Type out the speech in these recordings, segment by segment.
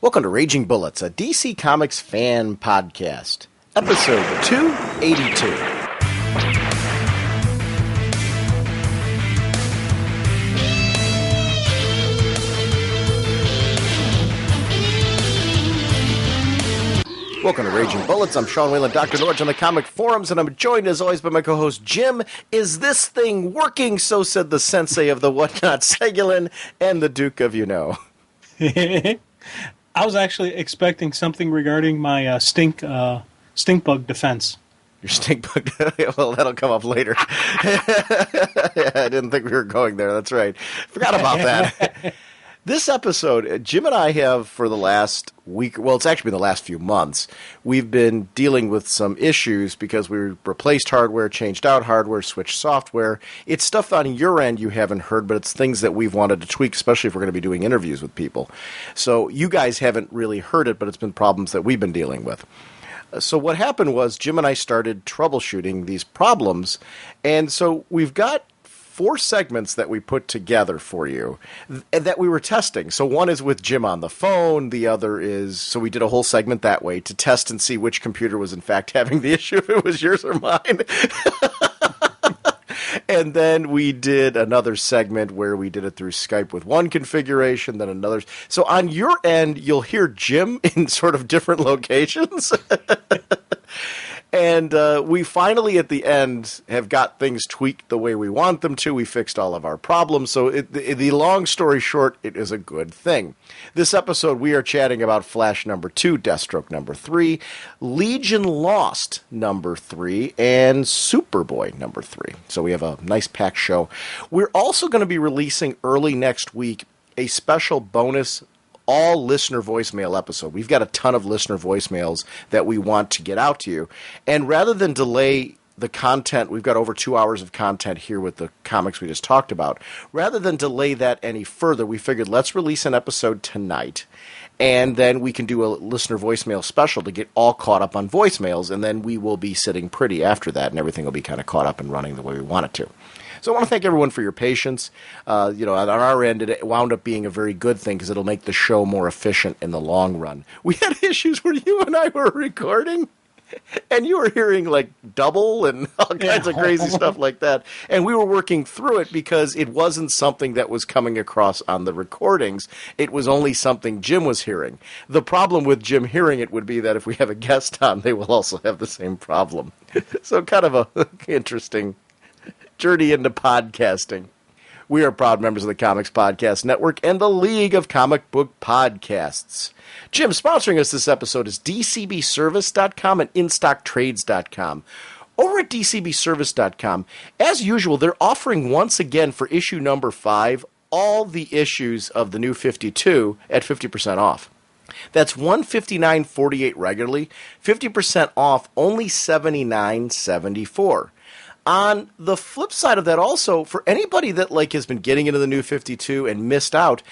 Welcome to Raging Bullets, a DC Comics fan podcast, episode 282. Welcome to Raging Bullets. I'm Sean Whalen, drnorge on the comic forums, and I'm joined as always by my co-host Jim. Is this thing working? So said the sensei of the whatnot, Segulin, and the Duke of you-know. I was actually expecting something regarding my stink bug defense. Your stink bug? Well, that'll come up later. Yeah, I didn't think we were going there. That's right. Forgot about that. This episode, Jim and I have for the last week, well, it's actually been the last few months, we've been dealing with some issues because we replaced hardware, changed out hardware, switched software. It's stuff on your end you haven't heard, but it's things that we've wanted to tweak, especially if we're going to be doing interviews with people. So you guys haven't really heard it, but it's been problems that we've been dealing with. So what happened was Jim and I started troubleshooting these problems, and so we've got 4 segments that we put together for you that we were testing. So one is with Jim on the phone. The other is, so we did a whole segment that way to test and see which computer was in fact having the issue, if it was yours or mine. And then we did another segment where we did it through Skype with one configuration, then another. So on your end, you'll hear Jim in sort of different locations. And we finally, at the end, have got things tweaked the way we want them to. We fixed all of our problems. So the long story short, it is a good thing. This episode, we are chatting about Flash number 2, Deathstroke number 3, Legion Lost number 3, and Superboy number 3. So we have a nice packed show. We're also going to be releasing early next week a special bonus all listener voicemail episode. We've got a ton of listener voicemails that we want to get out to you. And rather than delay the content, we've got over 2 hours of content here with the comics we just talked about. Rather than delay that any further, we figured let's release an episode tonight. And then we can do a listener voicemail special to get all caught up on voicemails. And then we will be sitting pretty after that, and everything will be kind of caught up and running the way we want it to. So I want to thank everyone for your patience. On our end, it wound up being a very good thing because it'll make the show more efficient in the long run. We had issues where you and I were recording, and you were hearing like double and all kinds of crazy stuff like that. And we were working through it because it wasn't something that was coming across on the recordings. It was only something Jim was hearing. The problem with Jim hearing it would be that if we have a guest on, they will also have the same problem. So kind of a interesting journey into podcasting. We are proud members of the Comics Podcast Network and the League of Comic Book Podcasts. Jim, sponsoring us this episode is DCBService.com and InStockTrades.com. Over at DCBService.com, as usual, they're offering once again for issue number 5 all the issues of the new 52 at 50% off. That's $159.48 regularly, 50% off, only $79.74. On the flip side of that also, for anybody that has been getting into the new 52 and missed out,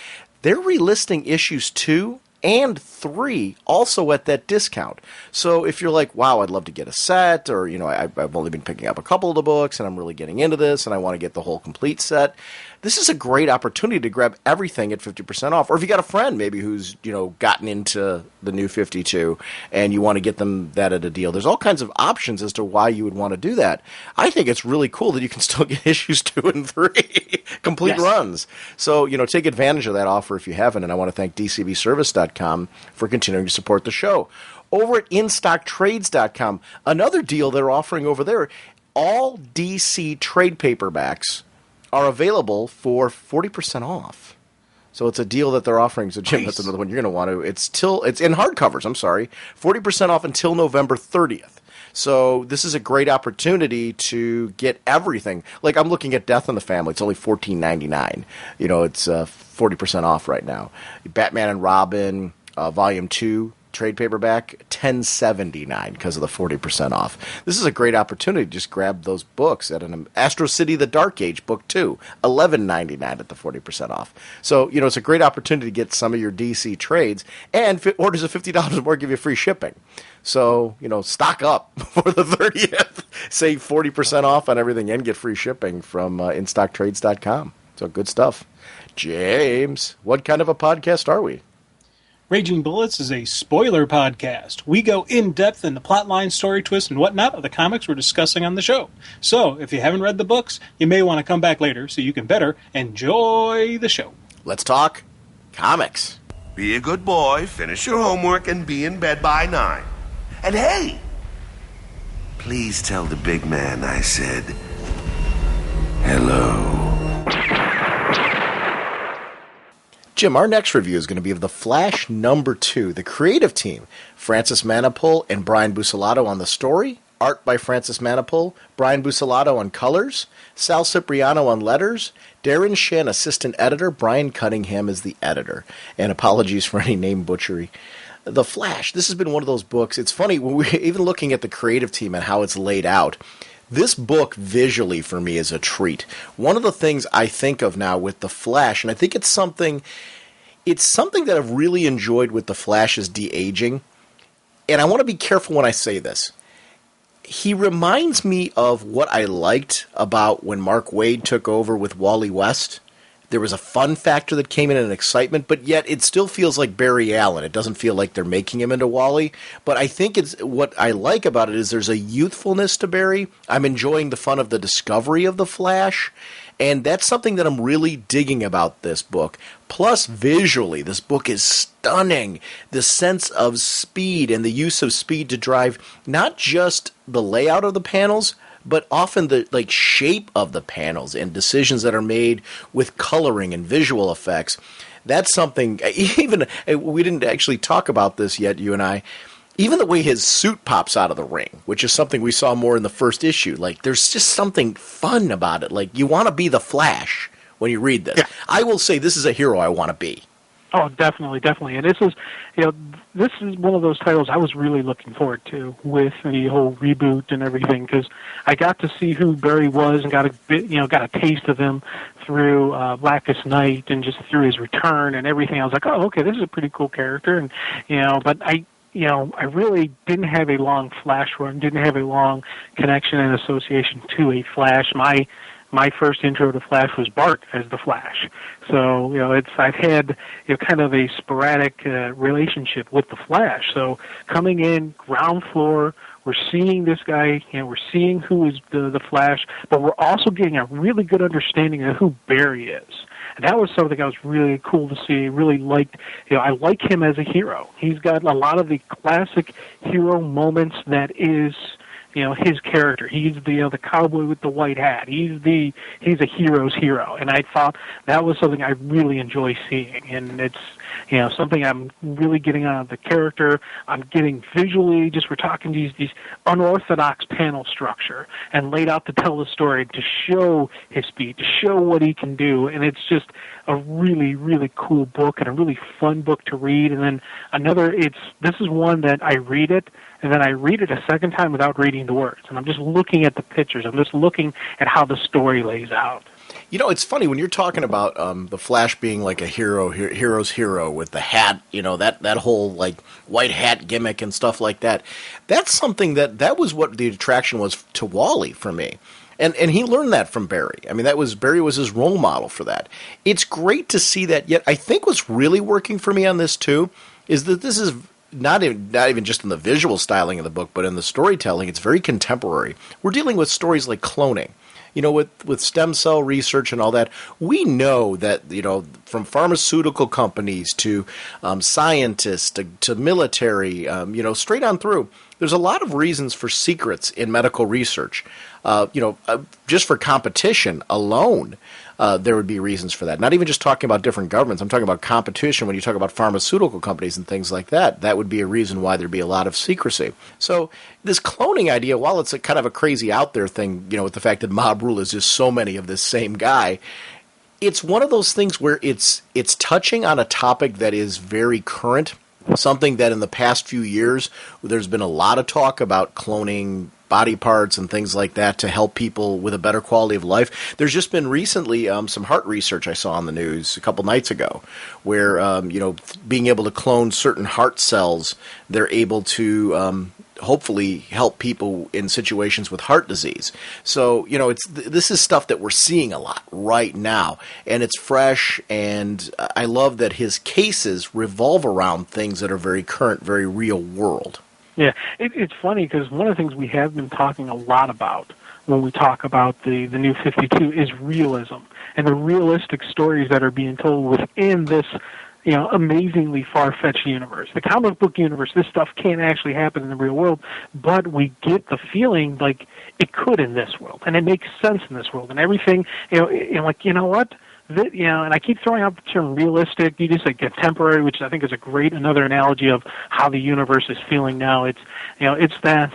they're relisting issues 2 and 3 also at that discount. So if you're like, wow, I'd love to get a set, or I've only been picking up a couple of the books and I'm really getting into this and I want to get the whole complete set, this is a great opportunity to grab everything at 50% off. Or if you got a friend maybe who's gotten into the new 52 and you want to get them that at a deal, there's all kinds of options as to why you would want to do that. I think it's really cool that you can still get issues 2 and 3 complete runs. So take advantage of that offer if you haven't. And I want to thank DCBService.com for continuing to support the show. Over at InStockTrades.com, another deal they're offering over there, all DC trade paperbacks are available for 40% off. So it's a deal that they're offering. So Jim, That's another one you're going to want to. It's in hardcovers. 40% off until November 30th. So this is a great opportunity to get everything. Like I'm looking at Death in the Family. It's only $14.99. It's 40% off right now. Batman and Robin, Volume 2. Trade paperback, $10.79 because of the 40% off. This is a great opportunity to just grab those books at an Astro City The Dark Age, book 2, $11.99 at the 40% off. So, it's a great opportunity to get some of your DC trades, and orders of $50 or more give you free shipping. So, stock up for the 30th. Save 40% off on everything and get free shipping from InStockTrades.com. So, good stuff. James, what kind of a podcast are we? Raging Bullets is a spoiler podcast. We go in-depth in the plotline, story twists, and whatnot of the comics we're discussing on the show. So, if you haven't read the books, you may want to come back later so you can better enjoy the show. Let's talk comics. Be a good boy, finish your homework, and be in bed by 9. And hey, please tell the big man I said hello. Jim, our next review is going to be of The Flash #2. The creative team, Francis Manapul and Brian Buccellato on the story, art by Francis Manapul, Brian Buccellato on colors, Sal Cipriano on letters, Darren Shin, assistant editor, Brian Cunningham is the editor. And apologies for any name butchery. The Flash, this has been one of those books. It's funny, when we're even looking at the creative team and how it's laid out, this book visually for me is a treat. One of the things I think of now with The Flash, and I think it's something that I've really enjoyed with The Flash's de-aging, and I want to be careful when I say this. He reminds me of what I liked about when Mark Waid took over with Wally West. There was a fun factor that came in and excitement, but yet it still feels like Barry Allen. It doesn't feel like they're making him into Wally. But I think it's what I like about it is there's a youthfulness to Barry. I'm enjoying the fun of the discovery of the Flash, and that's something that I'm really digging about this book. Plus, visually, this book is stunning. The sense of speed and the use of speed to drive not just the layout of the panels, but often the shape of the panels and decisions that are made with coloring and visual effects. That's something, even, we didn't actually talk about this yet, you and I, even the way his suit pops out of the ring, which is something we saw more in the first issue. There's just something fun about it. You want to be the Flash when you read this. Yeah. I will say this is a hero I want to be. Oh, definitely. And this is one of those titles I was really looking forward to with the whole reboot and everything, because I got to see who Barry was and got a taste of him through Blackest Night and just through his return and everything. I was like, oh, okay, this is a pretty cool character, and but I really didn't have a long Flash run, didn't have a long connection and association to a Flash. My first intro to Flash was Bart as the Flash. So, I've had kind of a sporadic relationship with the Flash. So coming in, ground floor, we're seeing this guy, we're seeing who is the Flash, but we're also getting a really good understanding of who Barry is. And that was something I was really cool to see, really liked. I like him as a hero. He's got a lot of the classic hero moments that is his character. He's the cowboy with the white hat. He's a hero's hero, and I thought that was something I really enjoy seeing. And it's something I'm really getting out of the character. I'm getting visually. Just we're talking these unorthodox panel structure and laid out to tell the story, to show his speed, to show what he can do, and it's just a really, really cool book and a really fun book to read. And then this is one that I read it, and then I read it a second time without reading the words. And I'm just looking at the pictures. I'm just looking at how the story lays out. It's funny when you're talking about the Flash being like a hero's hero with the hat, that whole white hat gimmick and stuff like that. That's something that was what the attraction was to Wally for me. And he learned that from Barry. I mean, Barry was his role model for that. It's great to see that. Yet I think what's really working for me on this too is that this is not even just in the visual styling of the book, but in the storytelling. It's very contemporary. We're dealing with stories like cloning. With stem cell research and all that, we know that, from pharmaceutical companies to scientists to military, straight on through, there's a lot of reasons for secrets in medical research. Just for competition alone, there would be reasons for that. Not even just talking about different governments. I'm talking about competition when you talk about pharmaceutical companies and things like that. That would be a reason why there'd be a lot of secrecy. So this cloning idea, while it's a kind of a crazy out there thing, with the fact that mob rule is just so many of this same guy, it's one of those things where it's touching on a topic that is very current, something that in the past few years there's been a lot of talk about cloning body parts and things like that to help people with a better quality of life. There's just been recently some heart research I saw on the news a couple nights ago where, being able to clone certain heart cells, they're able to hopefully help people in situations with heart disease. So, this is stuff that we're seeing a lot right now, and it's fresh, and I love that his cases revolve around things that are very current, very real world. Yeah, it's funny because one of the things we have been talking a lot about when we talk about the New 52 is realism and the realistic stories that are being told within this, amazingly far-fetched universe. The comic book universe, this stuff can't actually happen in the real world, but we get the feeling like it could in this world, and it makes sense in this world, and everything, like, you know what? And I keep throwing out the term realistic. You just say contemporary, which I think is another analogy of how the universe is feeling now. It's, it's that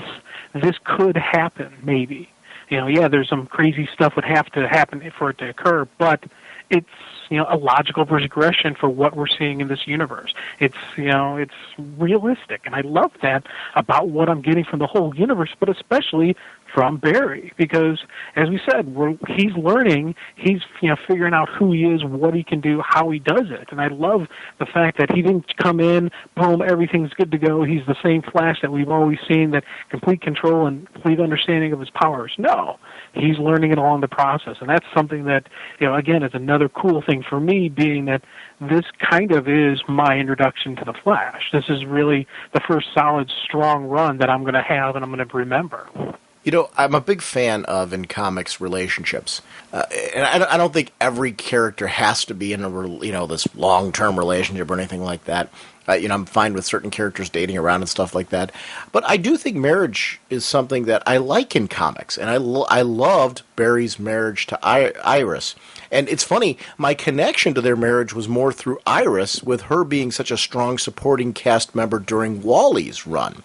this could happen, maybe. There's some crazy stuff would have to happen for it to occur, but it's, a logical progression for what we're seeing in this universe. It's, it's realistic, and I love that about what I'm getting from the whole universe, but especially from Barry, because as we said, he's learning, he's figuring out who he is, what he can do, how he does it, and I love the fact that he didn't come in, boom, everything's good to go. He's the same Flash that we've always seen, that complete control and complete understanding of his powers. No, he's learning it along the process, and that's something that again is another cool thing for me, being that this kind of is my introduction to the Flash. This is really the first solid, strong run that I'm going to have and I'm going to remember. I'm a big fan of, in comics, relationships. And I don't think every character has to be in this long-term relationship or anything like that. I'm fine with certain characters dating around and stuff like that. But I do think marriage is something that I like in comics. And I loved Barry's marriage to Iris. And it's funny, my connection to their marriage was more through Iris, with her being such a strong supporting cast member during Wally's run.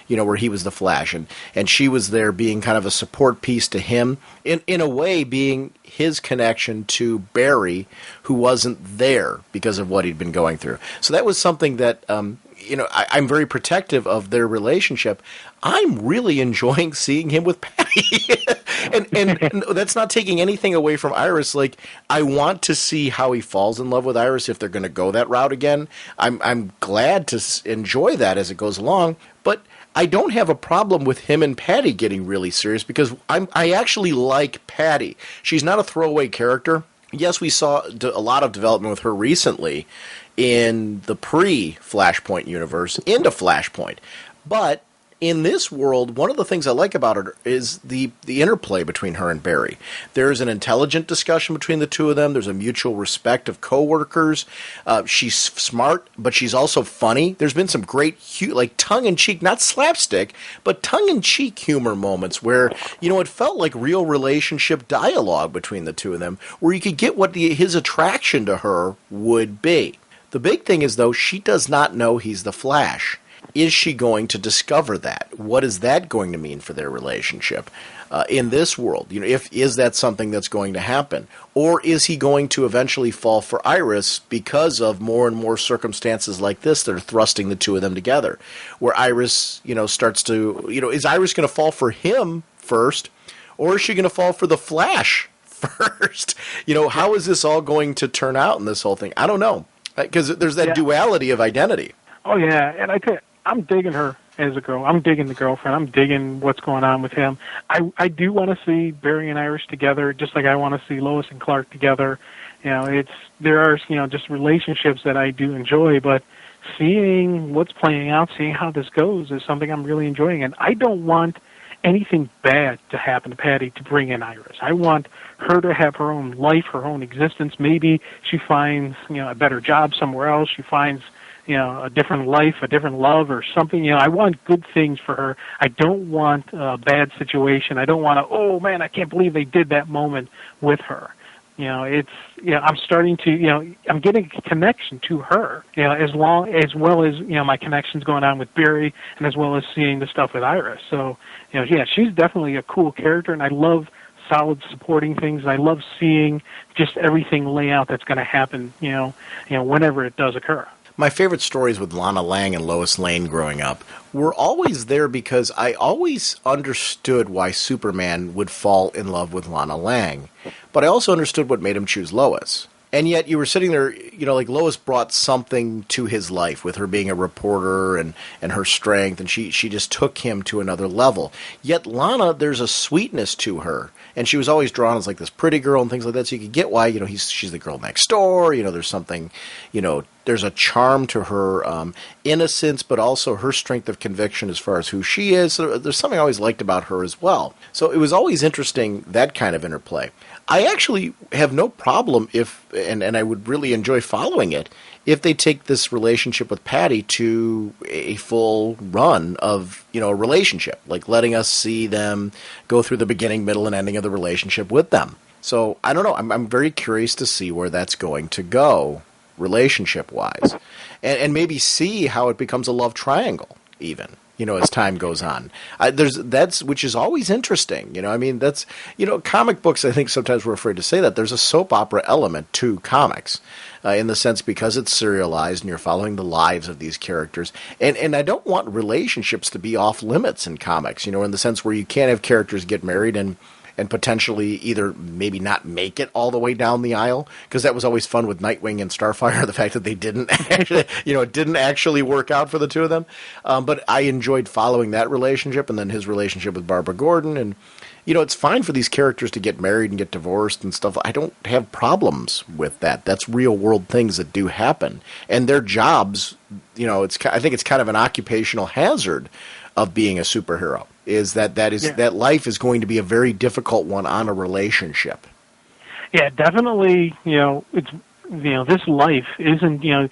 Where he was the Flash, and she was there being kind of a support piece to him, in a way being his connection to Barry, who wasn't there because of what he'd been going through. So that was something that, I'm very protective of their relationship. I'm really enjoying seeing him with Patty. and that's not taking anything away from Iris. Like, I want to see how he falls in love with Iris if they're going to go that route again. I'm glad to enjoy that as it goes along, but I don't have a problem with him and Patty getting really serious, because I actually like Patty. She's not a throwaway character. Yes, we saw a lot of development with her recently in the pre-Flashpoint universe into Flashpoint. But in this world, one of the things I like about her is the interplay between her and Barry. There's an intelligent discussion between the two of them. There's a mutual respect of coworkers. She's smart, but she's also funny. There's been some great, tongue-in-cheek, not slapstick, but tongue-in-cheek humor moments where, it felt like real relationship dialogue between the two of them, where you could get what his attraction to her would be. The big thing is, though, she does not know he's the Flash. Is she going to discover that? What is that going to mean for their relationship in this world? Is that something that's going to happen? Or is he going to eventually fall for Iris because of more and more circumstances like this that are thrusting the two of them together? Where Iris, starts to, is Iris going to fall for him first? Or is she going to fall for the Flash first? How is this all going to turn out in this whole thing? I don't know. Because there's that duality of identity. Oh, yeah, and I'm digging her as a girl. I'm digging the girlfriend. I'm digging what's going on with him. I do want to see Barry and Iris together, just like I want to see Lois and Clark together. There are just relationships that I do enjoy, but seeing what's playing out, seeing how this goes, is something I'm really enjoying. And I don't want anything bad to happen to Patty to bring in Iris. I want her to have her own life, her own existence. Maybe she finds a better job somewhere else. She finds a different life, a different love or something. I want good things for her. I don't want a bad situation. I don't want to, oh man, I can't believe they did that moment with her. I'm starting to, I'm getting a connection to her, as well as, my connections going on with Barry and as well as seeing the stuff with Iris. So, she's definitely a cool character, and I love solid supporting things. And I love seeing just everything lay out that's going to happen, whenever it does occur. My favorite stories with Lana Lang and Lois Lane growing up were always there because I always understood why Superman would fall in love with Lana Lang, but I also understood what made him choose Lois. And yet you were sitting there, like Lois brought something to his life with her being a reporter and her strength, and she just took him to another level. Yet Lana, there's a sweetness to her, and she was always drawn as like this pretty girl and things like that, so you could get why, she's the girl next door, there's something, there's a charm to her innocence, but also her strength of conviction as far as who she is. So there's something I always liked about her as well. So it was always interesting, that kind of interplay. I actually have no problem and I would really enjoy following it, if they take this relationship with Patty to a full run of, a relationship, like letting us see them go through the beginning, middle, and ending of the relationship with them. So I don't know. I'm very curious to see where that's going to go, relationship-wise, and maybe see how it becomes a love triangle, even. As time goes on, which is always interesting. That's comic books. I think sometimes we're afraid to say that there's a soap opera element to comics, in the sense because it's serialized and you're following the lives of these characters. And I don't want relationships to be off limits in comics. In the sense where you can't have characters get married and potentially either maybe not make it all the way down the aisle, because that was always fun with Nightwing and Starfire, the fact that they didn't actually, it didn't actually work out for the two of them. But I enjoyed following that relationship, and then his relationship with Barbara Gordon. And, it's fine for these characters to get married and get divorced and stuff. I don't have problems with that. That's real world things that do happen. And their jobs, I think it's kind of an occupational hazard of being a superhero, is that life is going to be a very difficult one on a relationship. Yeah, definitely. It's this life isn't. You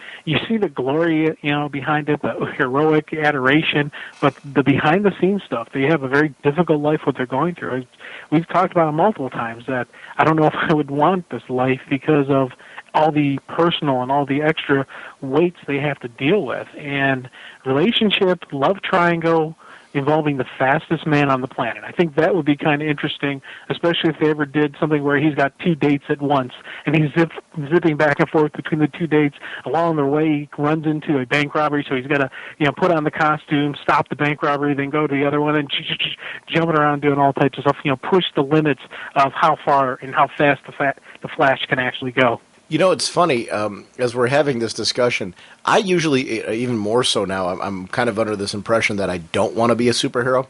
see the glory, behind it, the heroic adoration, but the behind the scenes stuff. They have a very difficult life. What they're going through. We've talked about it multiple times. That I don't know if I would want this life because of all the personal and all the extra weights they have to deal with, and relationship, love triangle involving the fastest man on the planet. I think that would be kind of interesting, especially if they ever did something where he's got two dates at once, and he's zipping back and forth between the two dates. Along the way, he runs into a bank robbery, so he's got to, put on the costume, stop the bank robbery, then go to the other one, and jumping around doing all types of stuff, push the limits of how far and how fast the Flash can actually go. It's funny, as we're having this discussion, I usually, even more so now, I'm kind of under this impression that I don't want to be a superhero.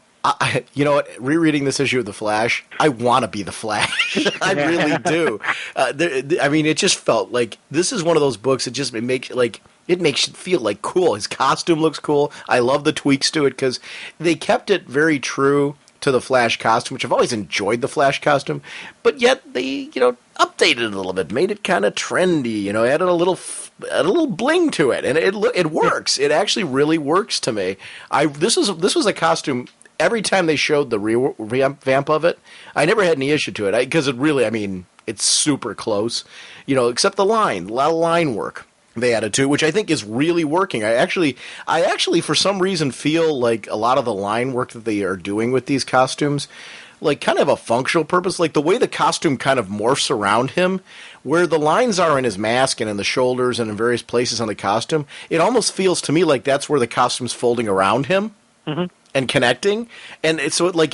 You know what? Rereading this issue of The Flash, I want to be The Flash. I really do. It just felt like this is one of those books that it makes it feel like cool. His costume looks cool. I love the tweaks to it because they kept it very true to the Flash costume, which I've always enjoyed the Flash costume, but yet they, updated it a little bit, made it kind of trendy, added a little bling to it, and it works. It actually really works to me. This was a costume. Every time they showed the revamp of it, I never had any issue to it because it really, it's super close, except the line, a lot of line work they added to, which I think is really working. I actually, for some reason, feel like a lot of the line work that they are doing with these costumes, like kind of a functional purpose, like the way the costume kind of morphs around him, where the lines are in his mask and in the shoulders and in various places on the costume, it almost feels to me like that's where the costume's folding around him and connecting, and it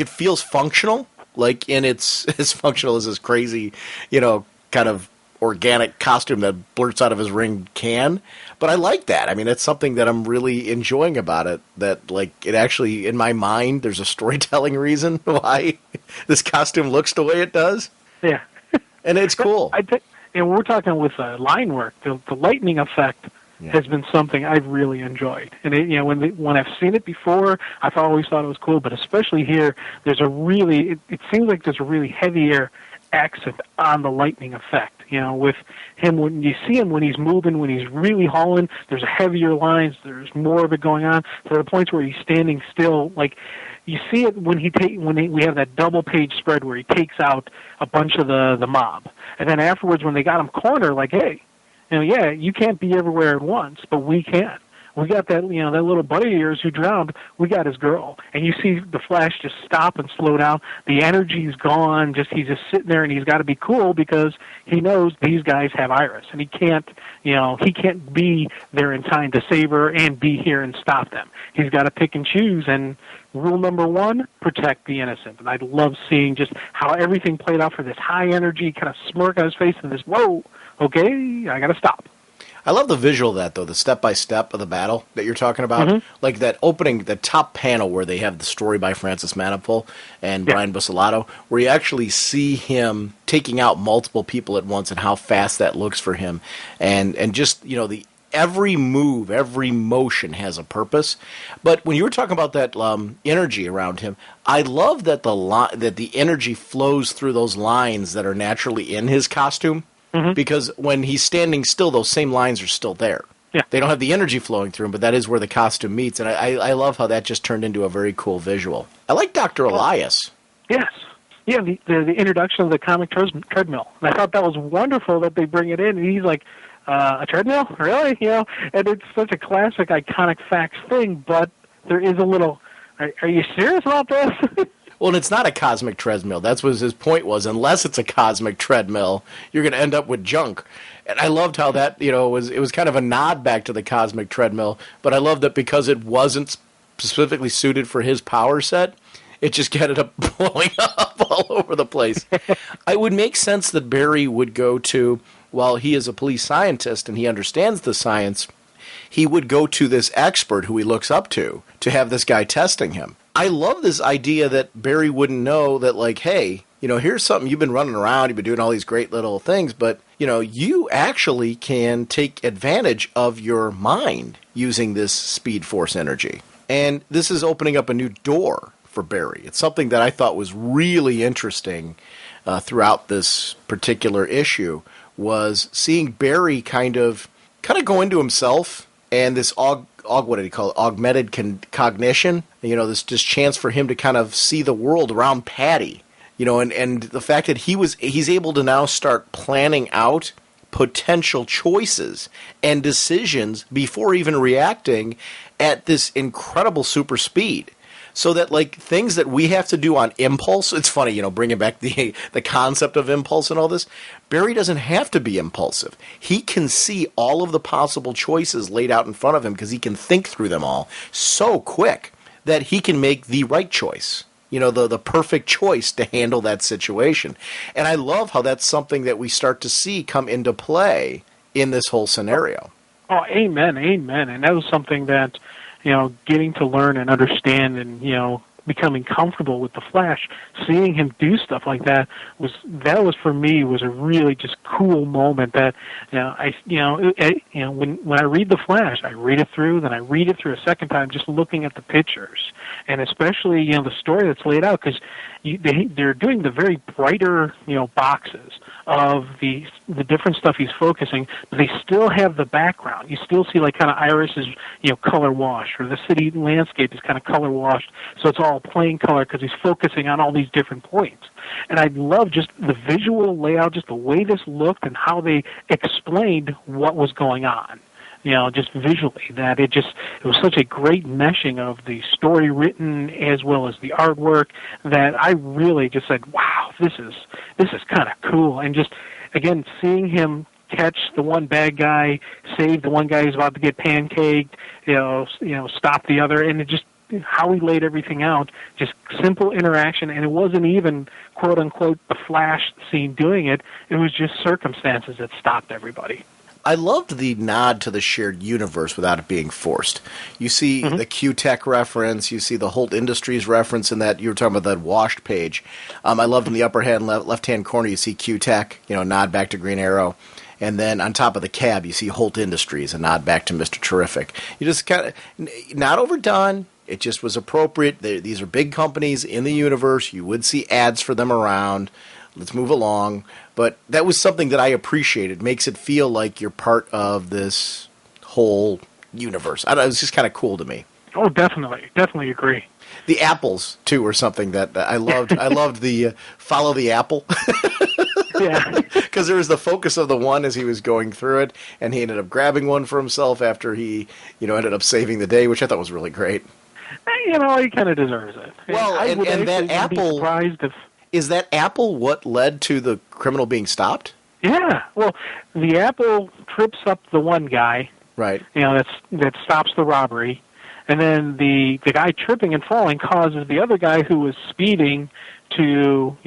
feels functional, like it's as functional as this crazy, kind of organic costume that blurts out of his ring can. But I like that. It's something that I'm really enjoying about it, that it actually, in my mind, there's a storytelling reason why this costume looks the way it does. Yeah. And it's cool. I think, we're talking with line work, the lightning effect has been something I've really enjoyed. And when I've seen it before, I've always thought it was cool, but especially here, there's it seems like there's a really heavier accent on the lightning effect. With him, when you see him when he's moving, when he's really hauling, there's heavier lines, there's more of it going on, to the point where he's standing still. Like, you see it when we have that double page spread where he takes out a bunch of the mob. And then afterwards, when they got him cornered, like, hey, you can't be everywhere at once, but we can. we got that, that little buddy of yours who drowned. We got his girl. And you see the Flash just stop and slow down. The energy's gone. He's just sitting there, and he's got to be cool because he knows these guys have Iris, and he can't be there in time to save her and be here and stop them. He's got to pick and choose. And rule number one, protect the innocent. And I love seeing just how everything played out for this high energy kind of smirk on his face and this, whoa, okay, I got to stop. I love the visual of that, though, the step-by-step of the battle that you're talking about. Mm-hmm. Like that opening, the top panel where they have the story by Francis Manapul and Brian Buccellato, where you actually see him taking out multiple people at once and how fast that looks for him. And just, the every move, every motion has a purpose. But when you were talking about that energy around him, I love that that the energy flows through those lines that are naturally in his costume. Mm-hmm. Because when he's standing still, those same lines are still there. Yeah. They don't have the energy flowing through him, but that is where the costume meets. And I love how that just turned into a very cool visual. I like Dr. Elias. Yes. Yeah, the introduction of the comic treadmill. And I thought that was wonderful that they bring it in. And he's like, a treadmill? Really? And it's such a classic, iconic facts thing, but there is a little, are you serious about this? Well, and it's not a cosmic treadmill. That's what his point was. Unless it's a cosmic treadmill, you're going to end up with junk. And I loved how that, it was kind of a nod back to the cosmic treadmill. But I loved that because it wasn't specifically suited for his power set, it just ended up blowing up all over the place. It would make sense that Barry would go to, while he is a police scientist and he understands the science, he would go to this expert who he looks up to have this guy testing him. I love this idea that Barry wouldn't know that, like, hey, here's something you've been running around, you've been doing all these great little things, but, you actually can take advantage of your mind using this Speed Force energy. And this is opening up a new door for Barry. It's something that I thought was really interesting throughout this particular issue, was seeing Barry kind of go into himself and this what did he call it? Augmented cognition. This just chance for him to kind of see the world around Patty. And the fact that he's able to now start planning out potential choices and decisions before even reacting at this incredible super speed. So that, like, things that we have to do on impulse, it's funny, bringing back the concept of impulse and all this, Barry doesn't have to be impulsive. He can see all of the possible choices laid out in front of him because he can think through them all so quick that he can make the right choice, the perfect choice to handle that situation. And I love how that's something that we start to see come into play in this whole scenario. Oh, amen. And that was something that, getting to learn and understand and, becoming comfortable with the Flash, seeing him do stuff like that was for me was a really just cool moment that, when I read the Flash, I read it through, then I read it through a second time, just looking at the pictures, and especially, the story that's laid out, because they're doing the very brighter, boxes of the different stuff he's focusing, but they still have the background. You still see like kind of Iris is, color washed, or the city landscape is kind of color washed, so it's all plain color because he's focusing on all these different points. And I love just the visual layout, just the way this looked and how they explained what was going on. Just visually, that it was such a great meshing of the story written as well as the artwork that I really just said, wow, this is kind of cool. And just, again, seeing him catch the one bad guy, save the one guy who's about to get pancaked, stop the other, and it just, how he laid everything out, just simple interaction, and it wasn't even, quote-unquote, the Flash scene doing it. It was just circumstances that stopped everybody. I loved the nod to the shared universe without it being forced. You see the Q-Tech reference, you see the Holt Industries reference in that, you were talking about that washed page. I loved in the upper hand left-hand corner, you see Q-Tech, nod back to Green Arrow. And then on top of the cab, you see Holt Industries, a nod back to Mr. Terrific. You just kind of, not overdone. It just was appropriate. These are big companies in the universe. You would see ads for them around. Let's move along. But that was something that I appreciated. It makes it feel like you're part of this whole universe. It was just kind of cool to me. Oh, definitely agree. The apples, too, were something that I loved. I loved the follow the apple. Yeah. Because there was the focus of the one as he was going through it, and he ended up grabbing one for himself after he, ended up saving the day, which I thought was really great. He kind of deserves it. Well, and that apple... Surprised if... Is that apple what led to the criminal being stopped? Yeah. Well, the apple trips up the one guy. Right. That stops the robbery. And then the guy tripping and falling causes the other guy who was speeding to,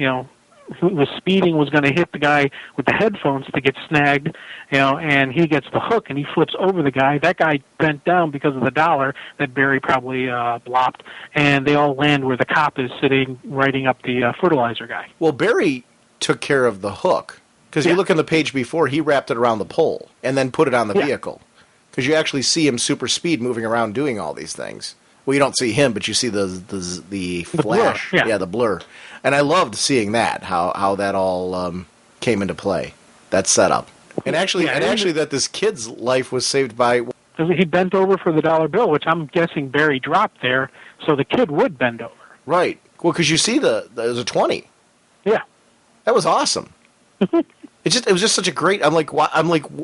was going to hit the guy with the headphones to get snagged, and he gets the hook and he flips over the guy. That guy bent down because of the dollar that Barry probably blopped, and they all land where the cop is sitting writing up the fertilizer guy. Well, Barry took care of the hook, because you look on the page before, he wrapped it around the pole and then put it on the vehicle. Because you actually see him super speed moving around doing all these things. Well, you don't see him, but you see the flash. Blur, the blur. And I loved seeing that, how that all came into play, that setup. And actually, that this kid's life was saved by... He bent over for the dollar bill, which I'm guessing Barry dropped there, so the kid would bend over. Right. Well, because you see there's a 20. Yeah. That was awesome. It was just such a great. I'm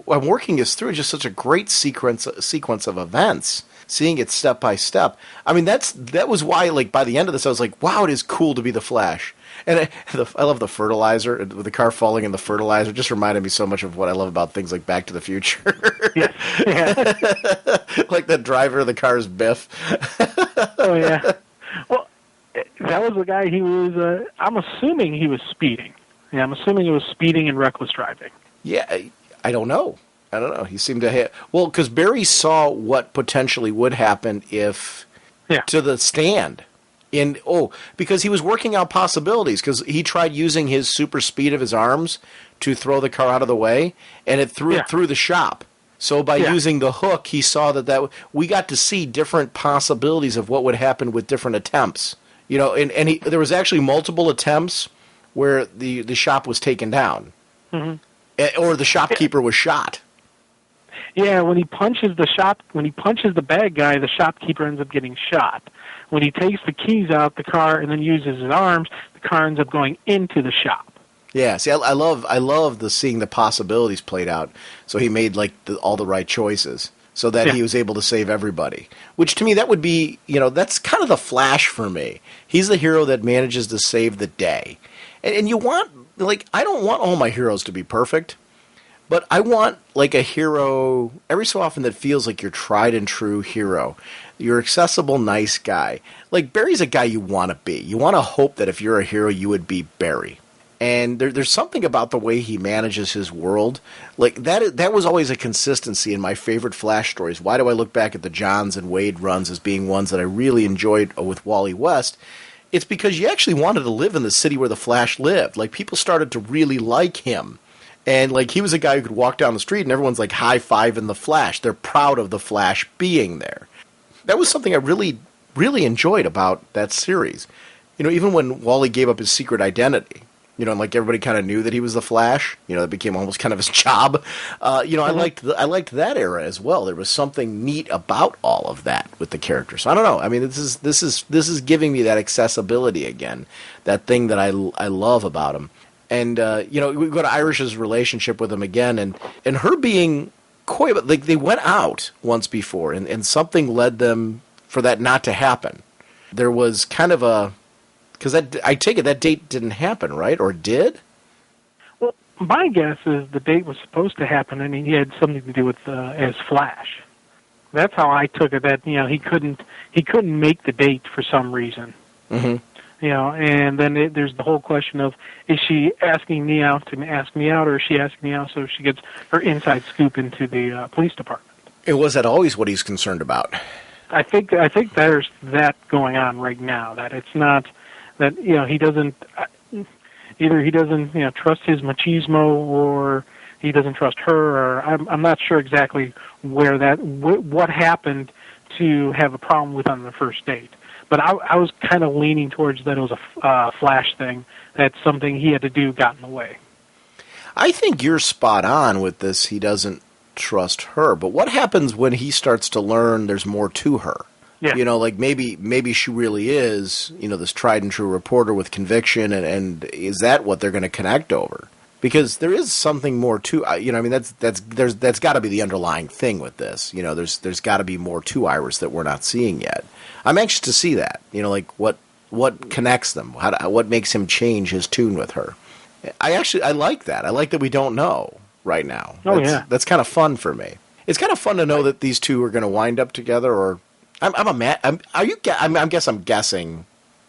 working this through. It's just such a great sequence of events. Seeing it step by step. I mean, that was why. By the end of this, I was like, wow, it is cool to be the Flash. And I love the fertilizer, with the car falling in the fertilizer. It just reminded me so much of what I love about things like Back to the Future. Yeah. Like the driver of the car is Biff. Oh yeah. Well, that was the guy. He was. I'm assuming he was speeding. Yeah, I'm assuming it was speeding and reckless driving. Yeah, I don't know. He seemed to hit... Well, because Barry saw what potentially would happen if... Yeah. To the stand. Because he was working out possibilities, because he tried using his super speed of his arms to throw the car out of the way, and it threw it through the shop. So by using the hook, he saw that we got to see different possibilities of what would happen with different attempts. And there was actually multiple attempts where the shop was taken down, or the shopkeeper was shot. Yeah, when he punches the bad guy, the shopkeeper ends up getting shot. When he takes the keys out the car and then uses his arms, the car ends up going into the shop. Yeah, see, I love seeing the possibilities played out. So he made all the right choices, so that he was able to save everybody. Which to me, that would be, that's kind of the Flash for me. He's the hero that manages to save the day. And you want, I don't want all my heroes to be perfect, but I want, a hero every so often that feels like your tried and true hero. Your accessible, nice guy. Barry's a guy you want to be. You want to hope that if you're a hero, you would be Barry. And there's something about the way he manages his world. That was always a consistency in my favorite Flash stories. Why do I look back at the Johns and Wade runs as being ones that I really enjoyed with Wally West? It's because you actually wanted to live in the city where the Flash lived. People started to really like him. And, he was a guy who could walk down the street and everyone's, high-fiving the Flash. They're proud of the Flash being there. That was something I really, really enjoyed about that series. Even when Wally gave up his secret identity, and, everybody kind of knew that he was the Flash. That became almost kind of his job. I liked that era as well. There was something neat about all of that with the character. So I don't know. I mean, this is giving me that accessibility again, that thing that I love about him. And we go to Irish's relationship with him again, and her being coy, but they went out once before, and something led them for that not to happen. There was kind of a... Because I take it that date didn't happen, right? Or did? Well, my guess is the date was supposed to happen, and he had something to do with as Flash. That's how I took it. That he couldn't make the date for some reason. Mm-hmm. And then there's the whole question of, is she asking me out to ask me out, or is she asking me out so she gets her inside scoop into the police department? And was that always what he's concerned about? I think there's that going on right now. That it's not. That he doesn't either. He doesn't trust his machismo, or he doesn't trust her. Or I'm not sure exactly where what happened to have a problem with on the first date. But I was kind of leaning towards that it was a Flash thing. That something he had to do got in the way. I think you're spot on with this. He doesn't trust her. But what happens when he starts to learn there's more to her? Yeah. Maybe she really is, this tried and true reporter with conviction, and is that what they're going to connect over? Because there is something more to, that's got to be the underlying thing with this. There's got to be more to Iris that we're not seeing yet. I'm anxious to see that. Like what connects them, what makes him change his tune with her. I like that. I like that we don't know right now. That's kind of fun for me. It's kind of fun to know that these two are going to wind up together. Or I'm guessing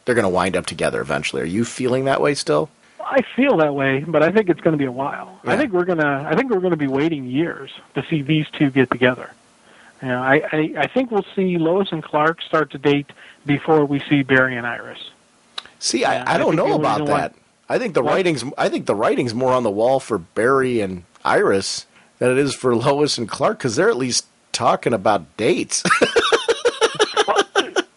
they're going to wind up together eventually. Are you feeling that way still? I feel that way, but I think it's going to be a while. Yeah. I think we're gonna be waiting years to see these two get together. I think we'll see Lois and Clark start to date before we see Barry and Iris. See, I don't know about that. I think the writing's more on the wall for Barry and Iris than it is for Lois and Clark, because they're at least talking about dates.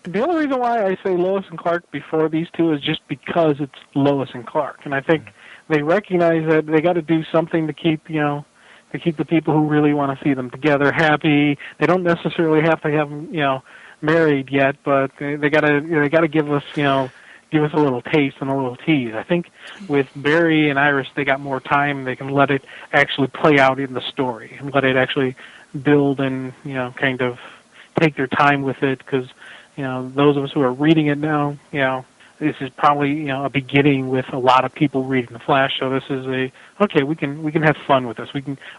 The only reason why I say Lois and Clark before these two is just because it's Lois and Clark, and I think they recognize that they got to do something to keep the people who really want to see them together happy. They don't necessarily have to have them married yet, but they got to give us a little taste and a little tease. I think with Barry and Iris, they got more time. They can let it actually play out in the story and let it actually build and kind of take their time with it, because those of us who are reading it now, this is probably a beginning with a lot of people reading the Flash. So this is we can have fun with this.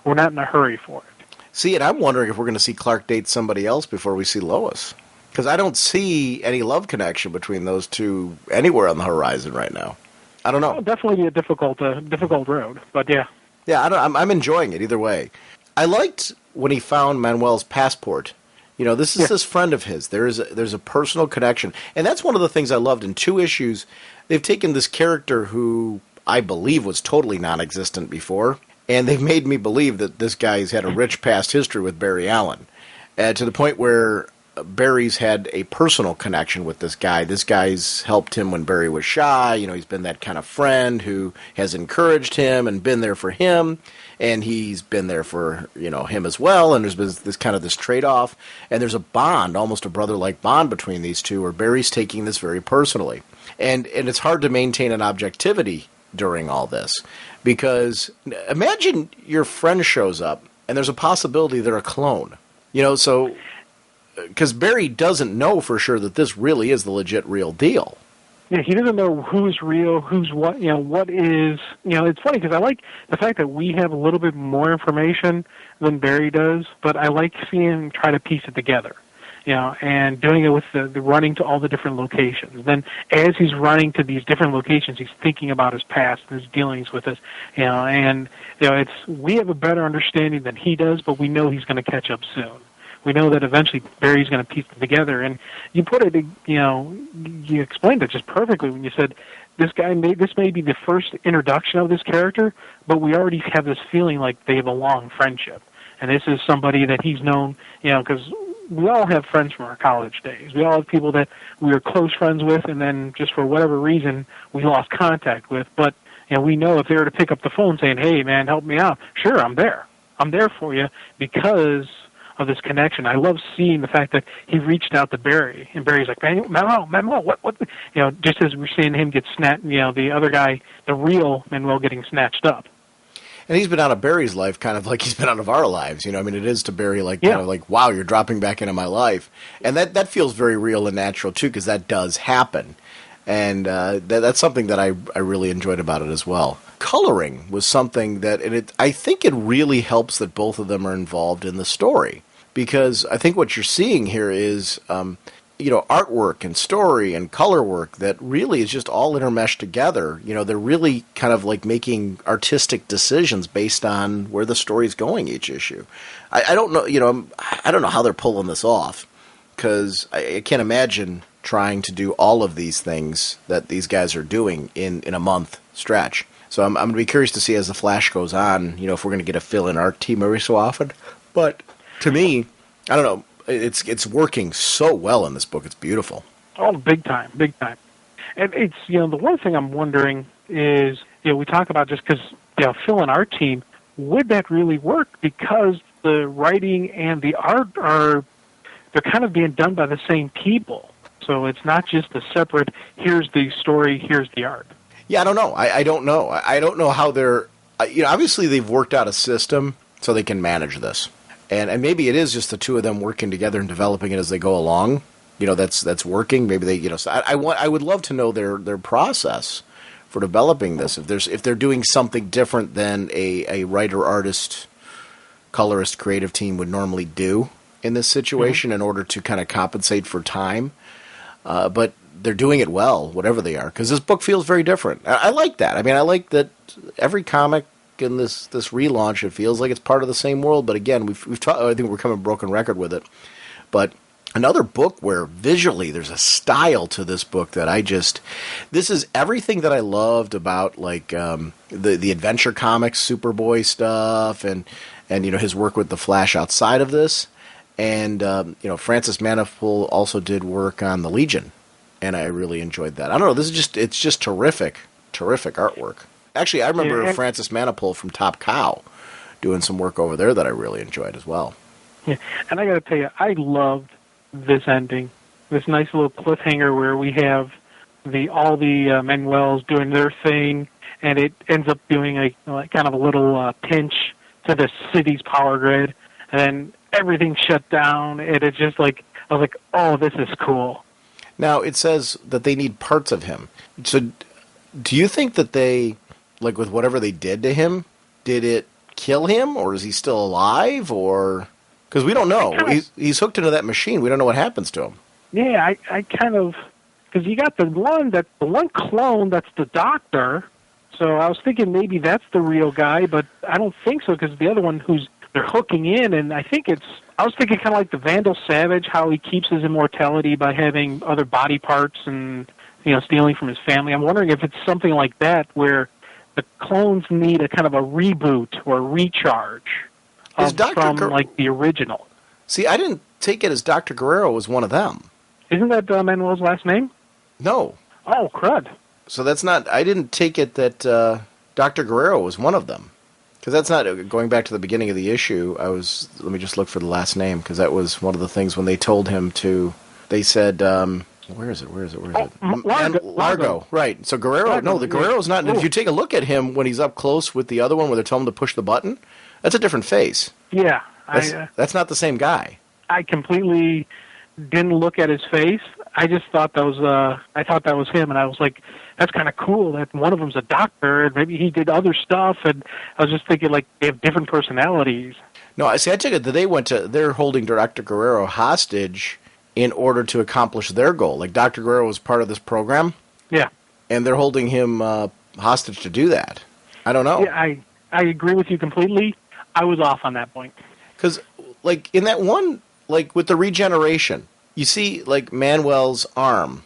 We're not in a hurry for it. See, and I'm wondering if we're going to see Clark date somebody else before we see Lois, because I don't see any love connection between those two anywhere on the horizon right now. I don't know. It'll definitely be a difficult road, but yeah. Yeah, I'm enjoying it either way. I liked when he found Manuel's passport. This is this friend of his. There's a personal connection. And that's one of the things I loved in 2 issues. They've taken this character who I believe was totally non-existent before, and they've made me believe that this guy's had a rich past history with Barry Allen, to the point where Barry's had a personal connection with this guy. This guy's helped him when Barry was shy. He's been that kind of friend who has encouraged him and been there for him. And he's been there for, him as well. And there's been this trade-off. And there's a bond, almost a brother-like bond between these two, where Barry's taking this very personally. And it's hard to maintain an objectivity during all this. Because imagine your friend shows up, and there's a possibility they're a clone. Because Barry doesn't know for sure that this really is the legit real deal. Yeah, he doesn't know who's real, who's what, what is, it's funny because I like the fact that we have a little bit more information than Barry does, but I like seeing him try to piece it together, and doing it with the running to all the different locations. Then as he's running to these different locations, he's thinking about his past and his dealings with us, we have a better understanding than he does, but we know he's going to catch up soon. We know that eventually Barry's going to piece it together, and you put it, you explained it just perfectly when you said this may be the first introduction of this character, but we already have this feeling like they have a long friendship, and this is somebody that he's known, because we all have friends from our college days. We all have people that we were close friends with, and then just for whatever reason we lost contact with. But we know if they were to pick up the phone saying, "Hey, man, help me out," sure, I'm there for you, because of this connection. I love seeing the fact that he reached out to Barry, and Barry's like, Manuel, what? Just as we're seeing him get snatched, the other guy, the real Manuel, getting snatched up. And he's been out of Barry's life kind of like he's been out of our lives. It is to Barry kind of like, wow, you're dropping back into my life. And that feels very real and natural, too, because that does happen. And that's something that I really enjoyed about it as well. Coloring was something that, I think it really helps that both of them are involved in the story. Because I think what you're seeing here is, artwork and story and color work that really is just all intermeshed together. They're really kind of like making artistic decisions based on where the story's going each issue. I don't know, I don't know how they're pulling this off, because I can't imagine trying to do all of these things that these guys are doing in a month stretch. So I'm going to be curious to see as the Flash goes on, if we're going to get a fill-in art team every so often. But to me, I don't know, it's working so well in this book. It's beautiful. Oh, big time. And it's, the one thing I'm wondering is, we talk about just because, fill-in art team, would that really work? Because the writing and the art they're kind of being done by the same people. So it's not just a separate, here's the story, here's the art. Yeah, I don't know. I don't know. I don't know how they're obviously they've worked out a system so they can manage this. And maybe it is just the two of them working together and developing it as they go along. That's working. Maybe they, so I would love to know their process for developing this. If they're doing something different than a writer, artist, colorist, creative team would normally do in this situation in order to kind of compensate for time. But they're doing it well, whatever they are, because this book feels very different. I like that. I mean, I like that every comic in this relaunch, it feels like it's part of the same world. But again, we've talked. I think we're coming broken record with it. But another book where visually there's a style to this book that this is everything that I loved about like the adventure comics, Superboy stuff, and his work with the Flash outside of this. And Francis Manapul also did work on the Legion, and I really enjoyed that. I don't know. It's just terrific artwork. Actually, I remember Francis Manapul from Top Cow doing some work over there that I really enjoyed as well. Yeah, and I got to tell you, I loved this ending, this nice little cliffhanger where we have all the Manuels doing their thing, and it ends up doing a kind of a little pinch to the city's power grid, and then everything shut down, and it's just like, I was like, oh, this is cool. Now, it says that they need parts of him. So do you think that they, like with whatever they did to him, did it kill him, or is he still alive, or... Because we don't know. He's hooked into that machine. We don't know what happens to him. Yeah, I kind of... Because you got the one clone that's the doctor, so I was thinking maybe that's the real guy, but I don't think so, because the other one they're hooking in, and I was thinking kind of like the Vandal Savage, how he keeps his immortality by having other body parts and, stealing from his family. I'm wondering if it's something like that, where the clones need a kind of a reboot or recharge from like the original. See, I didn't take it as Dr. Guerrero was one of them. Isn't that Manuel's last name? No. Oh, crud. So that's not... I didn't take it that Dr. Guerrero was one of them. Because that's not... Going back to the beginning of the issue, let me just look for the last name, because that was one of the things when they told him to... They said... where is it? Largo. Right. So Guerrero... Largo, no, the Guerrero's not... If you take a look at him when he's up close with the other one where they're telling him to push the button, that's a different face. Yeah. That's not the same guy. I completely didn't look at his face. I just thought that was I thought that was him, and I was like, that's kind of cool that one of them's a doctor, and maybe he did other stuff, and I was just thinking, like, they have different personalities. No, I took it that they're holding Dr. Guerrero hostage in order to accomplish their goal. Like, Dr. Guerrero was part of this program. Yeah. And they're holding him hostage to do that. I don't know. Yeah, I agree with you completely. I was off on that point. Because, like, in that one, like, with the regeneration, you see, like, Manuel's arm.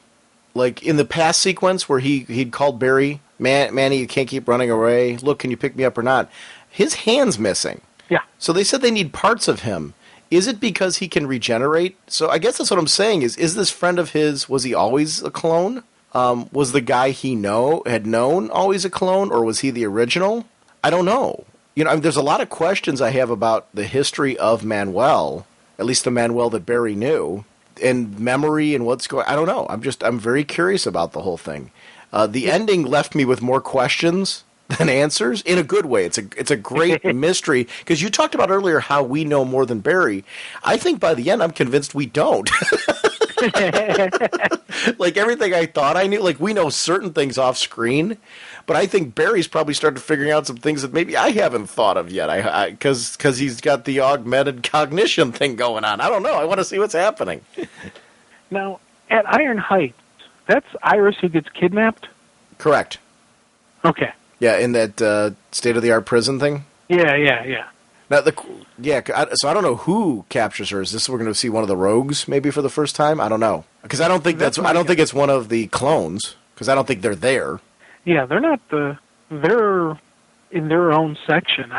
Like, in the past sequence where he'd called Barry, Manny, you can't keep running away. Look, can you pick me up or not? His hand's missing. Yeah. So they said they need parts of him. Is it because he can regenerate? So I guess that's what I'm saying is this friend of his, was he always a clone? Was the guy he had known always a clone, or was he the original? I don't know. There's a lot of questions I have about the history of Manuel, at least the Manuel that Barry knew, and memory and what's going. I don't know. I'm very curious about the whole thing. The ending left me with more questions than answers in a good way. It's a great mystery, because you talked about earlier how we know more than Barry. I think by the end I'm convinced we don't. Like everything I thought I knew, like we know certain things off screen, but I think Barry's probably started figuring out some things that maybe I haven't thought of yet. Because he's got the augmented cognition thing going on. I don't know. I want to see what's happening. Now, at Iron Heights, that's Iris who gets kidnapped? Correct. Okay. Yeah, in that state-of-the-art prison thing? Yeah. Now, so I don't know who captures her. Is this we're going to see one of the rogues maybe for the first time? I don't know, because I don't think think it's one of the clones, because I don't think they're there. Yeah, they're not they're in their own section.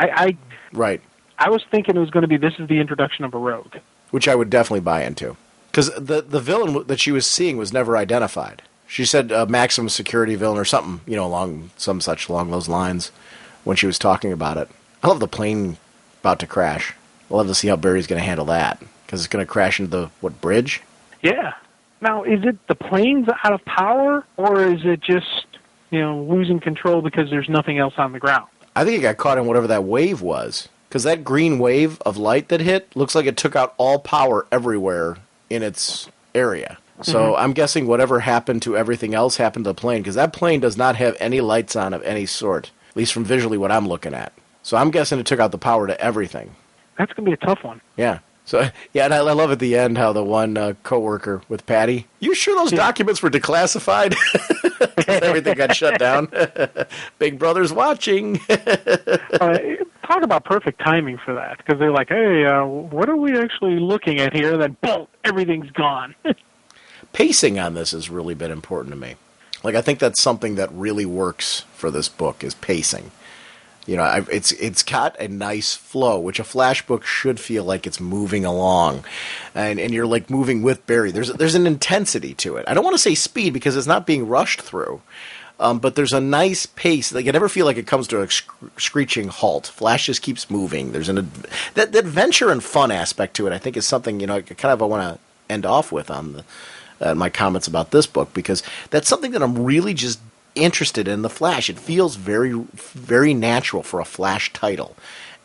Right. I was thinking it was going to be this is the introduction of a rogue, which I would definitely buy into, because the villain that she was seeing was never identified. She said a maximum security villain or something, along those lines when she was talking about it. I love the plane about to crash. I'll love to see how Barry's going to handle that, because it's going to crash into the bridge? Yeah. Now, is it the plane's out of power, or is it just losing control because there's nothing else on the ground? I think it got caught in whatever that wave was. Because that green wave of light that hit looks like it took out all power everywhere in its area. So I'm guessing whatever happened to everything else happened to the plane, because that plane does not have any lights on of any sort, at least from visually what I'm looking at. So I'm guessing it took out the power to everything. That's going to be a tough one. Yeah. So, yeah, and I love at the end how the one coworker with Patty, you sure those documents were declassified? Everything got shut down. Big Brother's watching. Talk about perfect timing for that, because they're like, hey, what are we actually looking at here? Then, boom, everything's gone. Pacing on this has really been important to me. Like, I think that's something that really works for this book is pacing. You know, it's got a nice flow, which a Flash book should feel like it's moving along, and you're like moving with Barry. There's an intensity to it. I don't want to say speed because it's not being rushed through, but there's a nice pace. Like I never feel like it comes to a screeching halt. Flash just keeps moving. There's that adventure and fun aspect to it. I think is something I want to end off with on my comments about this book, because that's something that I'm really just interested in the Flash. It feels very, very natural for a Flash title,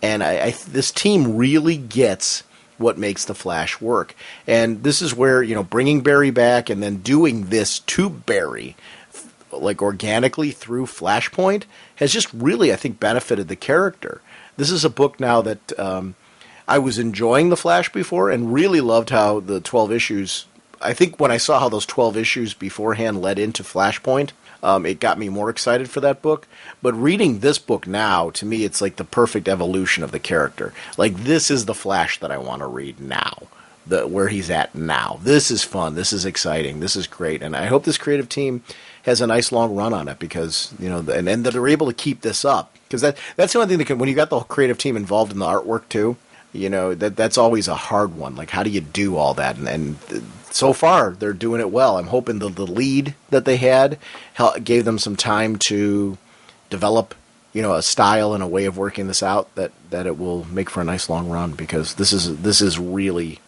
and this team really gets what makes the Flash work. And this is where bringing Barry back and then doing this to Barry, like organically through Flashpoint, has just really, I think, benefited the character. This is a book now that I was enjoying the Flash before and really loved how the 12 issues. I think when I saw how those 12 issues beforehand led into Flashpoint, it got me more excited for that book. But reading this book now, to me, it's like the perfect evolution of the character. Like, this is the Flash that I want to read now, where he's at now. This is fun. This is exciting. This is great. And I hope this creative team has a nice long run on it, because, and that they're able to keep this up. Because that's the only thing when you got the whole creative team involved in the artwork, too, that's always a hard one. Like, how do you do all that? And so far, they're doing it well. I'm hoping the lead that they had gave them some time to develop, a style and a way of working this out that it will make for a nice long run, because this is really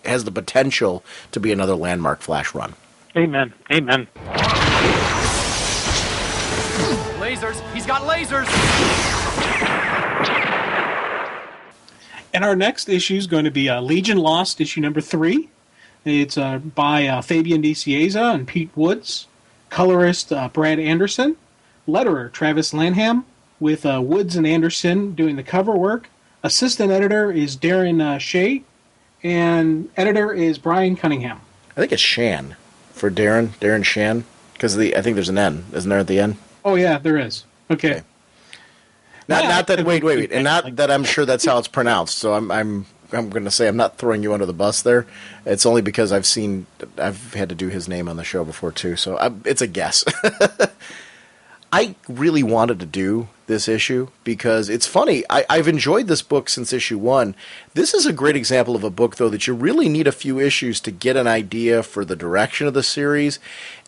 has the potential to be another landmark Flash run. Amen. Amen. Lasers! He's got lasers! And our next issue is going to be Legion Lost, issue number 3. It's by Fabian Di Cieza and Pete Woods. Colorist Brad Anderson. Letterer Travis Lanham, with Woods and Anderson doing the cover work. Assistant editor is Darren Shea. And editor is Brian Cunningham. I think it's Shan for Darren Shan, because I think there's an N, isn't there, at the end? Oh, yeah, there is. Okay. Not that. Wait, and not that I'm sure that's how it's pronounced. So I'm going to say I'm not throwing you under the bus there. It's only because I've had to do his name on the show before too. So it's a guess. I really wanted to do this issue because it's funny. I've enjoyed this book since issue 1. This is a great example of a book, though, that you really need a few issues to get an idea for the direction of the series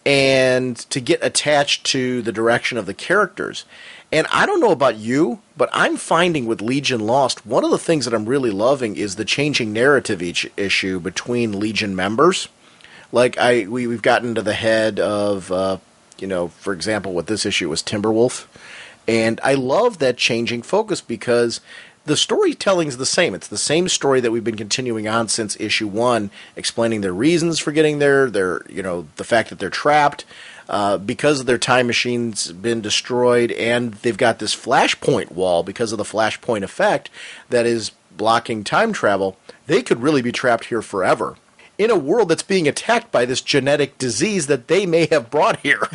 and to get attached to the direction of the characters. And I don't know about you, but I'm finding with Legion Lost, one of the things that I'm really loving is the changing narrative each issue between Legion members. Like we've gotten to the head of, for example, what this issue was Timberwolf. And I love that changing focus because the storytelling's the same. It's the same story that we've been continuing on since issue 1, explaining their reasons for getting there, the fact that they're trapped. Because their time machine's been destroyed and they've got this flashpoint wall because of the flashpoint effect that is blocking time travel, they could really be trapped here forever in a world that's being attacked by this genetic disease that they may have brought here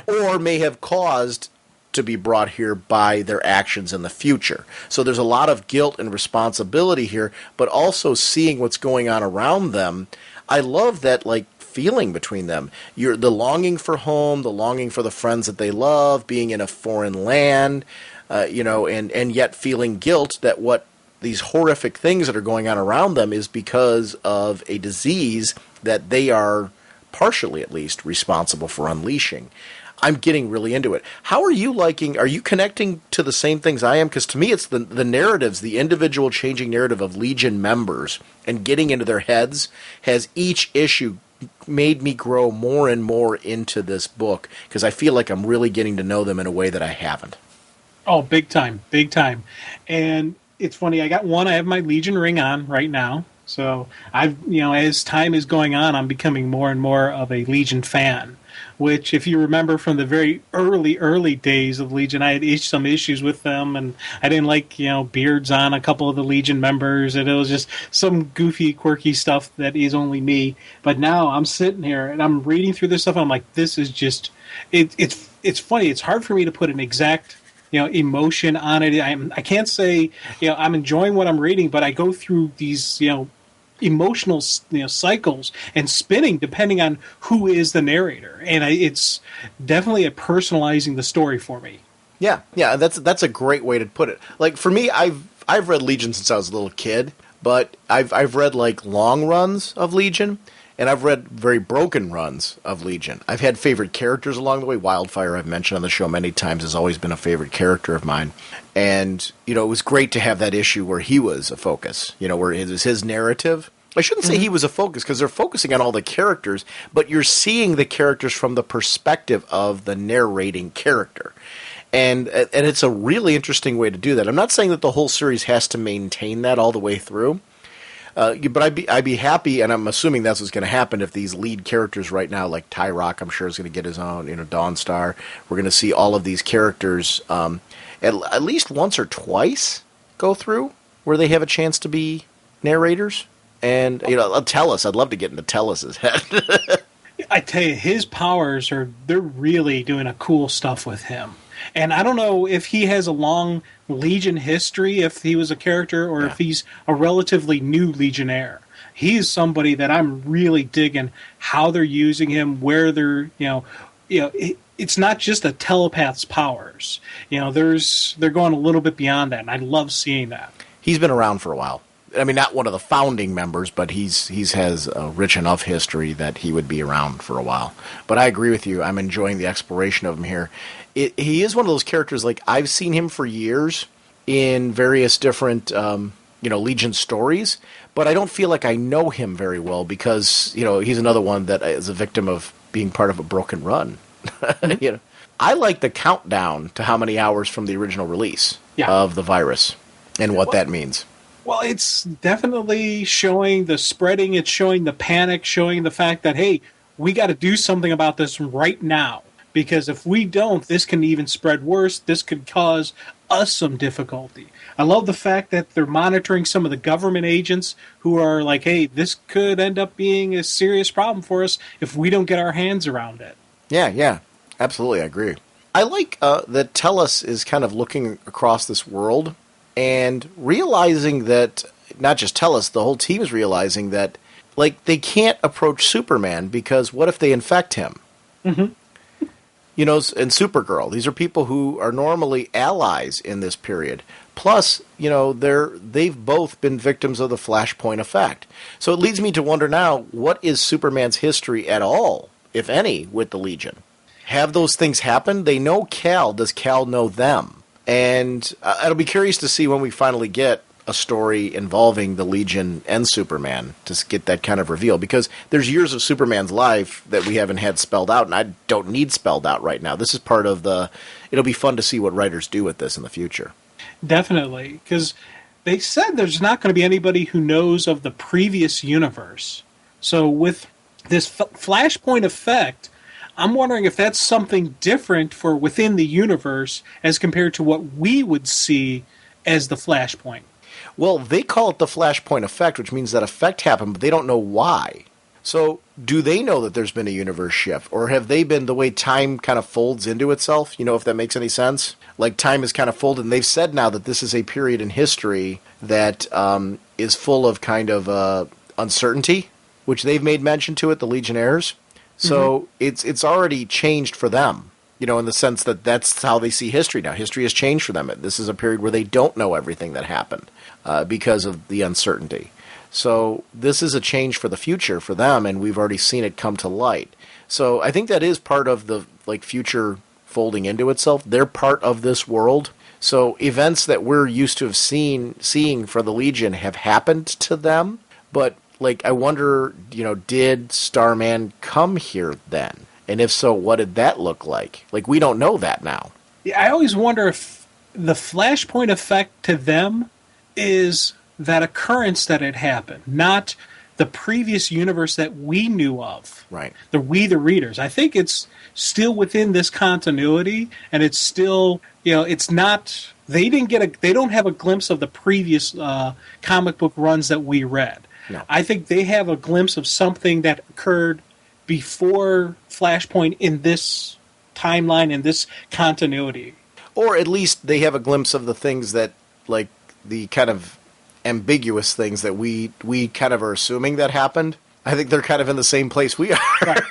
or may have caused to be brought here by their actions in the future. So there's a lot of guilt and responsibility here, but also seeing what's going on around them. I love that, feeling between them. The longing for home, the longing for the friends that they love, being in a foreign land, and yet feeling guilt that what these horrific things that are going on around them is because of a disease that they are, partially at least, responsible for unleashing. I'm getting really into it. How are you liking, are you connecting to the same things I am? Because to me it's the narratives, the individual changing narrative of Legion members and getting into their heads has each issue made me grow more and more into this book because I feel like I'm really getting to know them in a way that I haven't. Oh, big time, big time. And it's funny, I have my Legion ring on right now. So as time is going on, I'm becoming more and more of a Legion fan. Which, if you remember from the very early days of Legion, I had some issues with them, and I didn't like, beards on a couple of the Legion members, and it was just some goofy, quirky stuff that is only me. But now I'm sitting here and I'm reading through this stuff, and I'm like, this is just, it's funny. It's hard for me to put an exact emotion on it. I can't say I'm enjoying what I'm reading, but I go through these emotional cycles and spinning depending on who is the narrator, and it's definitely a personalizing the story for me. Yeah, that's a great way to put it. Like for me, I've read Legion since I was a little kid, but I've read like long runs of Legion, and I've read very broken runs of Legion. I've had favorite characters along the way. Wildfire, I've mentioned on the show many times, has always been a favorite character of mine. And, it was great to have that issue where he was a focus, where it was his narrative. I shouldn't say he was a focus, because they're focusing on all the characters, but you're seeing the characters from the perspective of the narrating character. And it's a really interesting way to do that. I'm not saying that the whole series has to maintain that all the way through. But I'd be happy, and I'm assuming that's what's going to happen if these lead characters right now, like Tyrock, I'm sure is going to get his own, Dawnstar. We're going to see all of these characters at least once or twice go through where they have a chance to be narrators. And Tellus, I'd love to get into Tellus's head. I tell you, his powers they're really doing a cool stuff with him. And I don't know if he has a long Legion history, if he was a character, or if he's a relatively new Legionnaire. He's somebody that I'm really digging how they're using him, where they're, it's not just a telepath's powers. They're going a little bit beyond that, and I love seeing that. He's been around for a while. I mean, not one of the founding members, but he's has a rich enough history that he would be around for a while. But I agree with you. I'm enjoying the exploration of him here. He is one of those characters, like, I've seen him for years in various different, Legion stories, but I don't feel like I know him very well because, he's another one that is a victim of being part of a broken run. I like the countdown to how many hours from the original release of the virus and what that means. Well, it's definitely showing the spreading. It's showing the panic, showing the fact that, hey, we got to do something about this right now. Because if we don't, this can even spread worse. This could cause us some difficulty. I love the fact that they're monitoring some of the government agents who are like, hey, this could end up being a serious problem for us if we don't get our hands around it. Yeah, absolutely, I agree. I like that Tellus is kind of looking across this world and realizing that, not just Tellus, the whole team is realizing that, like, they can't approach Superman because what if they infect him? Mm-hmm. And Supergirl. These are people who are normally allies in this period. Plus, they've both been victims of the Flashpoint effect. So it leads me to wonder now, what is Superman's history at all, if any, with the Legion? Have those things happened? They know Kal. Does Kal know them? And I'll be curious to see when we finally get a story involving the Legion and Superman to get that kind of reveal, because there's years of Superman's life that we haven't had spelled out, and I don't need spelled out right now. This is part of it'll be fun to see what writers do with this in the future. Definitely, because they said there's not going to be anybody who knows of the previous universe. So with this Flashpoint effect, I'm wondering if that's something different for within the universe as compared to what we would see as the Flashpoint. Well, they call it the Flashpoint effect, which means that effect happened, but they don't know why. So do they know that there's been a universe shift? Or have they been the way time kind of folds into itself? If that makes any sense? Like time is kind of folded, and they've said now that this is a period in history that is full of kind of uncertainty, which they've made mention to it, the Legionnaires. So it's already changed for them, in the sense that that's how they see history now. History has changed for them. This is a period where they don't know everything that happened because of the uncertainty. So this is a change for the future for them, and we've already seen it come to light. So I think that is part of the future folding into itself. They're part of this world. So events that we're used to have seeing for the Legion have happened to them, but I wonder, did Starman come here then? And if so, what did that look like? We don't know that now. Yeah, I always wonder if the Flashpoint effect to them is that occurrence that had happened, not the previous universe that we knew of. Right. The readers. I think it's still within this continuity, and it's still, it's not. They don't have a glimpse of the previous comic book runs that we read. No. I think they have a glimpse of something that occurred before Flashpoint in this timeline, in this continuity. Or at least they have a glimpse of the things that, like, the kind of ambiguous things that we kind of are assuming that happened. I think they're kind of in the same place we are. Right.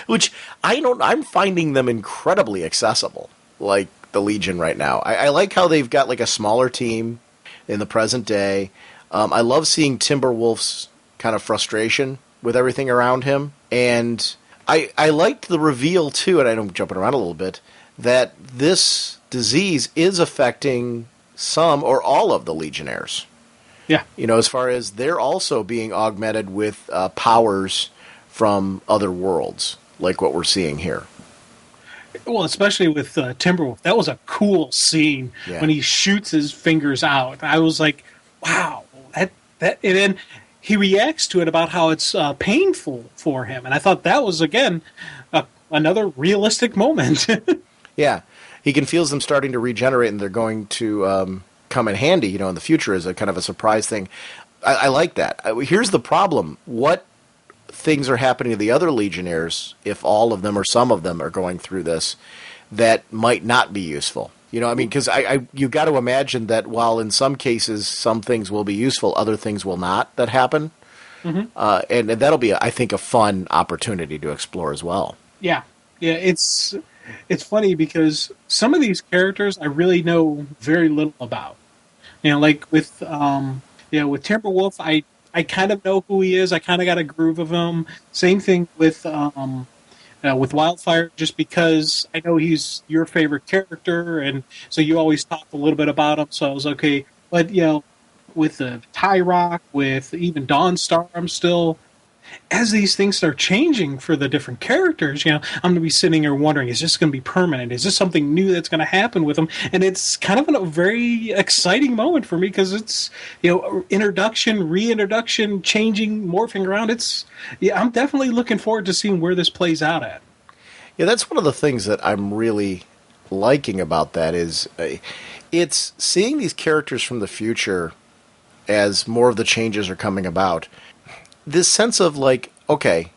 Which I'm finding them incredibly accessible, like the Legion right now. I like how they've got like a smaller team in the present day. I love seeing Timberwolf's kind of frustration with everything around him. And I liked the reveal, too, and I know I'm jumping around a little bit, that this disease is affecting some or all of the Legionnaires. Yeah. As far as they're also being augmented with powers from other worlds, like what we're seeing here. Well, especially with Timberwolf. That was a cool scene when he shoots his fingers out. I was like, wow. That, and then he reacts to it about how it's painful for him. And I thought that was, again, another realistic moment. Yeah. He can feel them starting to regenerate, and they're going to come in handy, in the future as a kind of a surprise thing. I like that. Here's the problem. What things are happening to the other Legionnaires, if all of them or some of them are going through this, that might not be useful? Because you got to imagine that while in some cases some things will be useful, other things will not that happen. Mm-hmm. And that'll be, I think, a fun opportunity to explore as well. Yeah. Yeah, it's funny because some of these characters I really know very little about. Like with Timberwolf, I kind of know who he is. I kind of got a groove of him. Same thing with Wildfire, just because I know he's your favorite character, and so you always talk a little bit about him. So I was okay. But with Tyrock, with even Dawnstar, I'm still. As these things start changing for the different characters, I'm going to be sitting here wondering, is this going to be permanent? Is this something new that's going to happen with them? And it's kind of a very exciting moment for me because it's, introduction, reintroduction, changing, morphing around. I'm definitely looking forward to seeing where this plays out at. Yeah, that's one of the things that I'm really liking about that is it's seeing these characters from the future as more of the changes are coming about. This sense of like, okay,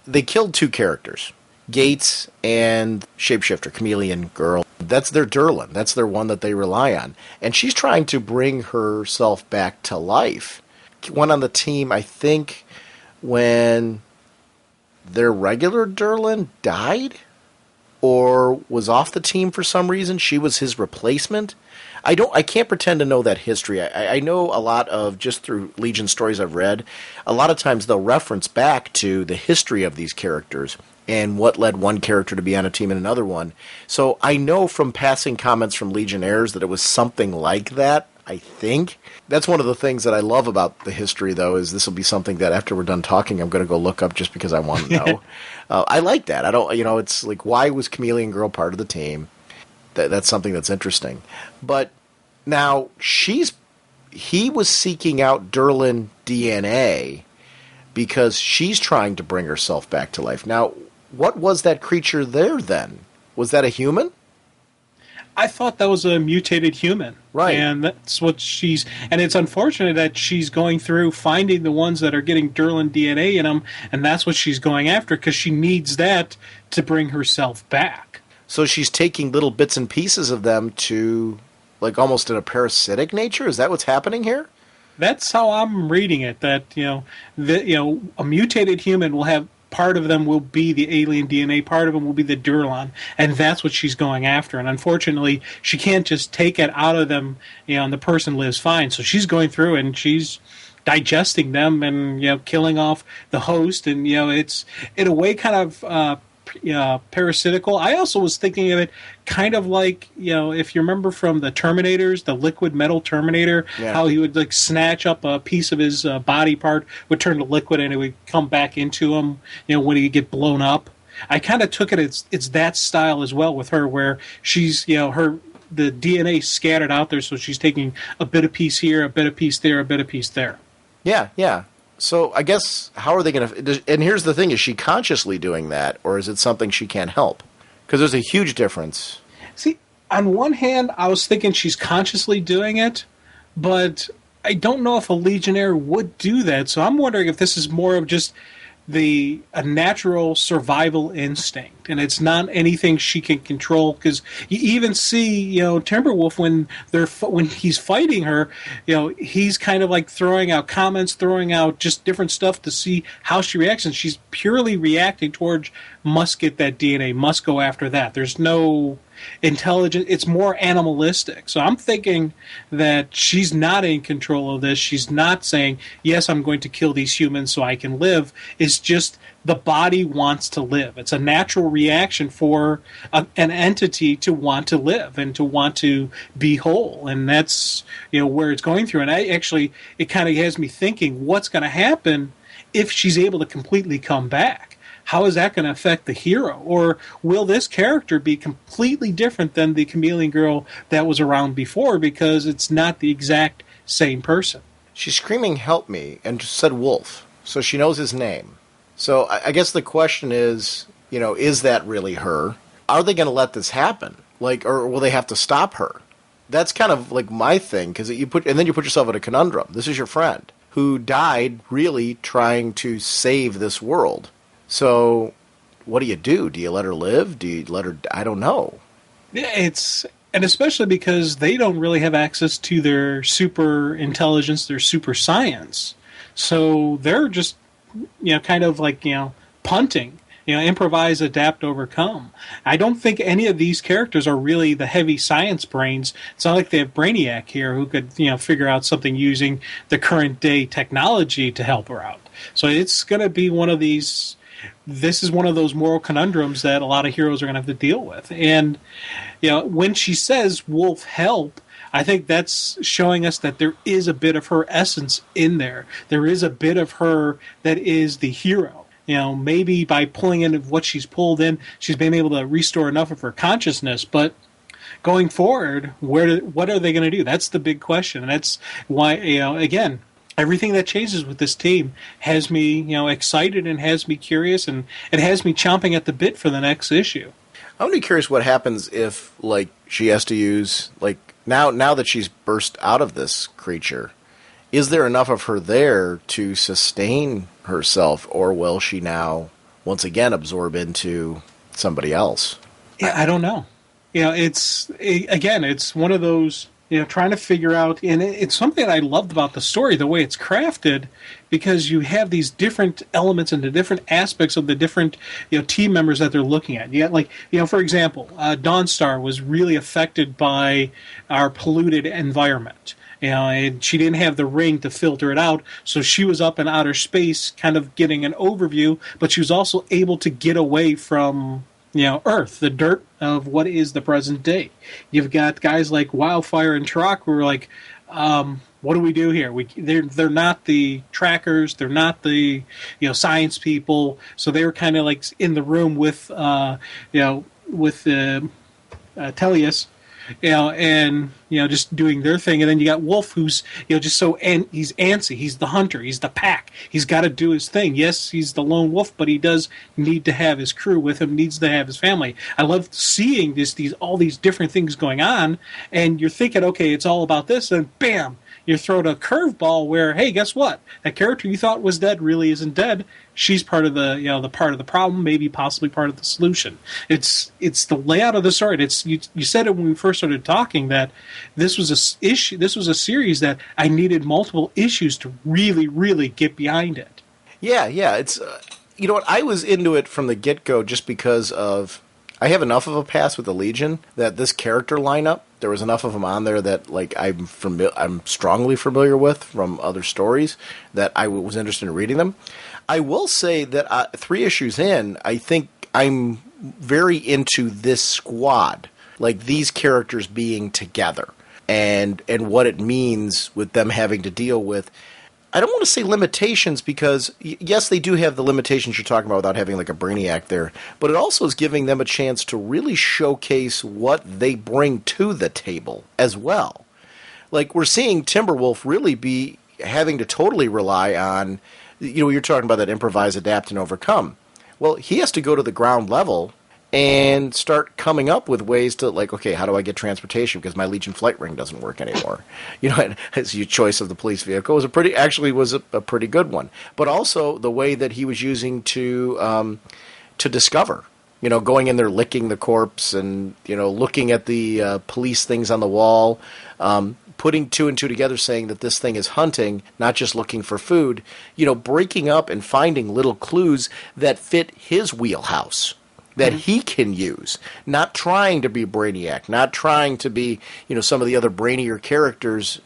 they killed two characters, Gates and Shapeshifter, Chameleon Girl. That's their Durlan. That's their one that they rely on. And she's trying to bring herself back to life. One on the team, I think, when their regular Durlan died or was off the team for some reason. She was his replacement. I can't pretend to know that history. I know a lot of, just through Legion stories I've read, a lot of times they'll reference back to the history of these characters and what led one character to be on a team and another one. So I know from passing comments from Legionnaires that it was something like that, I think. That's one of the things that I love about the history, though, is this will be something that after we're done talking, I'm going to go look up just because I want to know. I like that. I don't, it's like, why was Chameleon Girl part of the team? That's something that's interesting. But now he was seeking out Durlan DNA because she's trying to bring herself back to life. Now, what was that creature there then? Was that a human? I thought that was a mutated human. Right. And that's what and it's unfortunate that she's going through finding the ones that are getting Durlan DNA in them, and that's what she's going after because she needs that to bring herself back. So she's taking little bits and pieces of them to, like, almost in a parasitic nature? Is that what's happening here? That's how I'm reading it. That a mutated human will have part of them will be the alien DNA, part of them will be the Durlan, and that's what she's going after. And unfortunately, she can't just take it out of them, and the person lives fine. So she's going through and she's digesting them and killing off the host, and it's in a way kind of. Parasitical. I also was thinking of it kind of like, if you remember from the Terminators, the liquid metal Terminator, how he would like snatch up a piece of his body part, would turn to liquid, and it would come back into him, when he'd get blown up. I kind of took it, it's that style as well with her, where she's, her the DNA scattered out there, so she's taking a bit of piece here, a bit of piece there, a bit of piece there. Yeah, yeah. So I guess, how are they going to... And here's the thing, is she consciously doing that, or is it something she can't help? Because there's a huge difference. See, on one hand, I was thinking she's consciously doing it, but I don't know if a Legionnaire would do that, so I'm wondering if this is more of just a natural survival instinct, and it's not anything she can control. Because you even see, Timberwolf when he's fighting her, he's kind of like throwing out comments, throwing out just different stuff to see how she reacts, and she's purely reacting towards must get that DNA, must go after that. There's no intelligent, it's more animalistic. So I'm thinking that she's not in control of this. She's not saying, yes, I'm going to kill these humans so I can live. It's just the body wants to live. It's a natural reaction for an entity to want to live and to want to be whole. And that's where it's going through. And it kind of has me thinking, what's going to happen if she's able to completely come back? How is that going to affect the hero? Or will this character be completely different than the Chameleon Girl that was around before, because it's not the exact same person? She's screaming, help me, and just said Wolf, so she knows his name. So I guess the question is, is that really her? Are they going to let this happen? Or will they have to stop her? That's kind of like my thing, because then you put yourself in a conundrum. This is your friend who died really trying to save this world. So, what do you do? Do you let her live? Do you let her... I don't know. Yeah, and especially because they don't really have access to their super intelligence, their super science. So they're just, kind of like, punting. Improvise, adapt, overcome. I don't think any of these characters are really the heavy science brains. It's not like they have Brainiac here who could, figure out something using the current day technology to help her out. So it's going to be one of these... This is one of those moral conundrums that a lot of heroes are going to have to deal with. And, when she says, Wolf, help, I think that's showing us that there is a bit of her essence in there. There is a bit of her that is the hero. Maybe by pulling in what she's pulled in, she's been able to restore enough of her consciousness. But going forward, what are they going to do? That's the big question. And that's why, again, everything that changes with this team has me, excited and has me curious, and it has me chomping at the bit for the next issue. I'm really curious what happens if, she has to use, now that she's burst out of this creature, is there enough of her there to sustain herself, or will she now, once again, absorb into somebody else? Yeah, I don't know. It's one of those... trying to figure out, and it's something that I loved about the story, the way it's crafted, because you have these different elements and the different aspects of the different, team members that they're looking at. You got, for example, Dawnstar was really affected by our polluted environment. And she didn't have the ring to filter it out, so she was up in outer space kind of getting an overview, but she was also able to get away from... Earth, the dirt of what is the present day. You've got guys like Wildfire and Turok who are like, what do we do here? They're not the trackers, they're not the science people, so they were kind of like in the room with Tellius, and just doing their thing. And then you got Wolf, who's just he's antsy. He's the hunter. He's the pack. He's got to do his thing. Yes, he's the lone wolf, but he does need to have his crew with him. Needs to have his family. I love seeing all these different things going on, and you're thinking, okay, it's all about this, and bam, you're thrown a curveball where, hey, guess what? That character you thought was dead really isn't dead. She's part of the part of the problem, maybe possibly part of the solution. It's the layout of the story. You said it when we first started talking that this was a series that I needed multiple issues to really, really get behind it. Yeah. It's you know what? I was into it from the get-go just because of I have enough of a past with the Legion that this character lineup, there was enough of them on there that I'm strongly familiar with from other stories that I was interested in reading them. I will say that 3 issues in, I think I'm very into this squad, like these characters being together and what it means with them having to deal with. I don't want to say limitations because, yes, they do have the limitations you're talking about without having like a Brainiac there, but it also is giving them a chance to really showcase what they bring to the table as well. Like, we're seeing Timberwolf really be having to totally rely on, you're talking about that improvise, adapt, and overcome. Well, he has to go to the ground level and start coming up with ways to, like, okay, how do I get transportation because my Legion flight ring doesn't work anymore? His choice of the police vehicle was a pretty good one. But also the way that he was using to discover, going in there, licking the corpse and, looking at the police things on the wall, putting two and two together, saying that this thing is hunting, not just looking for food, breaking up and finding little clues that fit his wheelhouse that he can use, not trying to be Brainiac, not trying to be, some of the other brainier characters,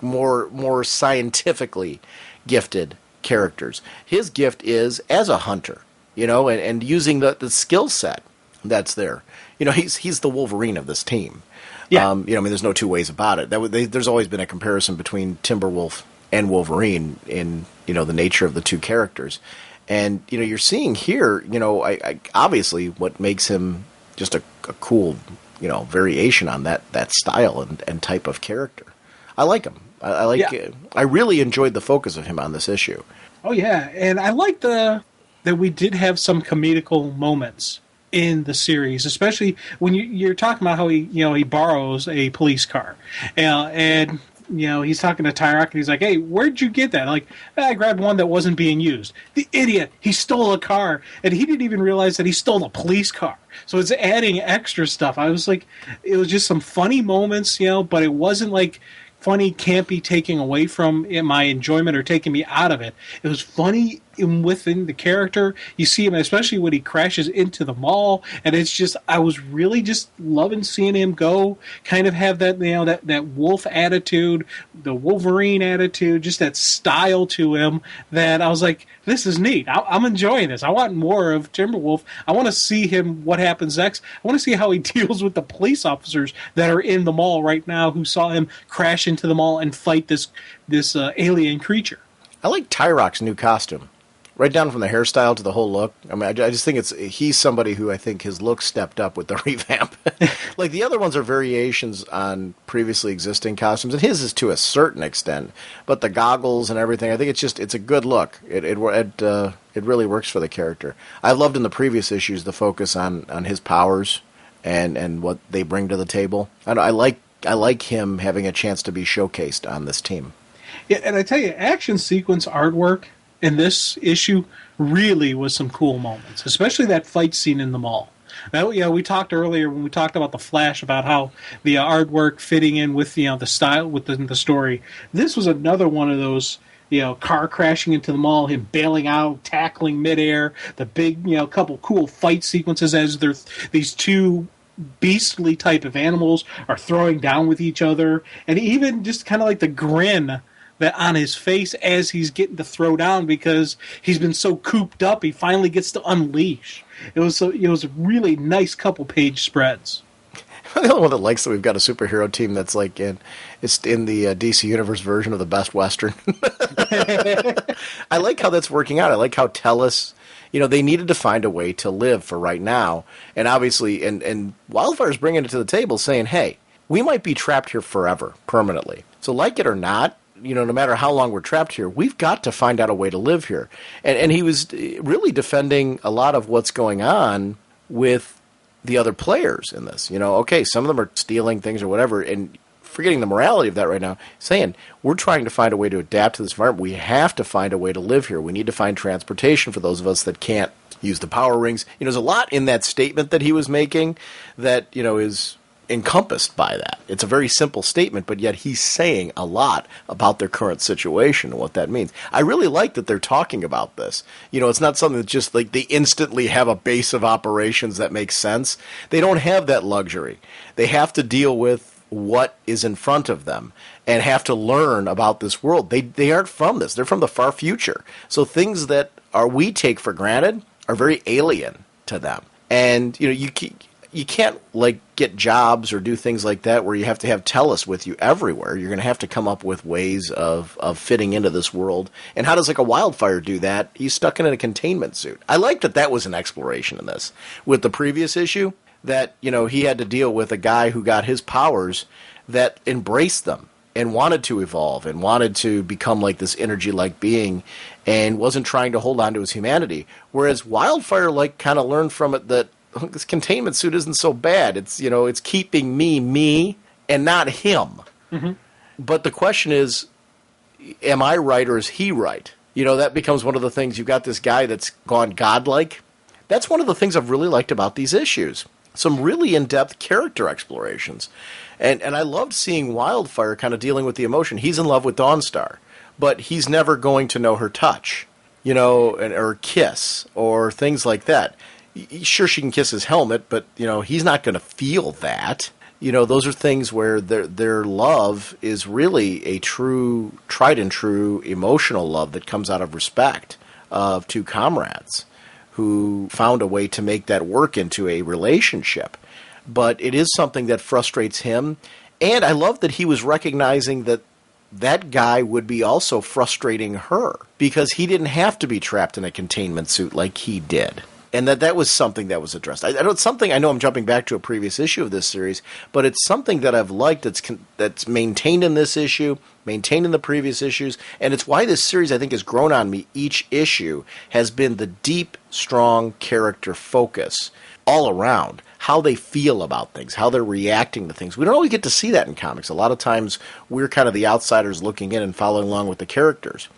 more scientifically gifted characters. His gift is as a hunter, and using the skill set that's there. He's the Wolverine of this team. Yeah. There's no two ways about it. There's always been a comparison between Timberwolf and Wolverine in, the nature of the two characters. And, you're seeing here, I obviously what makes him just a cool, variation on that style and type of character. I like him. I really enjoyed the focus of him on this issue. Oh, yeah. And I like that we did have some comedical moments in the series, especially when you're talking about how he borrows a police car, and he's talking to Tyrok and he's like, "Hey, where'd you get that?" Like, I grabbed one that wasn't being used. The idiot! He stole a car, and he didn't even realize that he stole a police car. So it's adding extra stuff. I was like, it was just some funny moments, but it wasn't like funny campy taking away from my enjoyment or taking me out of it. It was funny within the character. You see him, especially when he crashes into the mall, and it's just, I was really just loving seeing him go, kind of have that, that wolf attitude, the Wolverine attitude, just that style to him that I was like, this is neat. I'm enjoying this. I want more of Timberwolf. I want to see him, what happens next. I want to see how he deals with the police officers that are in the mall right now who saw him crash into the mall and fight this alien creature. I like Tyrok's new costume. Right down from the hairstyle to the whole look. I mean, I just think he's somebody who I think his look stepped up with the revamp. Like, the other ones are variations on previously existing costumes, and his is to a certain extent. But the goggles and everything, I think it's a good look. It really works for the character. I loved in the previous issues the focus on his powers and what they bring to the table. And I like him having a chance to be showcased on this team. Yeah, and I tell you, action sequence artwork in this issue really was some cool moments, especially that fight scene in the mall. Now, we talked earlier when we talked about the Flash about how the artwork fitting in with the style within the story. This was another one of those, car crashing into the mall, him bailing out, tackling midair, the big, couple cool fight sequences as these two beastly type of animals are throwing down with each other, and even just kind of like the grin that on his face as he's getting to throw down because he's been so cooped up, he finally gets to unleash. It was a really nice couple page spreads. I'm the only one that likes that we've got a superhero team that's like it's in the DC Universe version of the Best Western. I like how that's working out. I like how Tellus, they needed to find a way to live for right now, and obviously, and Wildfire's bringing it to the table, saying, "Hey, we might be trapped here forever, permanently. So, like it or not, no matter how long we're trapped here, we've got to find out a way to live here." And he was really defending a lot of what's going on with the other players in this. Okay, some of them are stealing things or whatever, and forgetting the morality of that right now, saying, we're trying to find a way to adapt to this environment. We have to find a way to live here. We need to find transportation for those of us that can't use the power rings. There's a lot in that statement that he was making that, is encompassed by that. It's a very simple statement, but yet he's saying a lot about their current situation and what that means. I really like that they're talking about this. It's not something that just like they instantly have a base of operations that makes sense. They don't have that luxury. They have to deal with what is in front of them and have to learn about this world. They aren't from this. They're from the far future. So things that we take for granted are very alien to them. And you can't like get jobs or do things like that where you have to have Tellus with you everywhere. You're going to have to come up with ways of fitting into this world. And how does like a Wildfire do that? He's stuck in a containment suit. I like that was an exploration in this. With the previous issue, that, you know, he had to deal with a guy who got his powers that embraced them and wanted to evolve and wanted to become like this energy-like being and wasn't trying to hold on to his humanity. Whereas Wildfire like kind of learned from it that this containment suit isn't so bad. It's, you know, it's keeping me, and not him. Mm-hmm. But the question is, am I right or is he right? You know, that becomes one of the things. You've got this guy that's gone godlike. That's one of the things I've really liked about these issues. Some really in-depth character explorations. And I loved seeing Wildfire kind of dealing with the emotion. He's in love with Dawnstar, but he's never going to know her touch, you know, or kiss or things like that. Sure, she can kiss his helmet, but, you know, he's not going to feel that. You know, those are things where their love is really a true, tried and true emotional love that comes out of respect of two comrades who found a way to make that work into a relationship. But it is something that frustrates him. And I love that he was recognizing that that guy would be also frustrating her because he didn't have to be trapped in a containment suit like he did. And that was something that was addressed. I know I'm jumping back to a previous issue of this series, but it's something that I've liked that's maintained in this issue, maintained in the previous issues, and it's why this series, I think, has grown on me. Each issue has been the deep, strong character focus all around, how they feel about things, how they're reacting to things. We don't always get to see that in comics. A lot of times we're kind of the outsiders looking in and following along with the characters.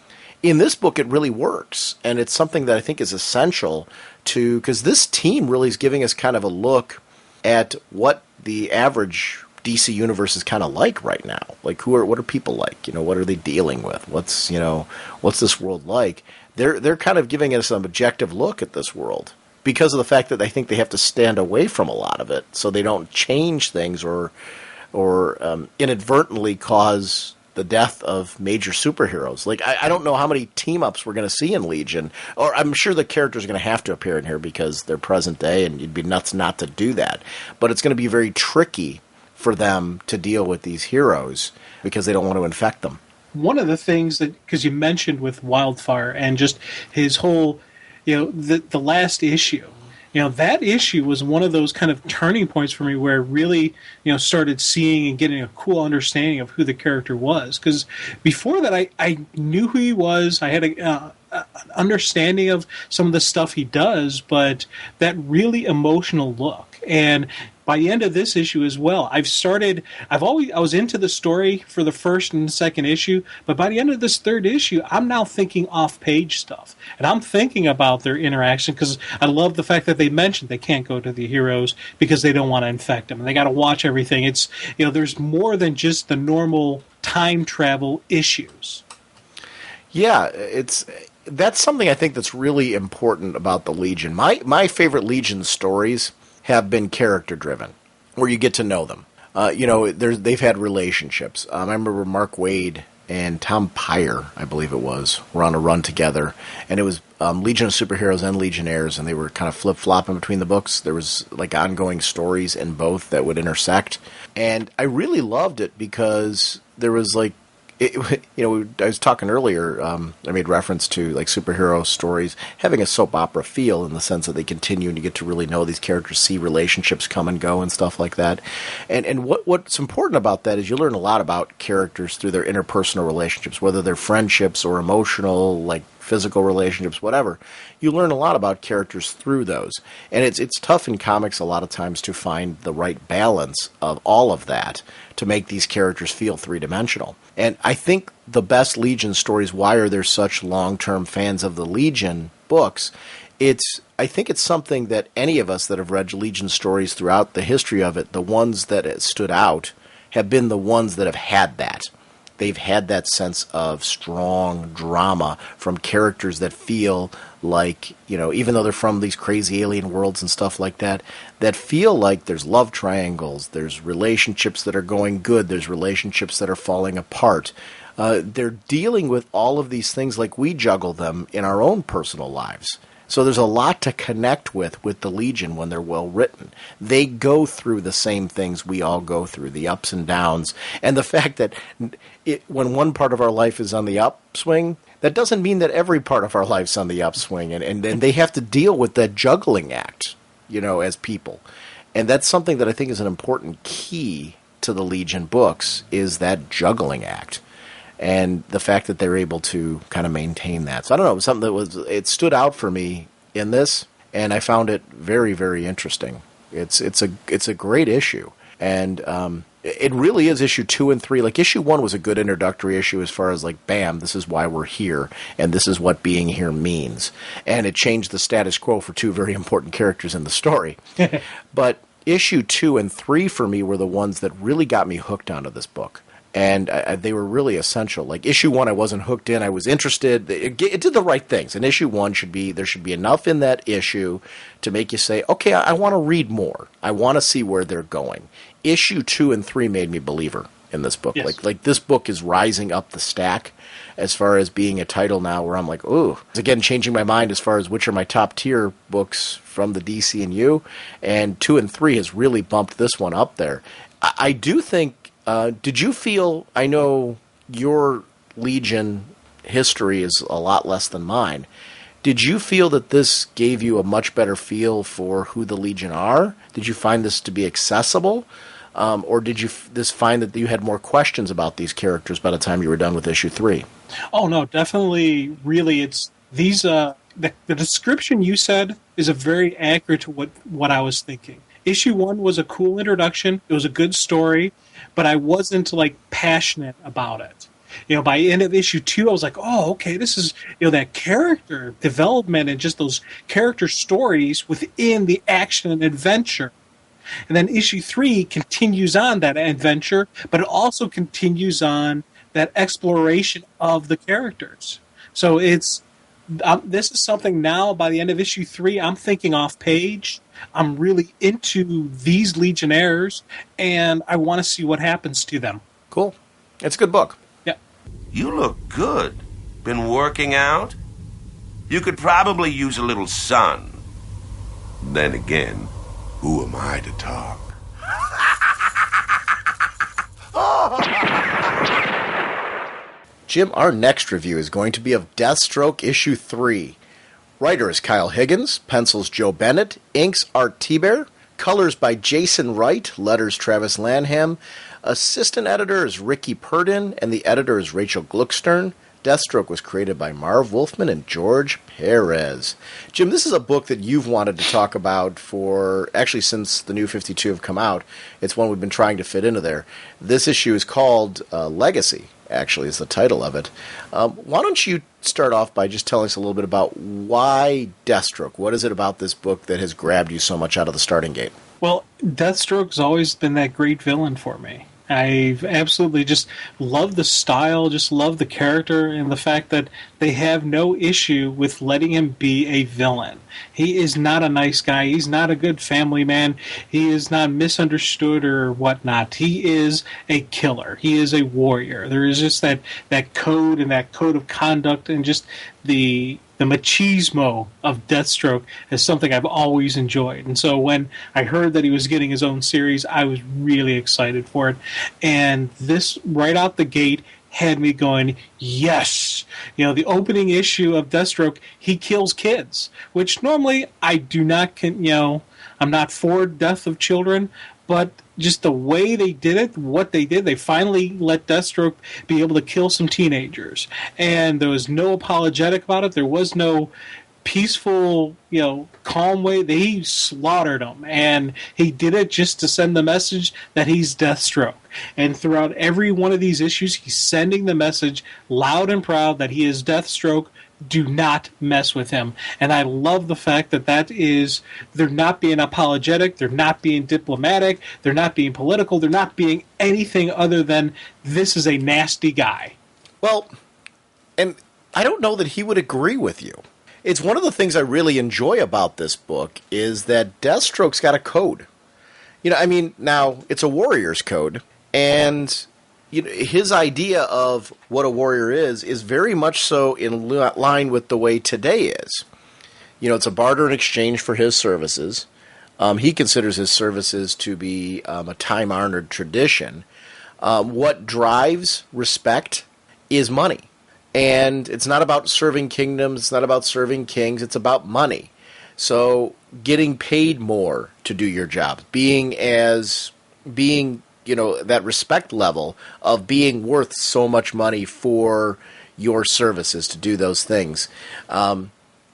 In this book, it really works, and it's something that I think is essential to, because this team really is giving us kind of a look at what the average DC universe is kind of like right now. Like, what are people like? You know, what are they dealing with? What's this world like? They're kind of giving us an objective look at this world because of the fact that I think they have to stand away from a lot of it so they don't change things or inadvertently cause the death of major superheroes. Like, I don't know how many team-ups we're going to see in Legion, or I'm sure the characters are going to have to appear in here because they're present day, and you'd be nuts not to do that. But it's going to be very tricky for them to deal with these heroes because they don't want to infect them. One of the things that, because you mentioned with Wildfire and just his whole, you know, the last issue, you know, that issue was one of those kind of turning points for me where I really, you know, started seeing and getting a cool understanding of who the character was. Because before that, I knew who he was. I had an understanding of some of the stuff he does, but that really emotional look. And by the end of this issue as well, I was into the story for the first and second issue, but by the end of this third issue, I'm now thinking off-page stuff. And I'm thinking about their interaction because I love the fact that they mentioned they can't go to the heroes because they don't want to infect them. And they got to watch everything. It's, you know, there's more than just the normal time travel issues. Yeah, that's something I think that's really important about the Legion. My favorite Legion stories have been character-driven, where you get to know them. You know, they've had relationships. I remember Mark Waid and Tom Pyre, I believe it was, were on a run together, and it was Legion of Superheroes and Legionnaires, and they were kind of flip-flopping between the books. There was like ongoing stories in both that would intersect, and I really loved it because there was like, you know, I was talking earlier, I made reference to like superhero stories having a soap opera feel in the sense that they continue and you get to really know these characters, see relationships come and go and stuff like that. And what's important about that is you learn a lot about characters through their interpersonal relationships, whether they're friendships or emotional, like physical relationships, whatever. You learn a lot about characters through those. And it's tough in comics a lot of times to find the right balance of all of that to make these characters feel three-dimensional. And I think the best Legion stories, why are there such long-term fans of the Legion books, I think it's something that any of us that have read Legion stories throughout the history of it, the ones that stood out have been the ones that have had that. They've had that sense of strong drama from characters that feel like, you know, even though they're from these crazy alien worlds and stuff like that, that feel like there's love triangles, there's relationships that are going good, there's relationships that are falling apart. They're dealing with all of these things like we juggle them in our own personal lives. So there's a lot to connect with the Legion when they're well written. They go through the same things we all go through, the ups and downs. And the fact that when one part of our life is on the upswing, that doesn't mean that every part of our life's on the upswing. And they have to deal with that juggling act, as people. And that's something that I think is an important key to the Legion books, is that juggling act. And the fact that they're able to kind of maintain that. So I don't know, it was something that it stood out for me in this, and I found it very, very interesting. It's a great issue. And it really is issue 2 and 3. Like, issue 1 was a good introductory issue as far as, like, bam, this is why we're here, and this is what being here means. And it changed the status quo for 2 very important characters in the story. But issue 2 and 3 for me were the ones that really got me hooked onto this book. And they were really essential. Like, issue 1, I wasn't hooked in. I was interested. It did the right things. And issue 1 there should be enough in that issue to make you say, okay, I want to read more. I want to see where they're going. Issue 2 and 3 made me a believer in this book. Yes. Like this book is rising up the stack as far as being a title now where I'm like, ooh. It's again changing my mind as far as which are my top tier books from the DCU. And 2 and 3 has really bumped this one up there. I do think, did you feel, I know your Legion history is a lot less than mine, did you feel that this gave you a much better feel for who the Legion are? Did you find this to be accessible? Or did you find that you had more questions about these characters by the time you were done with issue 3? Oh, no, definitely, really, it's these, the description you said is a very accurate to what I was thinking. Issue 1 was a cool introduction. It was a good story, but I wasn't, like, passionate about it. By the end of issue 2, I was like, oh, okay, this is, that character development and just those character stories within the action and adventure. And then issue 3 continues on that adventure, but it also continues on that exploration of the characters. So this is something now, by the end of issue 3, I'm thinking off page. I'm really into these Legionnaires, and I want to see what happens to them. Cool. It's a good book. Yeah. You look good. Been working out? You could probably use a little sun. Then again, who am I to talk? Jim, our next review is going to be of Deathstroke issue 3. Writer is Kyle Higgins, pencils Joe Bennett, inks Art Tiber, colors by Jason Wright, letters Travis Lanham, assistant editor is Ricky Purdin, and the editor is Rachel Gluckstern. Deathstroke was created by Marv Wolfman and George Perez. Jim, this is a book that you've wanted to talk about actually since the New 52 have come out. It's one we've been trying to fit into there. This issue is called Legacy, actually, is the title of it. Why don't you start off by just telling us a little bit about why Deathstroke? What is it about this book that has grabbed you so much out of the starting gate? Well, Deathstroke's always been that great villain for me. I've absolutely just loved the style, just love the character, and the fact that they have no issue with letting him be a villain. He is not a nice guy. He's not a good family man. He is not misunderstood or whatnot. He is a killer. He is a warrior. There is just that code and that code of conduct, and just the machismo of Deathstroke is something I've always enjoyed. And so when I heard that he was getting his own series, I was really excited for it. And this, right out the gate, had me going, yes! The opening issue of Deathstroke, he kills kids, which normally I do not, I'm not for death of children, but just the way they did it, what they did, they finally let Deathstroke be able to kill some teenagers. And there was no apologetic about it. There was no peaceful, calm way. They slaughtered them. And he did it just to send the message that he's Deathstroke. And throughout every one of these issues, he's sending the message loud and proud that he is Deathstroke. Do not mess with him. And I love the fact that they're not being apologetic, they're not being diplomatic, they're not being political, they're not being anything other than this is a nasty guy. Well, and I don't know that he would agree with you. It's one of the things I really enjoy about this book is that Deathstroke's got a code. Now, it's a warrior's code, and his idea of what a warrior is very much so in line with the way today is. It's a barter in exchange for his services. He considers his services to be a time-honored tradition. What drives respect is money. And it's not about serving kingdoms, it's not about serving kings, it's about money. So getting paid more to do your job, being that respect level of being worth so much money for your services to do those things.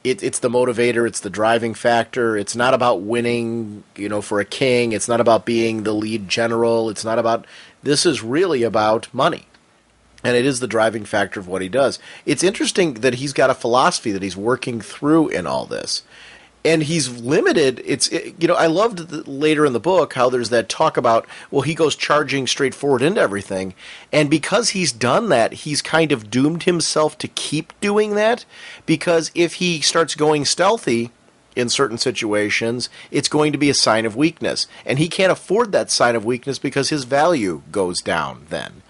It's the motivator, it's the driving factor. It's not about winning, for a king. It's not about being the lead general. This is really about money. And it is the driving factor of what he does. It's interesting that he's got a philosophy that he's working through in all this. And he's limited. I loved later in the book how there's that talk about, he goes charging straight forward into everything. And because he's done that, he's kind of doomed himself to keep doing that. Because if he starts going stealthy in certain situations, it's going to be a sign of weakness. And he can't afford that sign of weakness because his value goes down then.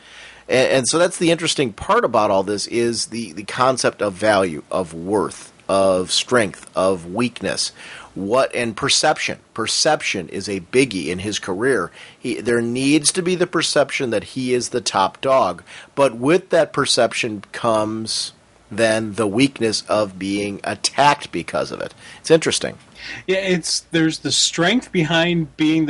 And so that's the interesting part about all this is the concept of value, of worth, of strength, of weakness, and perception. Perception is a biggie in his career. There needs to be the perception that he is the top dog, but with that perception comes then the weakness of being attacked because of it. It's interesting. Yeah, there's the strength behind being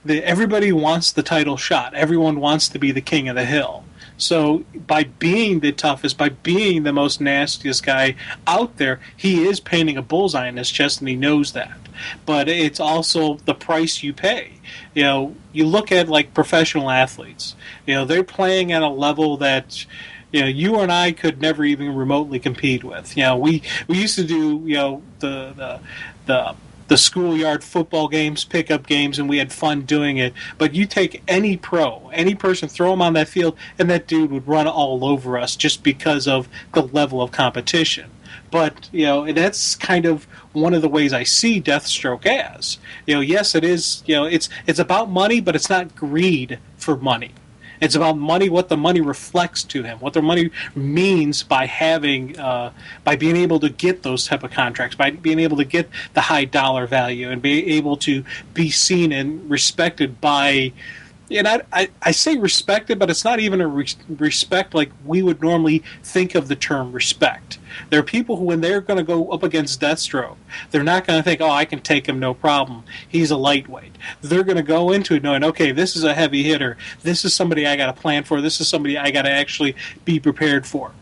everybody wants the title shot. Everyone wants to be the king of the hill. So by being the toughest, by being the most nastiest guy out there, he is painting a bullseye in his chest, and he knows that. But it's also the price you pay. You look at like professional athletes. They're playing at a level that you and I could never even remotely compete with. We used to do the schoolyard football games, pickup games, and we had fun doing it. But you take any person, throw him on that field, and that dude would run all over us just because of the level of competition. But, and that's kind of one of the ways I see Deathstroke as. Yes, it is, it's about money, but it's not greed for money. It's about money, what the money reflects to him, what the money means by by being able to get those type of contracts, by being able to get the high dollar value, and be able to be seen and respected by. And I say respected, but it's not even a respect like we would normally think of the term respect. There are people who, when they're going to go up against Deathstroke, they're not going to think, I can take him, no problem. He's a lightweight. They're going to go into it knowing, okay, this is a heavy hitter. This is somebody I got to plan for. This is somebody I got to actually be prepared for.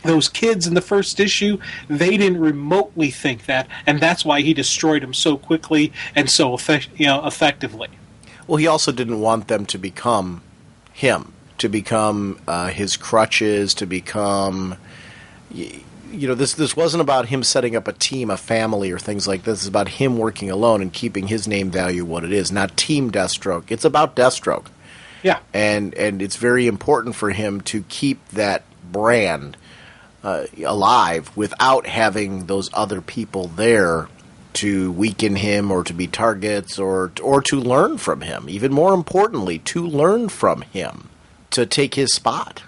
Those kids in the first issue, they didn't remotely think that, and that's why he destroyed them so quickly and so effectively. Well, he also didn't want them to become him, to become his crutches, to become, this wasn't about him setting up a team, a family, or things like this. It's about him working alone and keeping his name value what it is, not Team Deathstroke. It's about Deathstroke. Yeah. And it's very important for him to keep that brand alive without having those other people there to weaken him or to be targets or to learn from him. Even more importantly, to learn from him, to take his spot.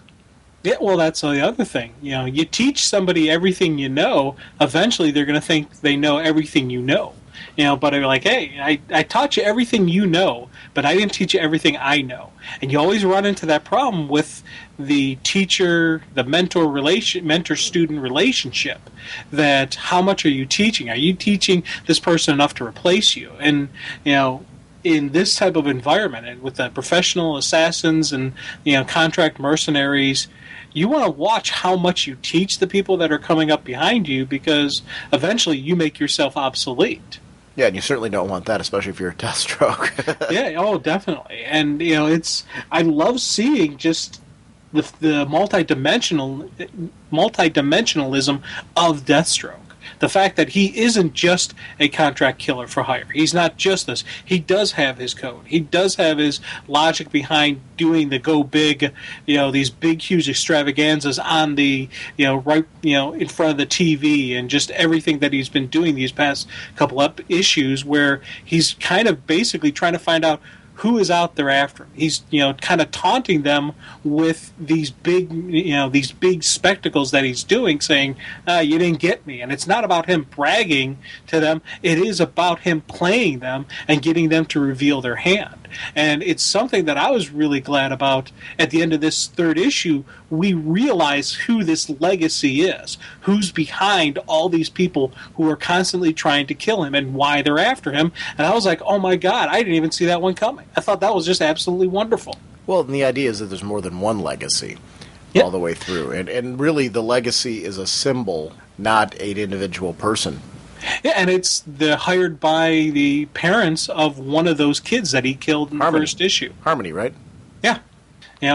Yeah, well, that's the other thing. You teach somebody everything you know, eventually they're going to think they know everything you know. But they're like, hey, I taught you everything you know, but I didn't teach you everything I know. And you always run into that problem with the teacher, the mentor-student relationship, that how much are you teaching? Are you teaching this person enough to replace you? And, in this type of environment, and with the professional assassins and, contract mercenaries, you want to watch how much you teach the people that are coming up behind you, because eventually you make yourself obsolete. Yeah, and you certainly don't want that, especially if you're a Deathstroke. Yeah, definitely. And, I love seeing just the multidimensionalism of Deathstroke. The fact that he isn't just a contract killer for hire. He's not just this. He does have his code. He does have his logic behind doing the go big, these big, huge extravaganzas on the, right, in front of the TV, and just everything that he's been doing these past couple of issues, where he's kind of basically trying to find out who is out there after him. He's, kind of taunting them with these big spectacles that he's doing, saying, you didn't get me. And it's not about him bragging to them. It is about him playing them and getting them to reveal their hand. And it's something that I was really glad about. At the end of this third issue, we realize who this legacy is, who's behind all these people who are constantly trying to kill him and why they're after him. And I was like, oh my God, I didn't even see that one coming. I thought that was just absolutely wonderful. Well, and the idea is that there's more than one legacy all the way through. And really, the legacy is a symbol, not an individual person. Yeah, and it's hired by the parents of one of those kids that he killed in the first issue. Harmony, right? Yeah.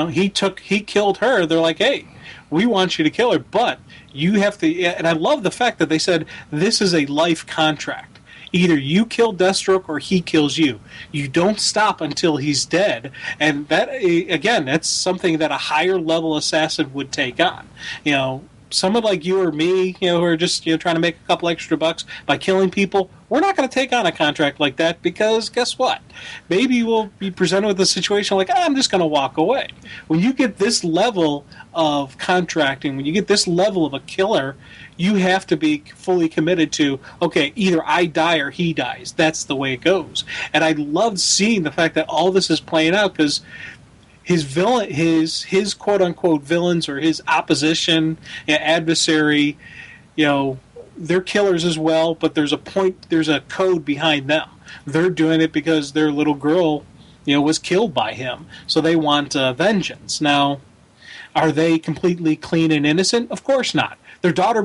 He killed her. They're like, hey, we want you to kill her, but you have to. And I love the fact that they said this is a life contract. Either you kill Deathstroke or he kills you. You don't stop until he's dead. And that, again, that's something that a higher level assassin would take on. Someone like you or me, who are just trying to make a couple extra bucks by killing people, we're not going to take on a contract like that because guess what? Maybe we'll be presented with a situation like, I'm just going to walk away. When you get this level of contracting, when you get this level of a killer, you have to be fully committed to, okay, either I die or he dies. That's the way it goes. And I loved seeing the fact that all this is playing out because his quote unquote villains or his opposition, adversary, they're killers as well, but there's a code behind them. They're doing it because their little girl, was killed by him, so they want vengeance. Now, are they completely clean and innocent? Of course not. Their daughter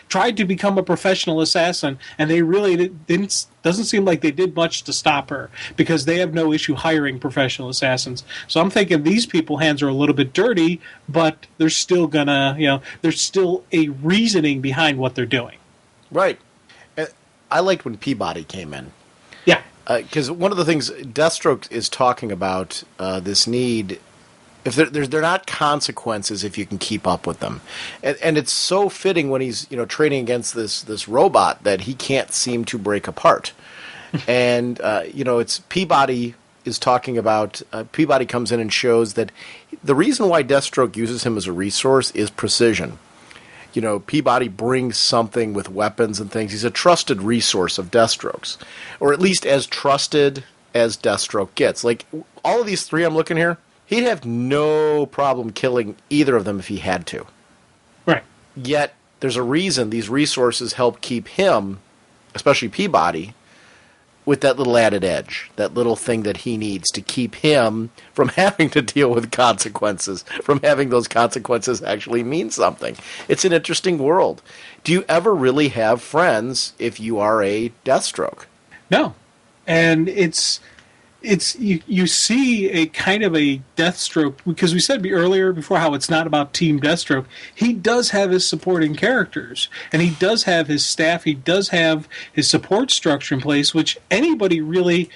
tried to become a professional assassin, and they really doesn't seem like they did much to stop her because they have no issue hiring professional assassins. So I'm thinking these people's hands are a little bit dirty, but they're still there's still a reasoning behind what they're doing. Right. I liked when Peabody came in. Yeah. Because one of the things Deathstroke is talking about, this need. If they're not consequences if you can keep up with them, and it's so fitting when he's training against this robot that he can't seem to break apart, and it's Peabody is talking about. Peabody comes in and shows that the reason why Deathstroke uses him as a resource is precision. Peabody brings something with weapons and things. He's a trusted resource of Deathstroke's, or at least as trusted as Deathstroke gets. Like all of these three I'm looking here. He'd have no problem killing either of them if he had to. Right. Yet, there's a reason these resources help keep him, especially Peabody, with that little added edge, that little thing that he needs to keep him from having to deal with consequences, from having those consequences actually mean something. It's an interesting world. Do you ever really have friends if you are a Deathstroke? No. And it's you see a kind of a Deathstroke, because we said earlier before how it's not about Team Deathstroke. He does have his supporting characters, and he does have his staff. He does have his support structure in place, which anybody really,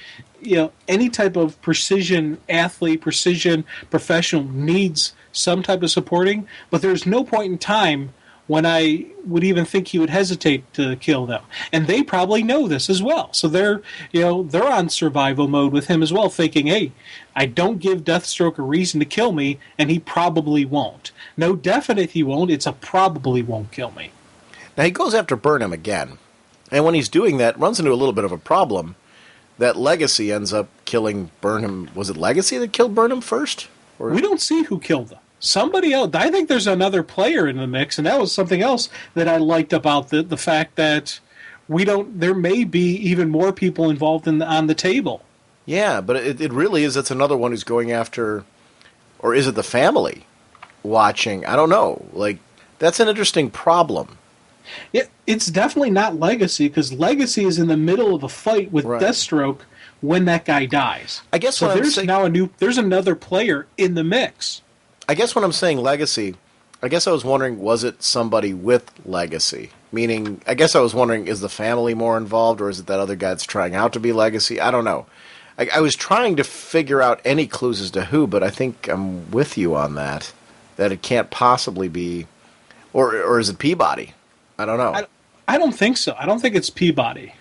any type of precision athlete, precision professional needs some type of supporting. But there's no point in time when I would even think he would hesitate to kill them. And they probably know this as well. So they're on survival mode with him as well, thinking, hey, I don't give Deathstroke a reason to kill me, and he probably won't. No definite he won't, it's a probably won't kill me. Now he goes after Burnham again. And when he's doing that, runs into a little bit of a problem. That Legacy ends up killing Burnham. Was it Legacy that killed Burnham first? Or? We don't see who killed them. Somebody else. I think there's another player in the mix, and that was something else that I liked about the fact that there may be even more people involved on the table. Yeah, but it really is. It's another one who's going after, or is it the family watching? I don't know. Like, that's an interesting problem. It's definitely not Legacy, because Legacy is in the middle of a fight with Deathstroke when that guy dies. I guess so. There's another player in the mix. I guess when I'm saying Legacy, I guess I was wondering, was it somebody with Legacy? Meaning, I guess I was wondering, is the family more involved, or is it that other guy that's trying out to be Legacy? I don't know. I was trying to figure out any clues as to who, but I think I'm with you on that it can't possibly be, or is it Peabody? I don't know. I don't think so. I don't think it's Peabody.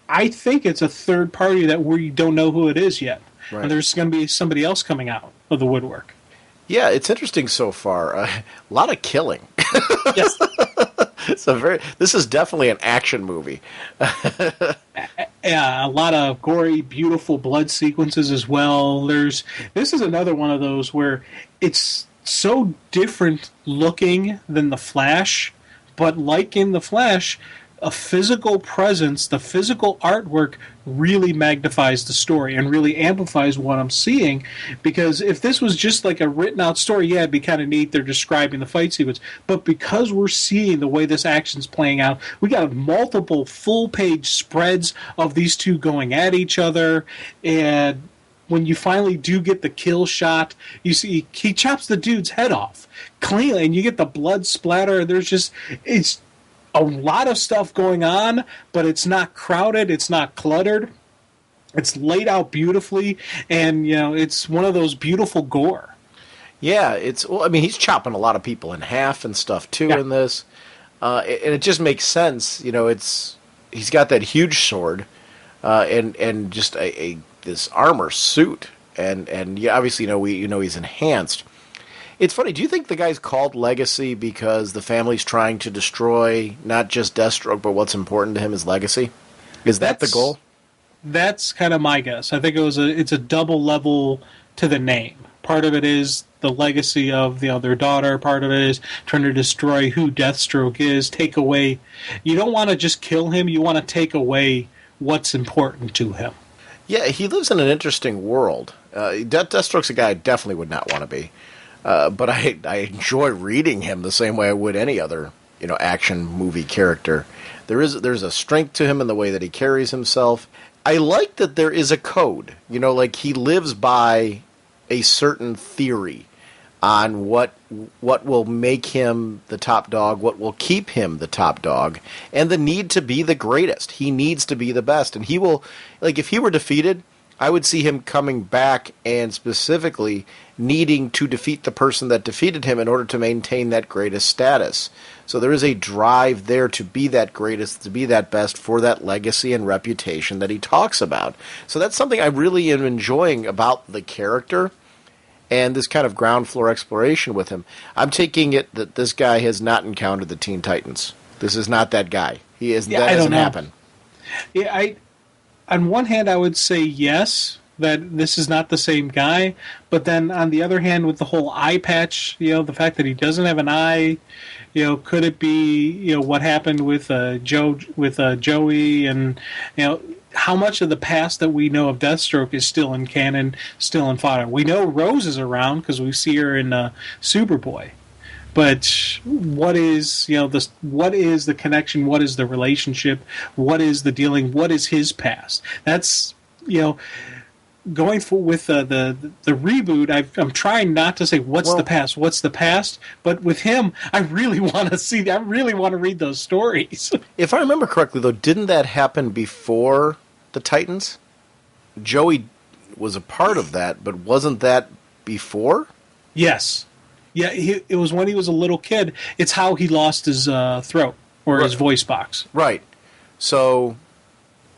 I think it's a third party that we don't know who it is yet. Right. And there's going to be somebody else coming out of the woodwork. Yeah, it's interesting so far. A lot of killing. Yes. This is definitely an action movie. Yeah, a lot of gory, beautiful blood sequences as well. This is another one of those where it's so different looking than The Flash, but like in The Flash, a physical presence, the physical artwork really magnifies the story and really amplifies what I'm seeing. Because if this was just like a written out story, yeah, it'd be kind of neat. They're describing the fight sequence. But because we're seeing the way this action's playing out, we got multiple full page spreads of these two going at each other. And when you finally do get the kill shot, you see he chops the dude's head off cleanly, and you get the blood splatter. It's a lot of stuff going on, but it's not crowded, it's not cluttered. It's laid out beautifully, and it's one of those beautiful gore. Yeah, he's chopping a lot of people in half and stuff too in this, and it just makes sense. He's got that huge sword, and just this armor suit, and yeah, obviously he's enhanced. It's funny. Do you think the guy's called Legacy because the family's trying to destroy not just Deathstroke, but what's important to him is legacy? Is that the goal? That's kind of my guess. I think it's a double level to the name. Part of it is the legacy of their daughter. Part of it is trying to destroy who Deathstroke is. Take away. You don't want to just kill him. You want to take away what's important to him. Yeah, he lives in an interesting world. Deathstroke's a guy I definitely would not want to be. But I enjoy reading him the same way I would any other, action movie character. There's a strength to him in the way that he carries himself. I like that there is a code. Like he lives by a certain theory on what will make him the top dog, what will keep him the top dog, and the need to be the greatest. He needs to be the best, and he will. Like if he were defeated, I would see him coming back and specifically needing to defeat the person that defeated him in order to maintain that greatest status. So there is a drive there to be that greatest, to be that best for that legacy and reputation that he talks about. So that's something I really am enjoying about the character and this kind of ground floor exploration with him. I'm taking it that this guy has not encountered the Teen Titans. This is not that guy. That doesn't happen. Yeah, on one hand, I would say yes, that this is not the same guy. But then on the other hand, with the whole eye patch, the fact that he doesn't have an eye, could it be, what happened with Joey, and how much of the past that we know of Deathstroke is still in canon, still in fodder. We know Rose is around because we see her in Superboy. But what is what is the connection? What is the relationship? What is the dealing? What is his past? That's going with the reboot. I'm trying not to say what's the past, but with him, I really want to see. I really want to read those stories. If I remember correctly, though, didn't that happen before the Titans? Joey was a part of that, but wasn't that before? Yes. Yeah, it was when he was a little kid. It's how he lost his throat or his voice box. Right. So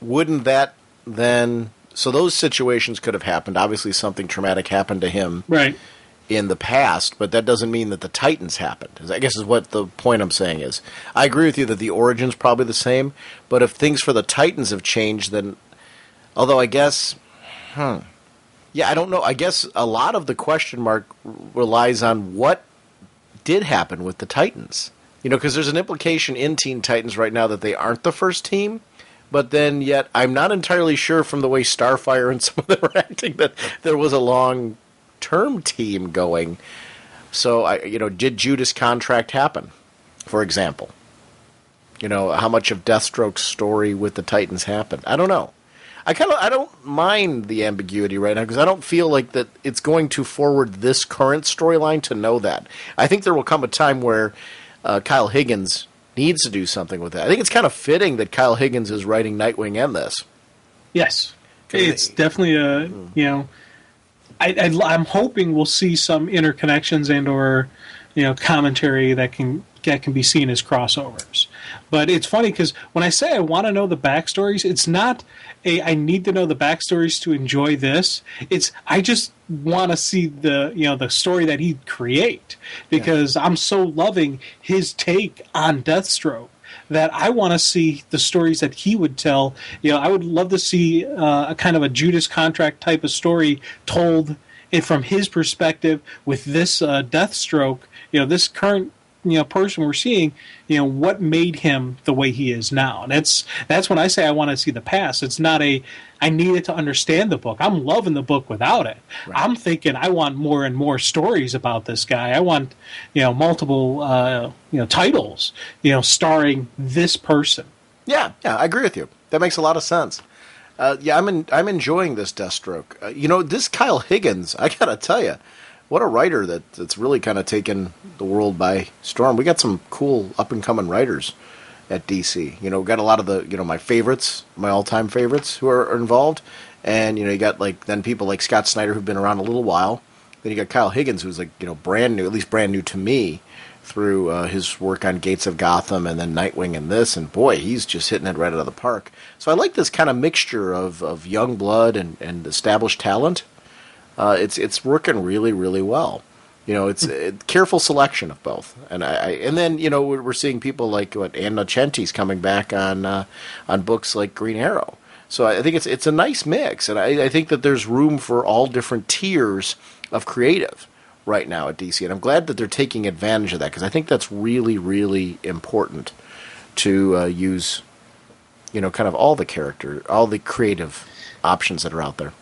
wouldn't that then... So those situations could have happened. Obviously something traumatic happened to him in the past, but that doesn't mean that the Titans happened. I guess is what the point I'm saying is. I agree with you that the origin's probably the same, but if things for the Titans have changed, then... Although I guess... Yeah, I don't know. I guess a lot of the question mark relies on what did happen with the Titans. Because there's an implication in Teen Titans right now that they aren't the first team, but then yet I'm not entirely sure from the way Starfire and some of them are acting that there was a long-term team going. So, did Judas' contract happen, for example? How much of Deathstroke's story with the Titans happened? I don't know. I don't mind the ambiguity right now because I don't feel like that it's going to forward this current storyline to know that. I think there will come a time where Kyle Higgins needs to do something with that. I think it's kind of fitting that Kyle Higgins is writing Nightwing and this. Yes, it's definitely I'm hoping we'll see some interconnections and or commentary that can that can be seen as crossovers. But it's funny because when I say I want to know the backstories, it's not I need to know the backstories to enjoy this. It's I just want to see the story that he'd create, because I'm so loving his take on Deathstroke that I want to see the stories that he would tell. I would love to see a kind of a Judas Contract type of story told from his perspective with this Deathstroke, this current person we're seeing, what made him the way he is now. And that's when I say I want to see the past. It's not I needed to understand the book. I'm loving the book without it. Right. I'm thinking I want more and more stories about this guy. I want multiple titles starring this person. Yeah, I agree with you. That makes a lot of sense. I'm enjoying this Deathstroke. This Kyle Higgins, I gotta tell you, what a writer that's really kind of taken the world by storm. We got some cool up-and-coming writers at DC. We got a lot of the, my favorites, my all-time favorites who are involved. And, you got, then people like Scott Snyder who've been around a little while. Then you got Kyle Higgins who's, brand new, at least brand new to me, through his work on Gates of Gotham and then Nightwing and this. And, boy, he's just hitting it right out of the park. So I like this kind of mixture of young blood and established talent. It's working really, really well. It's a careful selection of both, and then we're seeing people like Ann Nocenti's coming back on books like Green Arrow. So I think it's a nice mix, and I think that there's room for all different tiers of creative right now at DC, and I'm glad that they're taking advantage of that, because I think that's really, really important to use kind of all the creative options that are out there.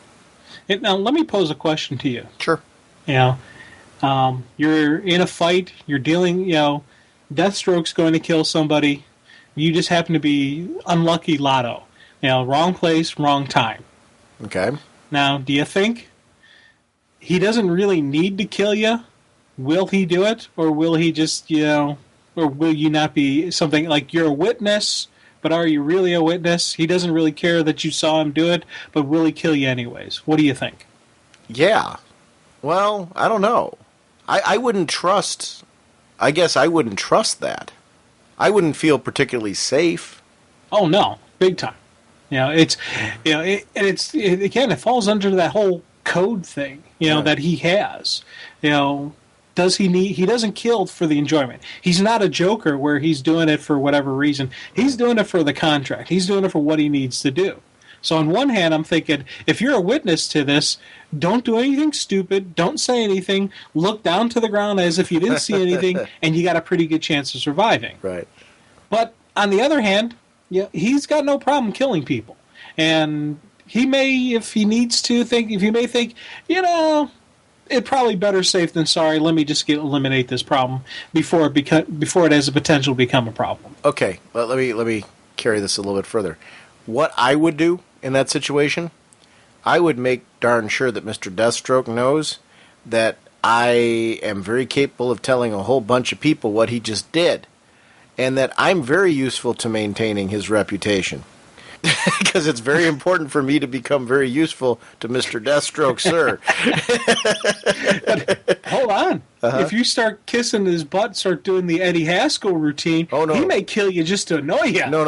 Now, let me pose a question to you. Sure. You're in a fight, you're dealing, Deathstroke's going to kill somebody, you just happen to be unlucky lotto. Wrong place, wrong time. Okay. Now, do you think he doesn't really need to kill you? Will he do it? Or will he just, or will you not be something like you're a witness, but are you really a witness? He doesn't really care that you saw him do it, but will he kill you anyways? What do you think? Yeah. Well, I don't know. I wouldn't trust... I guess I wouldn't trust that. I wouldn't feel particularly safe. Oh, no. Big time. It falls under that whole code thing, that he has. He doesn't kill for the enjoyment. He's not a Joker where he's doing it for whatever reason. He's doing it for the contract. He's doing it for what he needs to do. So on one hand, I'm thinking, if you're a witness to this, don't do anything stupid. Don't say anything. Look down to the ground as if you didn't see anything, and you got a pretty good chance of surviving. Right. But on the other hand, he's got no problem killing people. And he may, if he needs to, think, it's probably better safe than sorry. Let me just eliminate this problem before it has the potential to become a problem. Okay, well, let me carry this a little bit further. What I would do in that situation, I would make darn sure that Mr. Deathstroke knows that I am very capable of telling a whole bunch of people what he just did, and that I'm very useful to maintaining his reputation. Because it's very important for me to become very useful to Mr. Deathstroke, sir. But hold on. Uh-huh. If you start kissing his butt, start doing the Eddie Haskell routine, oh, no. He may kill you just to annoy you. No.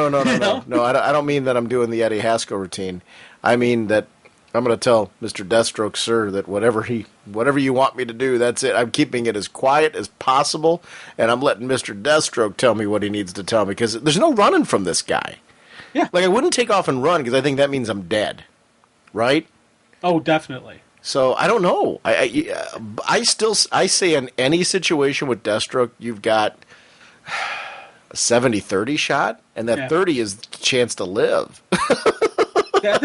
No, I don't mean that I'm doing the Eddie Haskell routine. I mean that I'm going to tell Mr. Deathstroke, sir, that whatever you want me to do, that's it. I'm keeping it as quiet as possible, and I'm letting Mr. Deathstroke tell me what he needs to tell me, because there's no running from this guy. Yeah. I wouldn't take off and run, because I think that means I'm dead. Right? Oh, definitely. So, I don't know. I say in any situation with Deathstroke, you've got a 70-30 shot, and that 30 is the chance to live. Yeah,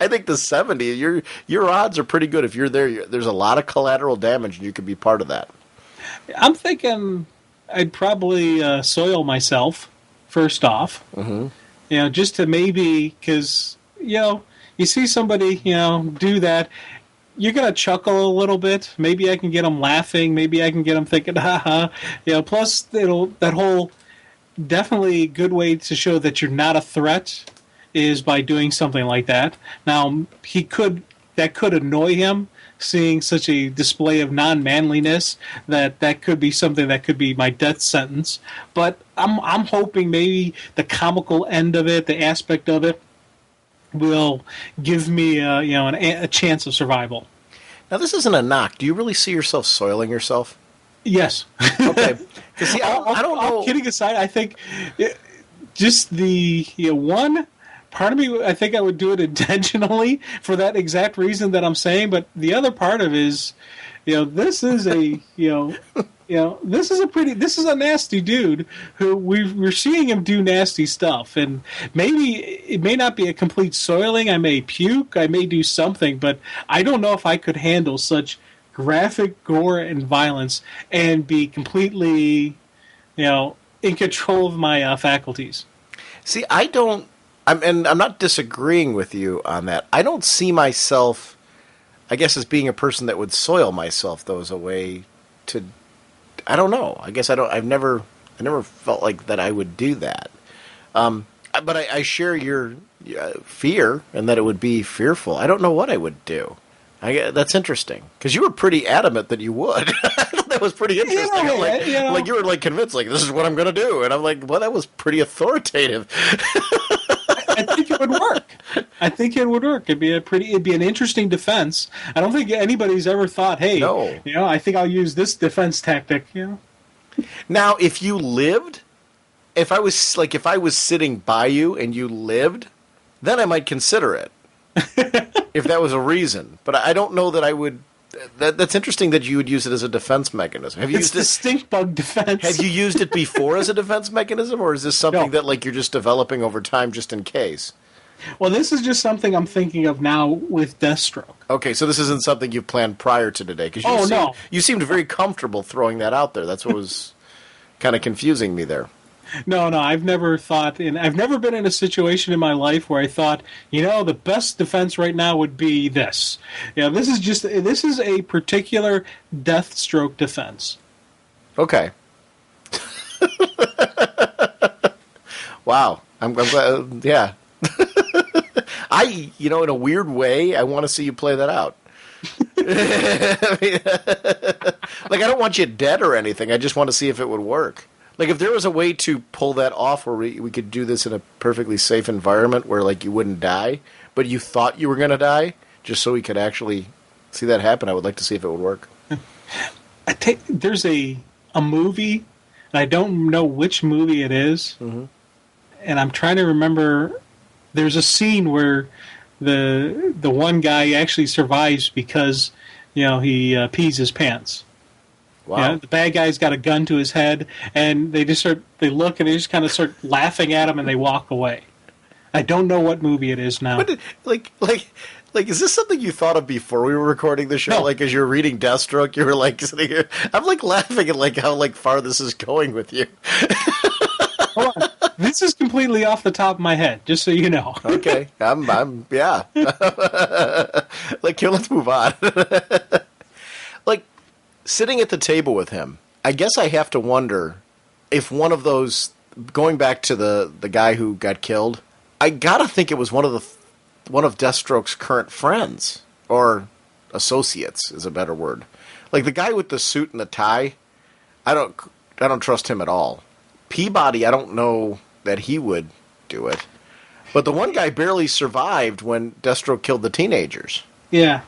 I think the 70, your odds are pretty good if you're there. There's a lot of collateral damage, and you could be part of that. I'm thinking I'd probably soil myself, first off. Mm-hmm. Just to maybe, because, you see somebody, do that, you're going to chuckle a little bit. Maybe I can get them laughing. Maybe I can get them thinking, ha-ha. Plus, that whole definitely good way to show that you're not a threat is by doing something like that. Now, that could annoy him, seeing such a display of non-manliness that could be something that could be my death sentence. But I'm hoping maybe the comical end of it, the aspect of it, will give me a chance of survival. Now, this isn't a knock. Do you really see yourself soiling yourself? Yes. Okay. See, I don't know. All kidding aside, I think just the one part of me, I think I would do it intentionally for that exact reason that I'm saying. But the other part of it is, this is a this is a nasty dude who we're seeing him do nasty stuff, and maybe it may not be a complete soiling. I may puke, I may do something, but I don't know if I could handle such graphic gore and violence and be completely, in control of my faculties. See, I'm not disagreeing with you on that. I don't see myself, I guess, as being a person that would soil myself, though, as a way to, I don't know. I guess I never felt like that I would do that. But I share your fear, and that it would be fearful. I don't know what I would do. That's interesting, because you were pretty adamant that you would. I thought that was pretty interesting. Like you were convinced, this is what I'm going to do, and I'm like, well, that was pretty authoritative. I think it would work. It'd be an interesting defense. I don't think anybody's ever thought, hey, no. I think I'll use this defense tactic. Now, if you lived, if I was sitting by you and you lived, then I might consider it. If that was a reason, but I don't know that I would. That's interesting that you would use it as a defense mechanism. Have you used the stink bug defense? Have you used it before as a defense mechanism, or is this something that you're just developing over time, just in case? Well, this is just something I'm thinking of now with Deathstroke. Okay, so this isn't something you've planned prior to today, because you seemed very comfortable throwing that out there. That's what was kind of confusing me there. No, I've never been in a situation in my life where I thought, the best defense right now would be this. This is a particular Deathstroke defense. Okay. Wow. I'm glad. Yeah. In a weird way, I want to see you play that out. I don't want you dead or anything. I just want to see if it would work. If there was a way to pull that off where we could do this in a perfectly safe environment where, you wouldn't die, but you thought you were going to die, just so we could actually see that happen, I would like to see if it would work. There's a movie, and I don't know which movie it is, and I'm trying to remember. There's a scene where the one guy actually survives because, he pees his pants. Wow. The bad guy's got a gun to his head, and they look and they just kind of start laughing at him, and they walk away. I don't know what movie it is now. But is this something you thought of before we were recording the show? No. As you're reading Deathstroke, you were sitting here. I'm laughing at how far this is going with you. Hold on. This is completely off the top of my head, just so you know. Okay, yeah. Let's move on. Sitting at the table with him, I guess I have to wonder if one of those, going back to the guy who got killed, I gotta think it was one of Deathstroke's current friends, or associates is a better word. The guy with the suit and the tie, I don't trust him at all. Peabody, I don't know that he would do it. But the one guy barely survived when Deathstroke killed the teenagers. Yeah.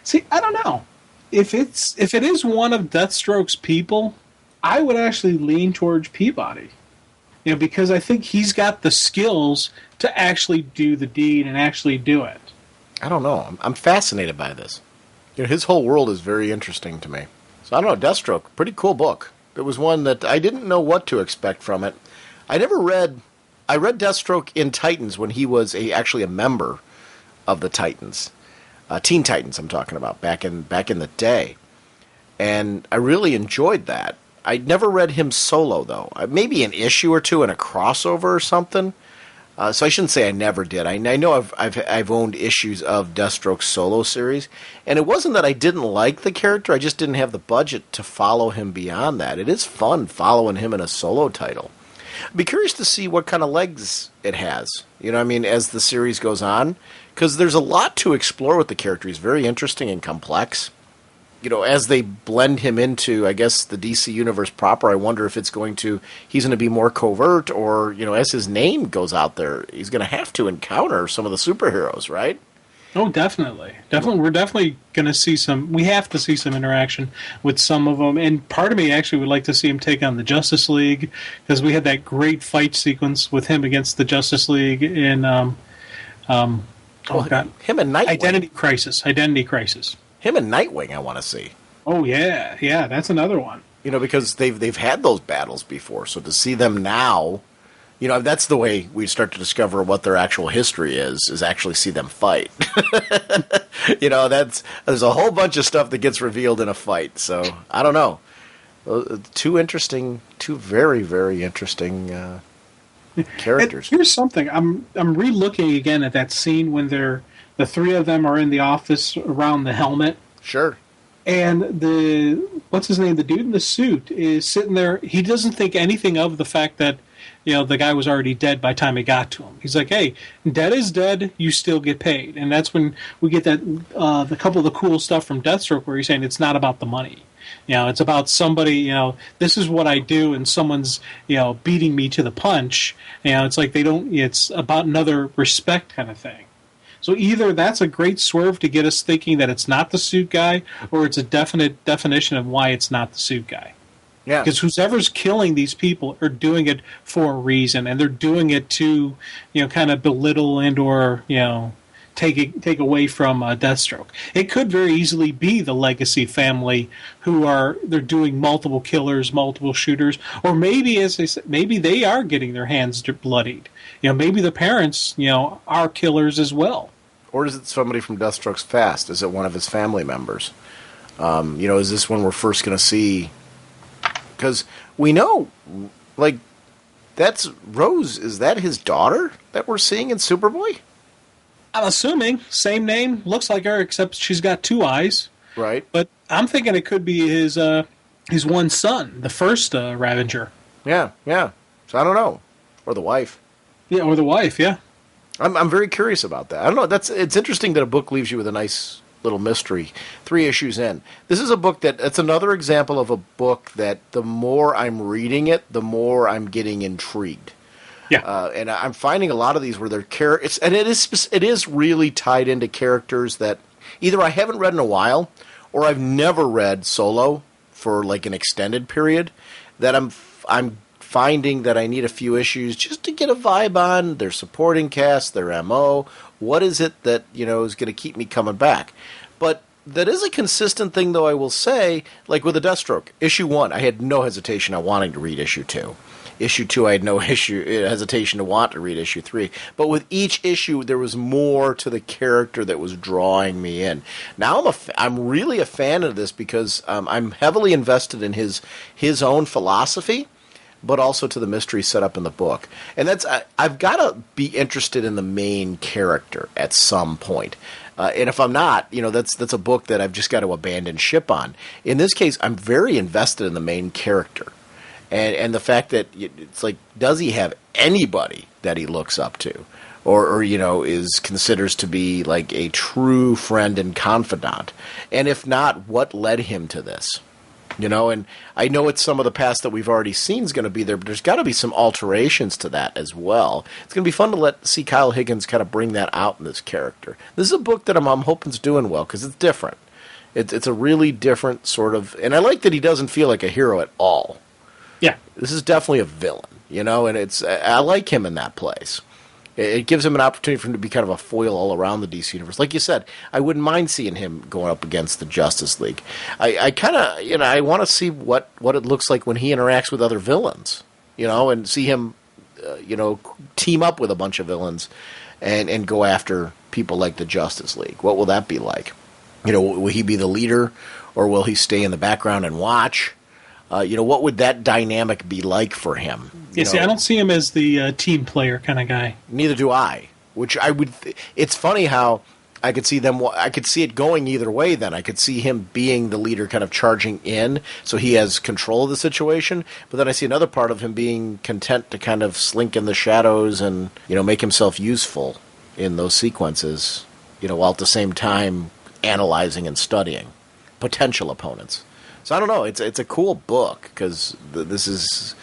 See, I don't know. If it is one of Deathstroke's people, I would actually lean towards Peabody. Because I think he's got the skills to actually do the deed and actually do it. I don't know. I'm fascinated by this. His whole world is very interesting to me. So I don't know, Deathstroke, pretty cool book. It was one that I didn't know what to expect from it. I read Deathstroke in Titans when he was actually a member of the Titans. Teen Titans, I'm talking about, back in the day. And I really enjoyed that. I never read him solo, though. Maybe an issue or two in a crossover or something. So I shouldn't say I never did. I know I've owned issues of Deathstroke's solo series, and it wasn't that I didn't like the character. I just didn't have the budget to follow him beyond that. It is fun following him in a solo title. I'd be curious to see what kind of legs it has. You know what I mean, as the series goes on. Because there's a lot to explore with the character. He's very interesting and complex. You know, as they blend him into, I guess, the DC universe proper, I wonder if he's going to be more covert, or, you know, as his name goes out there, he's going to have to encounter some of the superheroes, right? Oh, definitely. We're definitely going to see we have to see some interaction with some of them. And part of me actually would like to see him take on the Justice League, because we had that great fight sequence with him against the Justice League in, him and Nightwing. Identity Crisis. Him and Nightwing I want to see. Oh, yeah, that's another one. You know, because they've had those battles before, so to see them now, you know, that's the way we start to discover what their actual history is actually see them fight. You know, there's a whole bunch of stuff that gets revealed in a fight, so I don't know. Two very, very interesting characters. And here's something. I'm re-looking again at that scene when the three of them are in the office around the helmet. Sure. And what's his name? The dude in the suit is sitting there. He doesn't think anything of the fact that, you know, the guy was already dead by the time he got to him. He's like, hey, dead is dead, you still get paid. And that's when we get that the couple of the cool stuff from Deathstroke where he's saying it's not about the money. You know, it's about somebody, you know, this is what I do, and someone's, you know, beating me to the punch. You know, it's like it's about another respect kind of thing. So either that's a great swerve to get us thinking that it's not the suit guy, or it's a definite definition of why it's not the suit guy. Yeah. Because whoever's killing these people are doing it for a reason, and they're doing it to, you know, kind of belittle and or, you know, take away from Deathstroke. It could very easily be the Legacy family they're doing multiple killers, multiple shooters, or maybe, as they said, maybe they are getting their hands bloodied. You know, maybe the parents, you know, are killers as well. Or is it somebody from Deathstroke's past? Is it one of his family members? You know, is this one we're first going to see? Because we know, like, that's Rose. Is that his daughter that we're seeing in Superboy? I'm assuming. Same name. Looks like her, except she's got two eyes. Right. But I'm thinking it could be his one son, the first Ravager. Yeah. So I don't know. Or the wife. Yeah, or the wife, yeah. I'm very curious about that. I don't know. It's interesting that a book leaves you with a nice little mystery 3 issues in. This is a book that's another example of a book that the more I'm reading it, the more I'm getting intrigued. Yeah. And I'm finding a lot of these where they're characters, and it is really tied into characters that either I haven't read in a while, or I've never read solo for like an extended period, that I'm finding that I need a few issues just to get a vibe on their supporting cast, their MO. What is it that, you know, is going to keep me coming back? But that is a consistent thing, though, I will say, like with the Deathstroke. Issue 1, I had no hesitation on wanting to read Issue 2. Issue 2, I had no hesitation to want to read Issue 3. But with each issue, there was more to the character that was drawing me in. Now I'm really a fan of this because I'm heavily invested in his own philosophy, but also to the mystery set up in the book. And I've got to be interested in the main character at some point. And if I'm not, you know, that's a book that I've just got to abandon ship on. In this case, I'm very invested in the main character. And the fact that it's like, does he have anybody that he looks up to? Or you know, considers to be like a true friend and confidant? And if not, what led him to this? You know, and I know it's some of the past that we've already seen is going to be there, but there's got to be some alterations to that as well. It's going to be fun to see Kyle Higgins kind of bring that out in this character. This is a book that I'm hoping is doing well because it's different. It's a really different sort of, and I like that he doesn't feel like a hero at all. Yeah, this is definitely a villain, you know, and I like him in that place. It gives him an opportunity for him to be kind of a foil all around the DC universe. Like you said, I wouldn't mind seeing him going up against the Justice League. I kind of, you know, I want to see what it looks like when he interacts with other villains, you know, and see him, you know, team up with a bunch of villains and go after people like the Justice League. What will that be like? You know, will he be the leader, or will he stay in the background and watch? You know, what would that dynamic be like for him? Yeah, see, I don't see him as the team player kind of guy. Neither do I. Which I would. It's funny how I could see them. I could see it going either way. Then I could see him being the leader, kind of charging in, so he has control of the situation. But then I see another part of him being content to kind of slink in the shadows and make himself useful in those sequences. While at the same time analyzing and studying potential opponents. So I don't know. It's a cool book because this is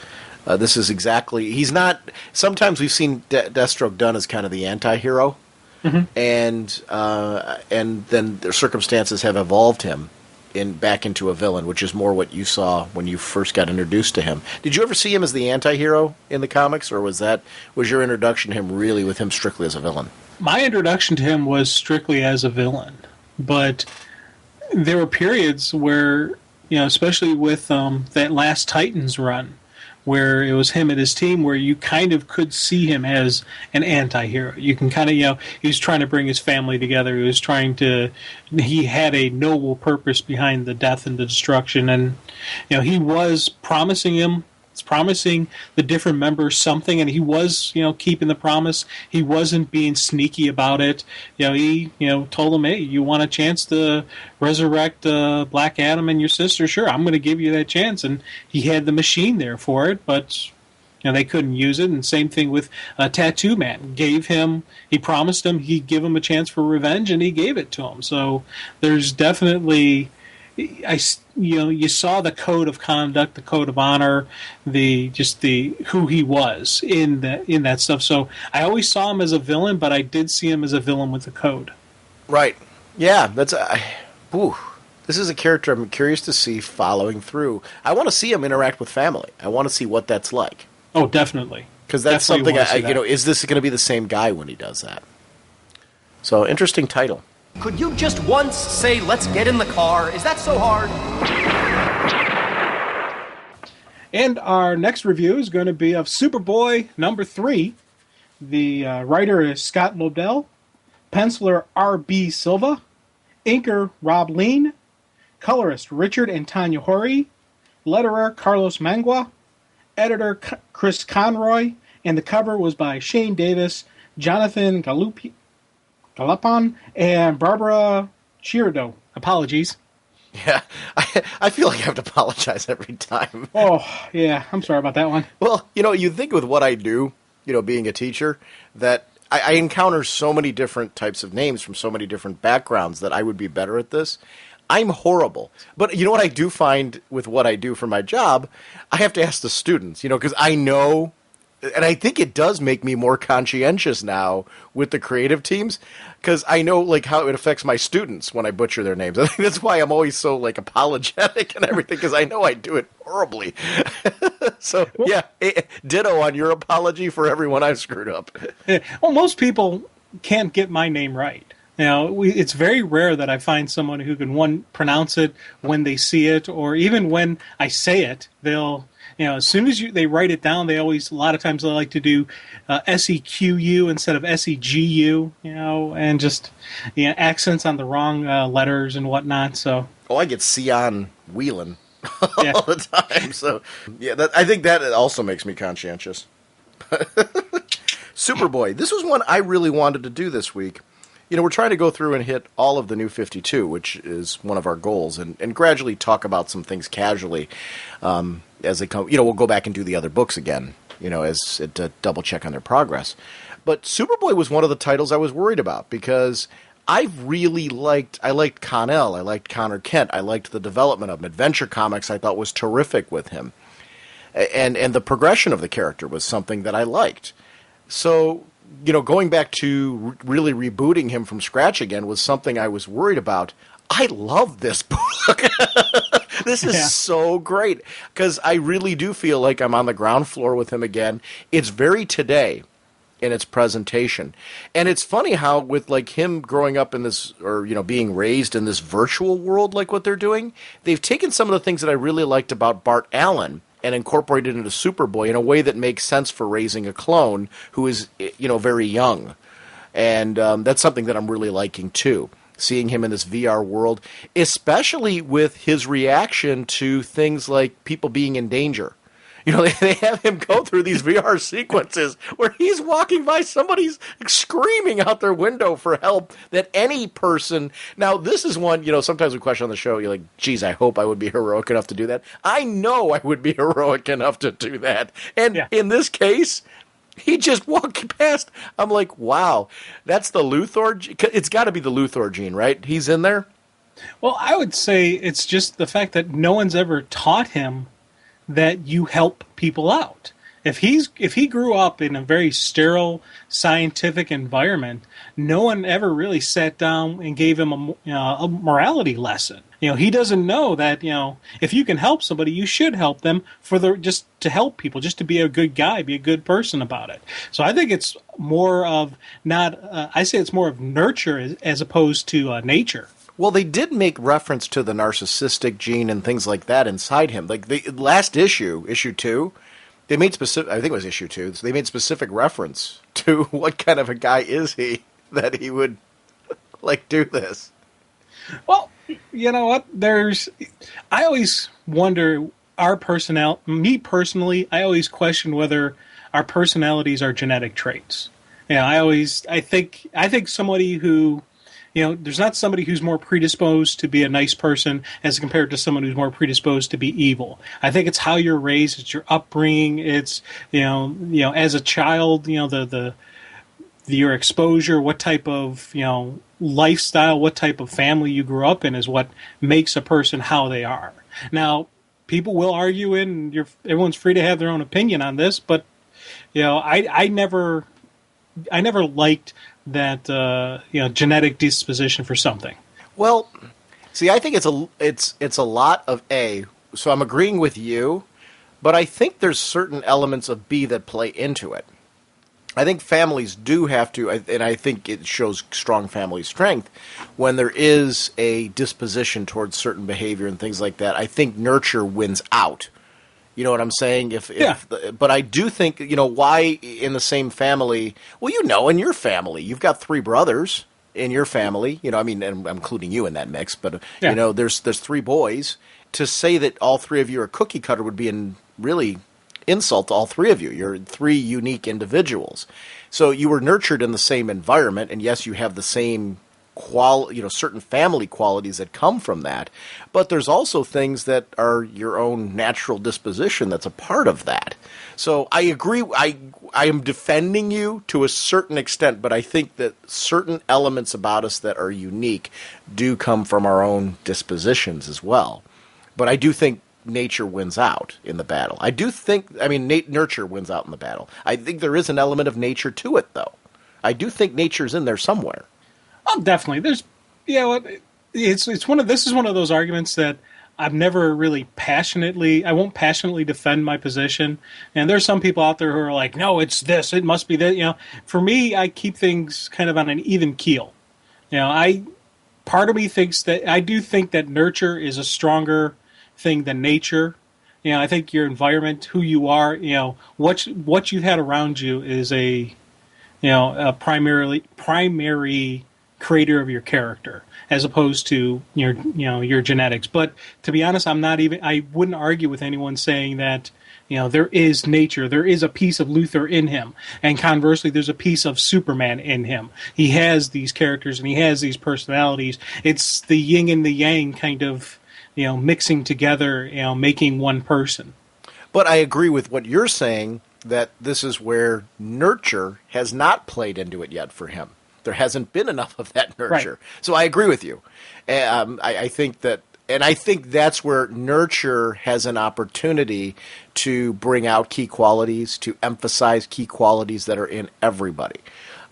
exactly. He's not. Sometimes we've seen Deathstroke done as kind of the anti-hero. Mm-hmm. And then their circumstances have evolved him back into a villain, which is more what you saw when you first got introduced to him. Did you ever see him as the anti-hero in the comics, or was your introduction to him really with him strictly as a villain? My introduction to him was strictly as a villain, but there were periods where, especially with that last Titans run, where it was him and his team, where you kind of could see him as an anti-hero. You can kind of, he was trying to bring his family together. He had a noble purpose behind the death and the destruction. And, he was promising the different members something, and he was, keeping the promise. He wasn't being sneaky about it. He, told them, hey, you want a chance to resurrect Black Adam and your sister? Sure, I'm going to give you that chance. And he had the machine there for it, but they couldn't use it. And same thing with Tattoo Man. He promised him he'd give him a chance for revenge, and he gave it to him. So there's definitely... you saw the code of conduct, the code of honor, who he was in that stuff. So I always saw him as a villain, but I did see him as a villain with a code. Right. Yeah. This is a character I'm curious to see following through. I want to see him interact with family. I want to see what that's like. Oh, definitely. Because that's something is this going to be the same guy when he does that? So interesting title. Could you just once say, let's get in the car? Is that so hard? And our next review is going to be of Superboy number 3. The writer is Scott Lobdell, penciler R.B. Silva, inker Rob Lean, colorist Richard and Tanya Hori, letterer Carlos Mangua, editor Chris Conroy, and the cover was by Shane Davis, Jonathan Galapon, and Barbara Chirdo. Apologies. Yeah, I feel like I have to apologize every time. Oh, yeah, I'm sorry about that one. Well, you think with what I do, being a teacher, that I encounter so many different types of names from so many different backgrounds that I would be better at this. I'm horrible. But you know what I do find with what I do for my job? I have to ask the students, because I know... And I think it does make me more conscientious now with the creative teams because I know how it affects my students when I butcher their names. I think that's why I'm always so apologetic and everything because I know I do it horribly. So yeah, ditto on your apology for everyone I've screwed up. Well, most people can't get my name right. It's very rare that I find someone who can pronounce it when they see it, or even when I say it, they'll. As soon as they write it down, a lot of times they like to do SEQU instead of SEGU, and just accents on the wrong letters and whatnot. So, I get Sion Whelan all the time. So, yeah, I think that also makes me conscientious. Superboy. This was one I really wanted to do this week. We're trying to go through and hit all of the new 52, which is one of our goals, and gradually talk about some things casually as they come. We'll go back and do the other books again, as to double check on their progress. But Superboy was one of the titles I was worried about because I liked Connell, I liked Connor Kent, I liked the development of him. Adventure Comics I thought was terrific with him, and the progression of the character was something that I liked. So. Going back to really rebooting him from scratch again was something I was worried about. I love this book. This is so great because I really do feel like I'm on the ground floor with him again. It's very today in its presentation. And it's funny how with him growing up in this, or, being raised in this virtual world like what they're doing, they've taken some of the things that I really liked about Bart Allen and incorporated into Superboy in a way that makes sense for raising a clone who is, very young. And that's something that I'm really liking, too, seeing him in this VR world, especially with his reaction to things like people being in danger. They have him go through these VR sequences where he's walking by, somebody's screaming out their window for help that any person. Now, this is one, sometimes we question on the show, you're like, geez, I hope I would be heroic enough to do that. I know I would be heroic enough to do that. And in this case, he just walked past. I'm like, wow, that's the Luthor. It's got to be the Luthor gene, right? He's in there? Well, I would say it's just the fact that no one's ever taught him that you help people out. If he grew up in a very sterile scientific environment, no one ever really sat down and gave him a morality lesson. He doesn't know that if you can help somebody, you should help them just to help people, just to be a good guy, be a good person about it. So I think it's more of I say it's more of nurture as opposed to nature. Well, they did make reference to the narcissistic gene and things like that inside him. Like the last issue 2. They made specific. I think it was issue 2. So they made specific reference to what kind of a guy is he that he would do this. Well, you know what? I always wonder me personally. I always question whether our personalities are genetic traits. I think somebody who. There's not somebody who's more predisposed to be a nice person as compared to someone who's more predisposed to be evil. I think it's how you're raised, it's your upbringing, it's as a child, your exposure, what type of lifestyle, what type of family you grew up in is what makes a person how they are. Now, people will argue it, and everyone's free to have their own opinion on this, but I never liked that genetic disposition for something. Well, see, I think it's a lot of A. So I'm agreeing with you, but I think there's certain elements of B that play into it. I think families do have to, and I think it shows strong family strength when there is a disposition towards certain behavior and things like that. I think nurture wins out. You know what I'm saying? But I do think, why in the same family? Well, in your family, you've got 3 brothers in your family. And I'm including you in that mix. But there's 3 boys. To say that all 3 of you are cookie cutter would be really insult to all 3 of you. You're 3 unique individuals. So you were nurtured in the same environment, and yes, you have the same certain family qualities that come from that, but there's also things that are your own natural disposition that's a part of that. So I agree. I am defending you to a certain extent, but I think that certain elements about us that are unique do come from our own dispositions as well. But I do think nature wins out in the battle. I do think, nurture wins out in the battle. I think there is an element of nature to it, though. I do think nature's in there somewhere. Oh, definitely. There's, it's one of those arguments that I've never really I won't passionately defend my position. And there's some people out there who are like, no, it's this, it must be that. For me, I keep things kind of on an even keel. Part of me thinks that I do think that nurture is a stronger thing than nature. I think your environment, who you are, what you've had around you is a primary creator of your character, as opposed to your genetics. But to be honest, I wouldn't argue with anyone saying that there is nature, there is a piece of Luthor in him, and conversely, there's a piece of Superman in him. He has these characters and he has these personalities. It's the yin and the yang kind of mixing together, making one person. But I agree with what you're saying, that this is where nurture has not played into it yet for him. There hasn't been enough of that nurture. Right. So I agree with you. I think that, and I think that's where nurture has an opportunity to bring out key qualities, to emphasize key qualities that are in everybody.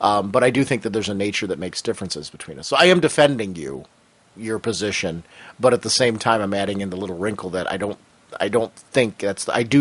But I do think that there's a nature that makes differences between us. So I am defending your position, but at the same time, I'm adding in the little wrinkle that I do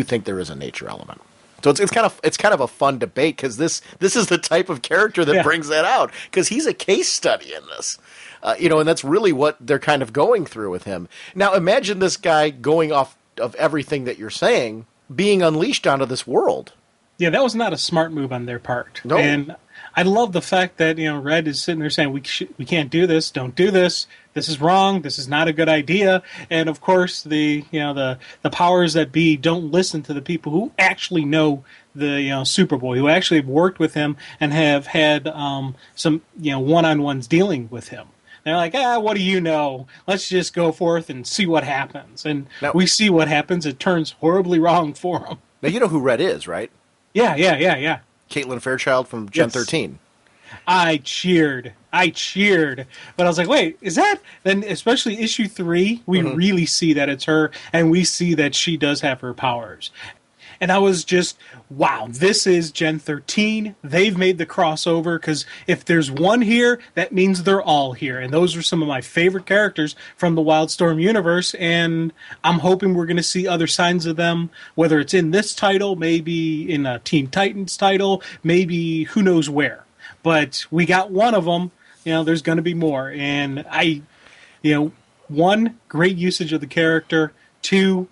think there is a nature element. So it's kind of a fun debate, because this is the type of character that brings that out, because he's a case study in this, and that's really what they're kind of going through with him. Now imagine this guy going off of everything that you're saying, being unleashed onto this world. Yeah, that was not a smart move on their part. No. And I love the fact that Red is sitting there saying we can't do this, don't do this. This is wrong. This is not a good idea. And of course, the powers that be don't listen to the people who actually know the Superboy, who actually have worked with him and have had some one-on-ones dealing with him. They're like, what do you know? Let's just go forth and see what happens. And now, we see what happens. It turns horribly wrong for him. Now you know who Red is, right? Yeah. Caitlin Fairchild from Gen Yes. 13. I cheered, but I was like, wait, is that? Then especially issue 3, we really see that it's her, and we see that she does have her powers. And I was just, wow, this is Gen 13. They've made the crossover, because if there's one here, that means they're all here. And those are some of my favorite characters from the Wildstorm universe, and I'm hoping we're going to see other signs of them, whether it's in this title, maybe in a Teen Titans title, maybe who knows where. But we got one of them. There's going to be more. And one, great usage of the character. 2,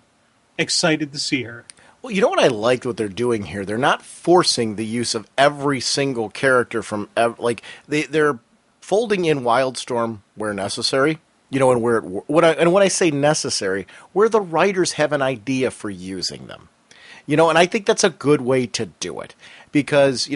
excited to see her. Well, you know what I liked what they're doing here? They're not forcing the use of every single character from they're folding in Wildstorm where necessary. And when I say necessary, where the writers have an idea for using them. And I think that's a good way to do it. Because,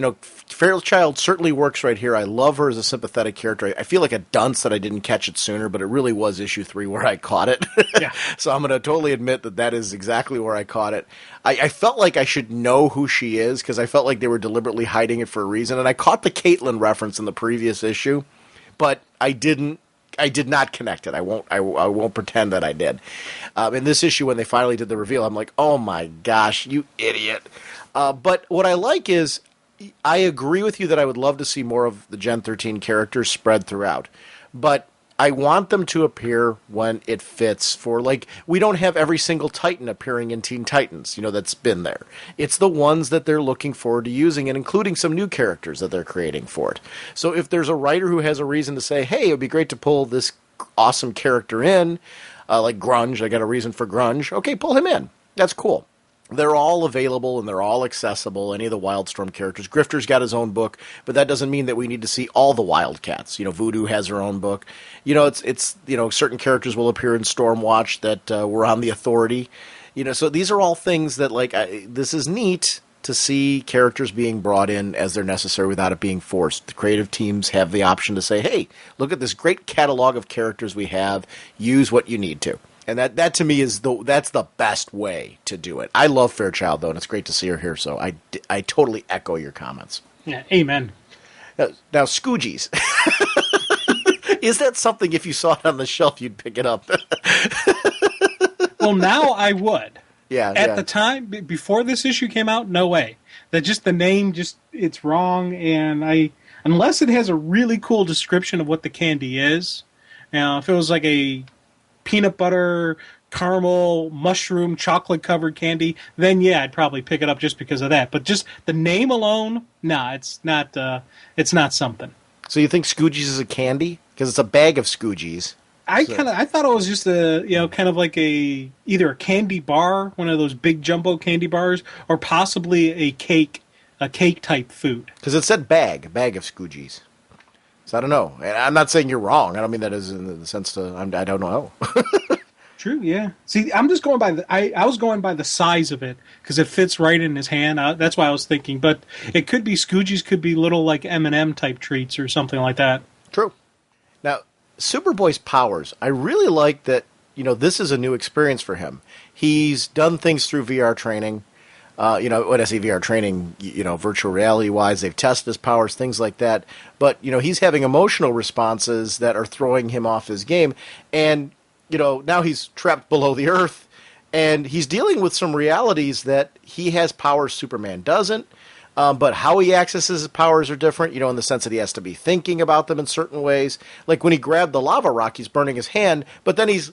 Fairchild certainly works right here. I love her as a sympathetic character. I feel like a dunce that I didn't catch it sooner, but it really was issue 3 where I caught it. Yeah. So I'm going to totally admit that is exactly where I caught it. I felt like I should know who she is, because I felt like they were deliberately hiding it for a reason. And I caught the Caitlin reference in the previous issue, but I did not connect it. I won't pretend that I did. In this issue, when they finally did the reveal, I'm like, oh my gosh, you idiot. But what I like is, I agree with you that I would love to see more of the Gen 13 characters spread throughout. But I want them to appear when it fits we don't have every single Titan appearing in Teen Titans, that's been there. It's the ones that they're looking forward to using, and including some new characters that they're creating for it. So if there's a writer who has a reason to say, hey, it would be great to pull this awesome character in, like Grunge, I got a reason for Grunge, okay, pull him in. That's cool. They're all available and they're all accessible, any of the Wildstorm characters. Grifter's got his own book, but that doesn't mean that we need to see all the Wildcats. Voodoo has her own book. It's certain characters will appear in Stormwatch that were on the Authority. So these are all things that, this is neat to see characters being brought in as they're necessary without it being forced. The creative teams have the option to say, hey, look at this great catalog of characters we have. Use what you need to. And that to me that's the best way to do it. I love Fairchild, though, and it's great to see her here. So I totally echo your comments. Yeah, amen. Now Scoogies. Is that something, if you saw it on the shelf, you'd pick it up? Well, now I would. Yeah. At the time, before this issue came out, no way. That just the name, it's wrong. And unless it has a really cool description of what the candy is. If it was like a peanut butter, caramel, mushroom, chocolate-covered candy, then yeah, I'd probably pick it up just because of that. But just the name alone, nah, it's not something. So you think Scoogies is a candy? Because it's a bag of Scoogies. I thought it was just kind of like either a candy bar, one of those big jumbo candy bars, or possibly a cake type food. Because it said bag of Scoogies. So I don't know. And I'm not saying you're wrong. I don't mean that as in the sense I don't know. True, yeah. See, I'm just going by I was going by the size of it because it fits right in his hand. That's why I was thinking. But it could be Scoogies, could be little like M&M type treats or something like that. True. Now, Superboy's powers. I really like that. This is a new experience for him. He's done things through VR training. When I say VR training, virtual reality-wise, they've tested his powers, things like that. But, he's having emotional responses that are throwing him off his game. And, now he's trapped below the earth, and he's dealing with some realities that he has powers Superman doesn't. But how he accesses his powers are different, in the sense that he has to be thinking about them in certain ways. Like when he grabbed the lava rock, he's burning his hand, but then he's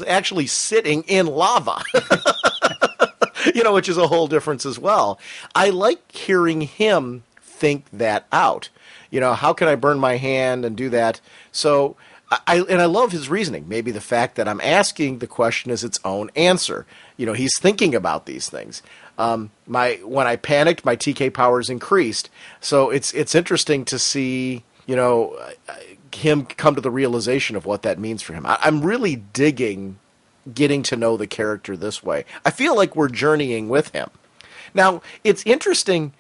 actually sitting in lava. Which is a whole difference as well. I like hearing him think that out. How can I burn my hand and do that? So, I love his reasoning. Maybe the fact that I'm asking the question is its own answer. He's thinking about these things. When I panicked, my TK powers increased. So it's interesting to see, him come to the realization of what that means for him. I'm really digging getting to know the character this way. I feel like we're journeying with him. Now, it's interesting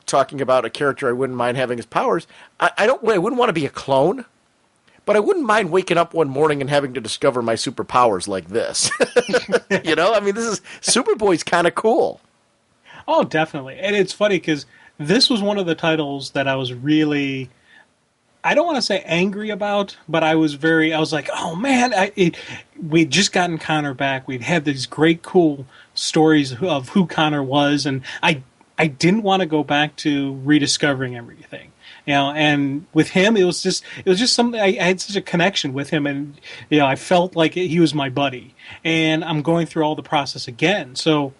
talking about a character I wouldn't mind having his powers. I wouldn't want to be a clone, but I wouldn't mind waking up one morning and having to discover my superpowers like this. This is Superboy's kind of cool. Oh, definitely. And it's funny because this was one of the titles that I was really, I don't want to say angry about, but I was like, oh man, we'd just gotten Connor back. We'd had these great, cool stories of who Connor was, and I didn't want to go back to rediscovering everything. And with him, it was just something. I had such a connection with him, and I felt like he was my buddy. And I'm going through all the process again. So,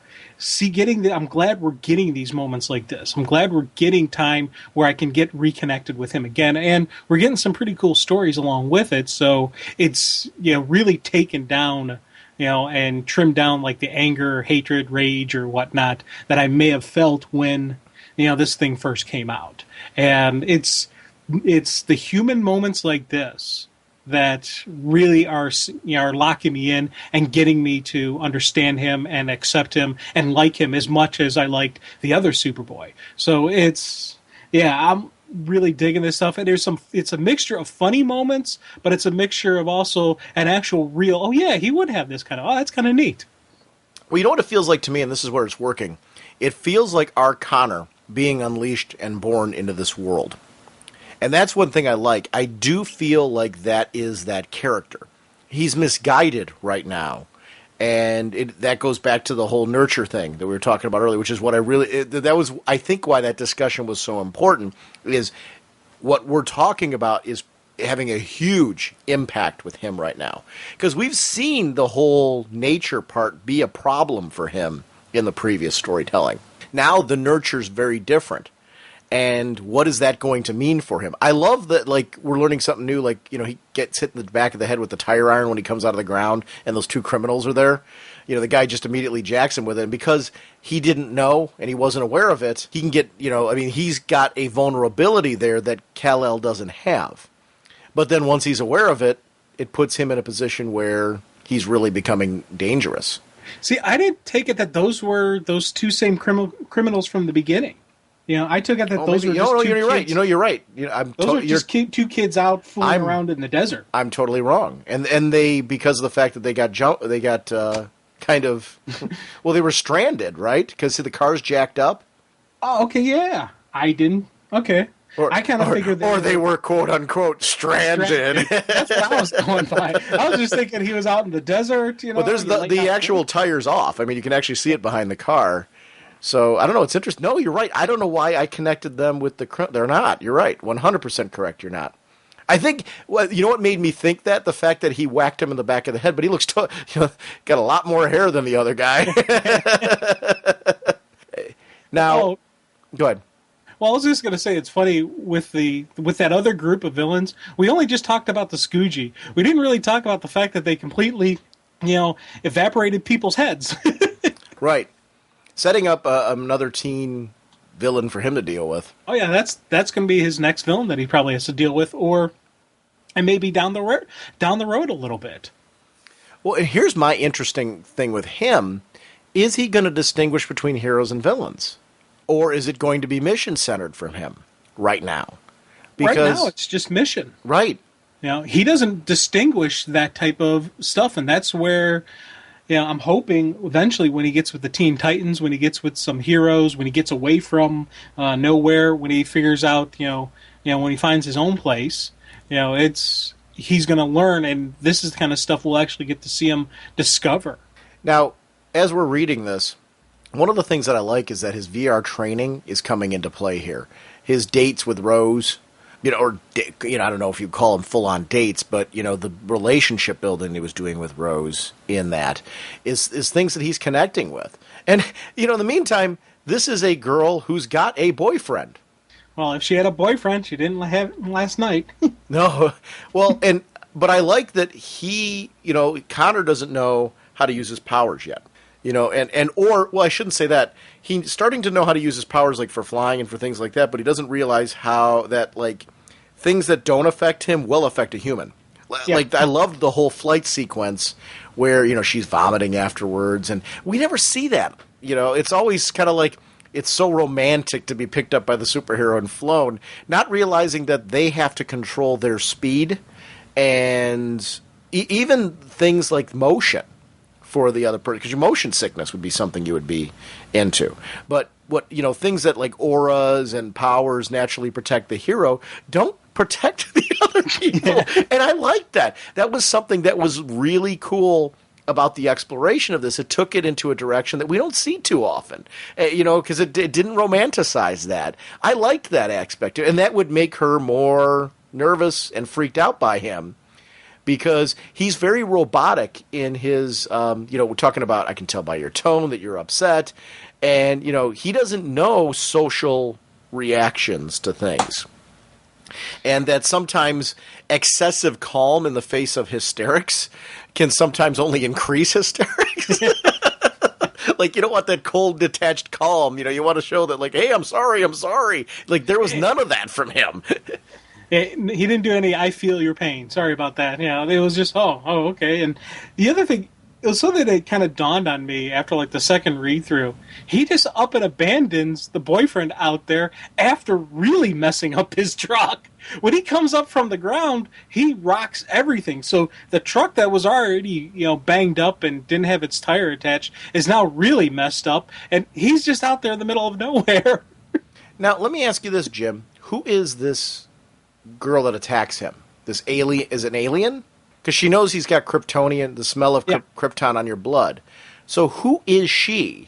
I'm glad we're getting these moments like this. I'm glad we're getting time where I can get reconnected with him again, and we're getting some pretty cool stories along with it. So it's really taken down, and trimmed down like the anger, hatred, rage, or whatnot that I may have felt when this thing first came out. And it's the human moments like this that really are locking me in and getting me to understand him and accept him and like him as much as I liked the other Superboy. So I'm really digging this stuff. And it's a mixture of funny moments, but it's a mixture of also an actual real, oh yeah, he would have this kind of, oh, that's kind of neat. Well, you know what it feels like to me, and this is where it's working. It feels like our Connor being unleashed and born into this world. And that's one thing I like. I do feel like that is that character. He's misguided right now. And that goes back to the whole nurture thing that we were talking about earlier, which is what I think why that discussion was so important, is what we're talking about is having a huge impact with him right now. Because we've seen the whole nature part be a problem for him in the previous storytelling. Now the nurture's very different. And what is that going to mean for him? I love that, like, we're learning something new. Like, he gets hit in the back of the head with the tire iron when he comes out of the ground, and those two criminals are there. The guy just immediately jacks him with it. And because he didn't know and he wasn't aware of it, he can get, he's got a vulnerability there that Kal-El doesn't have. But then once he's aware of it, it puts him in a position where he's really becoming dangerous. See, I didn't take it that those were those two same criminals from the beginning. I took it that those were just two kids. You're right. You're right. Those were just two kids out fooling around in the desert. I'm totally wrong. And they, because of the fact that they got kind of, well, they were stranded, right? Because the car's jacked up. Oh, okay, yeah. I didn't. Okay. I kind of figured they were quote unquote stranded. That's what I was going by. I was just thinking he was out in the desert. Well, there's the actual tires off. I mean, you can actually see it behind the car. So, I don't know, it's interesting. No, you're right. I don't know why I connected them with they're not. You're right. 100% correct, you're not. I think, you know what made me think that? The fact that he whacked him in the back of the head, but he looks, got a lot more hair than the other guy. Now, go ahead. Well, I was just going to say, it's funny, with that other group of villains, we only just talked about the Scoogie. We didn't really talk about the fact that they completely, evaporated people's heads. Right. Setting up another teen villain for him to deal with. Oh yeah, that's going to be his next villain that he probably has to deal with, and maybe down the road a little bit. Well, here's my interesting thing with him: is he going to distinguish between heroes and villains, or is it going to be mission centered from him right now? Because right now, it's just mission. Right. He doesn't distinguish that type of stuff, and that's where. I'm hoping eventually when he gets with the Teen Titans, when he gets with some heroes, when he gets away from nowhere, when he figures out, when he finds his own place, he's going to learn, and this is the kind of stuff we'll actually get to see him discover. Now, as we're reading this, one of the things that I like is that his VR training is coming into play here. His dates with Rose, I don't know if you call them full-on dates, but, the relationship building he was doing with Rose in that is things that he's connecting with. And, in the meantime, this is a girl who's got a boyfriend. Well, if she had a boyfriend, she didn't have him last night. No. Well, but I like that Connor doesn't know how to use his powers yet. or I shouldn't say that. He's starting to know how to use his powers, like, for flying and for things like that, but he doesn't realize how that, like, things that don't affect him will affect a human. Yeah. Like, I loved the whole flight sequence where, she's vomiting afterwards, and we never see that. It's always kind of like, it's so romantic to be picked up by the superhero and flown, not realizing that they have to control their speed and even things like motion for the other person, because your motion sickness would be something you would be into. But things that like auras and powers naturally protect the hero don't protect the other people. And I liked that. That was something that was really cool about the exploration of this. It took it into a direction that we don't see too often, because it didn't romanticize that. I liked that aspect, and that would make her more nervous and freaked out by him, because he's very robotic in his, we're talking about, I can tell by your tone that you're upset, and, he doesn't know social reactions to things. And that sometimes excessive calm in the face of hysterics can sometimes only increase hysterics. Like, you don't want that cold, detached calm. You want to show that, like, hey, I'm sorry. Like, there was none of that from him. He didn't do any, I feel your pain. Sorry about that. It was just, oh, okay. And the other thing, it was something that kind of dawned on me after, like, the second read-through. He just up and abandons the boyfriend out there after really messing up his truck. When he comes up from the ground, he rocks everything. So the truck that was already, banged up and didn't have its tire attached is now really messed up, and he's just out there in the middle of nowhere. Now, let me ask you this, Jim. Who is this girl that attacks him? This alien? Is it an alien? Because she knows he's got Kryptonian, the smell of Krypton on your blood. So who is she?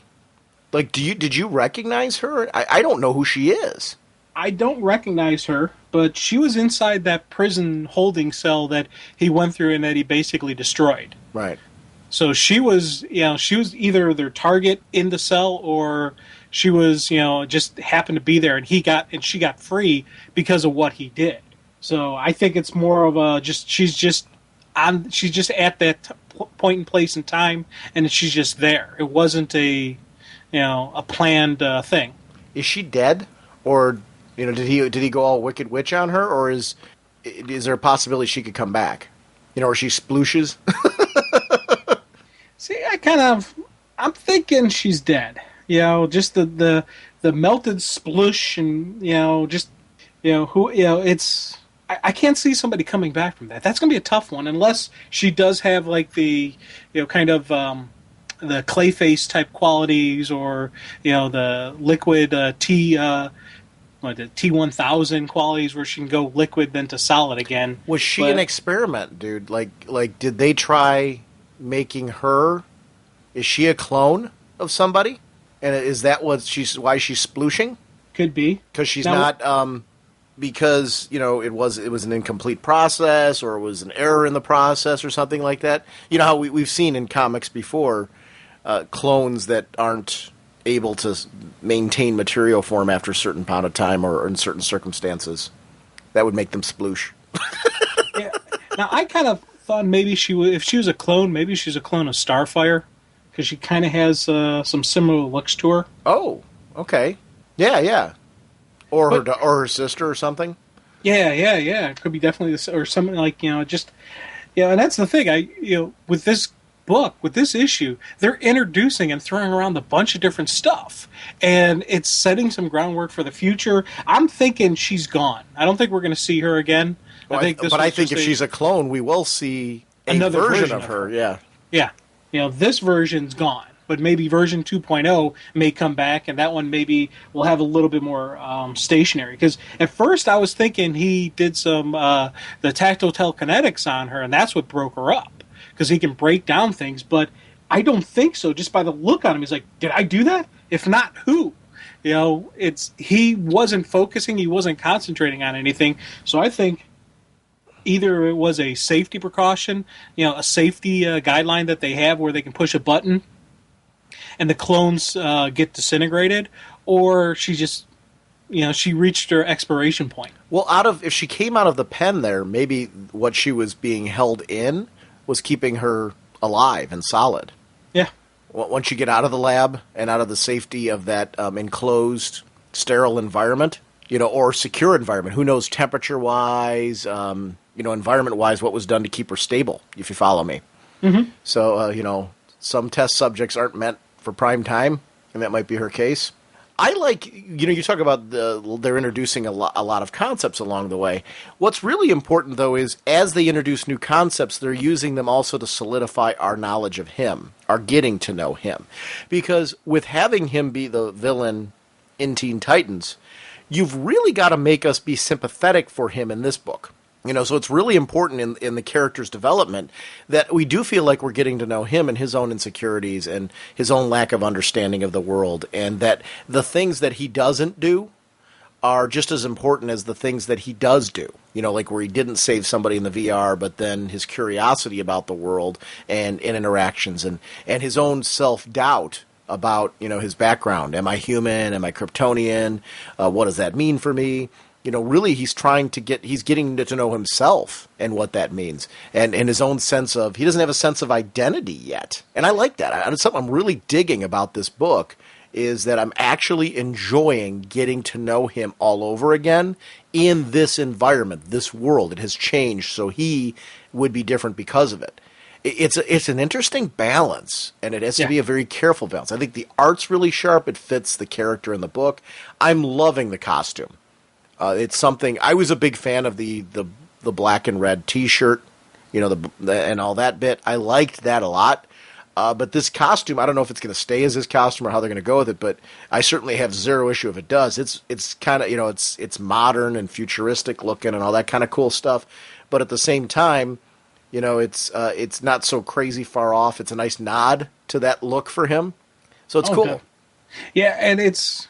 Like, did you recognize her? I don't know who she is. I don't recognize her, but she was inside that prison holding cell that he went through and that he basically destroyed. Right. So she was, she was either their target in the cell, or she was, just happened to be there, and she got free because of what he did. So I think it's more of a she's just at that point in place in time, and she's just there. It wasn't a planned thing. Is she dead, or did he go all Wicked Witch on her, or is there a possibility she could come back? Or she splooshes? See, I'm thinking she's dead. Just the melted sploosh, and it's. I can't see somebody coming back from that. That's going to be a tough one, unless she does have like the, kind of the Clayface type qualities, or the liquid the T-1000 qualities, where she can go liquid then to solid again. Was she an experiment, dude? Like, did they try making her? Is she a clone of somebody? And is that why she's splooshing? Could be, because she's not. Because it was an incomplete process, or it was an error in the process, or something like that. How we've seen in comics before, clones that aren't able to maintain material form after a certain amount of time, or in certain circumstances, that would make them sploosh. Yeah. Now I kind of thought maybe if she was a clone, maybe she's a clone of Starfire, because she kind of has some similar looks to her. Oh, okay, yeah. Or her sister or something. Yeah. It could be definitely this, or something like and that's the thing. With this book, with this issue, they're introducing and throwing around a bunch of different stuff, and it's setting some groundwork for the future. I'm thinking she's gone. I don't think we're going to see her again. Well, I think if she's a clone, we will see another version of her. Yeah. This version's gone. But maybe version 2.0 may come back, and that one maybe will have a little bit more stationary. Because at first I was thinking he did some the tactile telekinetics on her, and that's what broke her up. Because he can break down things, but I don't think so. Just by the look on him, he's like, did I do that? If not, who? He wasn't focusing, he wasn't concentrating on anything. So I think either it was a safety precaution, a safety guideline that they have where they can push a button and the clones get disintegrated, or she just, she reached her expiration point. Well, if she came out of the pen there, maybe what she was being held in was keeping her alive and solid. Yeah. once you get out of the lab and out of the safety of that enclosed, sterile environment, or secure environment. Who knows temperature-wise, environment-wise, what was done to keep her stable, if you follow me. Mm-hmm. So, some test subjects aren't meant for prime time, and that might be her case. I like, you talk about they're introducing a lot of concepts along the way. What's really important, though, is as they introduce new concepts, they're using them also to solidify our knowledge of him, our getting to know him. Because with having him be the villain in Teen Titans, you've really got to make us be sympathetic for him in this book. So it's really important in the character's development that we do feel like we're getting to know him and his own insecurities and his own lack of understanding of the world, and that the things that he doesn't do are just as important as the things that he does do. Like where he didn't save somebody in the VR, but then his curiosity about the world and interactions and his own self-doubt about, his background. Am I human? Am I Kryptonian? What does that mean for me? Really he's getting to know himself and what that means. And his own sense of, he doesn't have a sense of identity yet. And I like that. It's something I'm really digging about this book, is that I'm actually enjoying getting to know him all over again in this environment, this world. It has changed, so he would be different because of it. It's an interesting balance, and it has to be a very careful balance. I think the art's really sharp. It fits the character in the book. I'm loving the costume. It's something, I was a big fan of the black and red T-shirt, and all that bit. I liked that a lot. But this costume, I don't know if it's going to stay as his costume or how they're going to go with it, but I certainly have zero issue if it does. It's kind of, it's modern and futuristic looking and all that kind of cool stuff. But at the same time, it's not so crazy far off. It's a nice nod to that look for him. So it's cool. Good. Yeah, and it's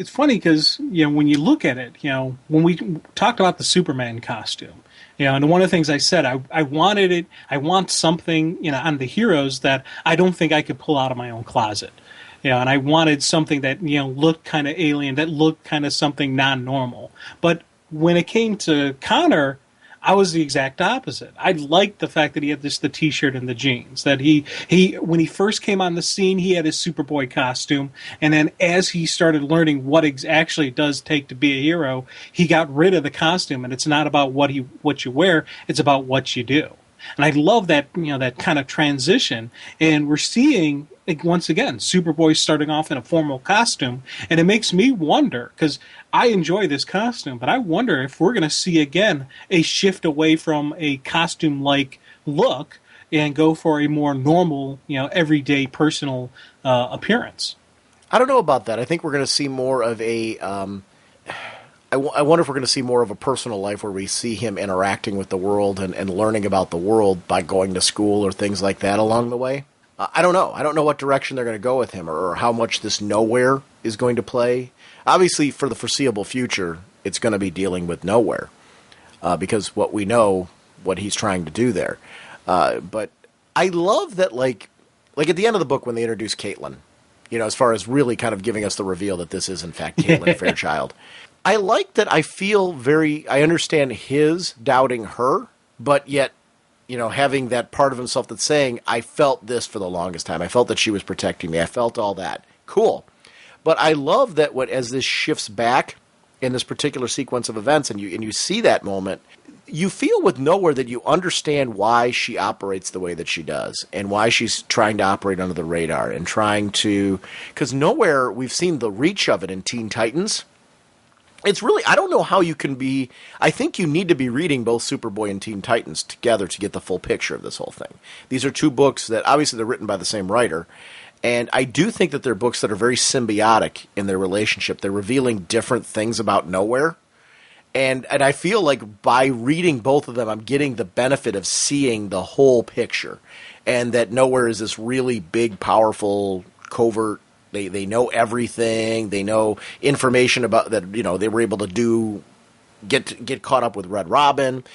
funny because, when you look at it, when we talked about the Superman costume, and one of the things I said, I want something, on the heroes that I don't think I could pull out of my own closet. And I wanted something that, looked kind of alien, that looked kind of something non-normal. But when it came to Connor, I was the exact opposite. I liked the fact that he had the T-shirt and the jeans. That he when he first came on the scene, he had his Superboy costume, and then as he started learning what actually it does take to be a hero, he got rid of the costume, and it's not about what you wear; it's about what you do. And I love that that kind of transition, and we're seeing. Once again, Superboy starting off in a formal costume, and it makes me wonder, because I enjoy this costume, but I wonder if we're going to see again a shift away from a costume-like look and go for a more normal, everyday personal appearance. I don't know about that. I think we're going to see more of a... I wonder if we're going to see more of a personal life where we see him interacting with the world and learning about the world by going to school or things like that along the way. I don't know. I don't know what direction they're going to go with him or how much this nowhere is going to play. Obviously, for the foreseeable future, it's going to be dealing with nowhere because what we know, what he's trying to do there. But I love that, like at the end of the book when they introduce Caitlin, as far as really kind of giving us the reveal that this is, in fact, Caitlin Fairchild. I like that I understand his doubting her, but yet, having that part of himself that's saying, I felt this for the longest time. I felt that she was protecting me. I felt all that. Cool. But I love that as this shifts back in this particular sequence of events and you see that moment, you feel with Nowhere that you understand why she operates the way that she does and why she's trying to operate under the radar and trying to... Because Nowhere, we've seen the reach of it in Teen Titans. It's really, I don't know how you can be, I think you need to be reading both Superboy and Teen Titans together to get the full picture of this whole thing. These are two books that, obviously they're written by the same writer, and I do think that they're books that are very symbiotic in their relationship. They're revealing different things about Nowhere, and I feel like by reading both of them, I'm getting the benefit of seeing the whole picture, and that Nowhere is this really big, powerful, covert. They know everything. They know information about that. They were able to get caught up with Red Robin.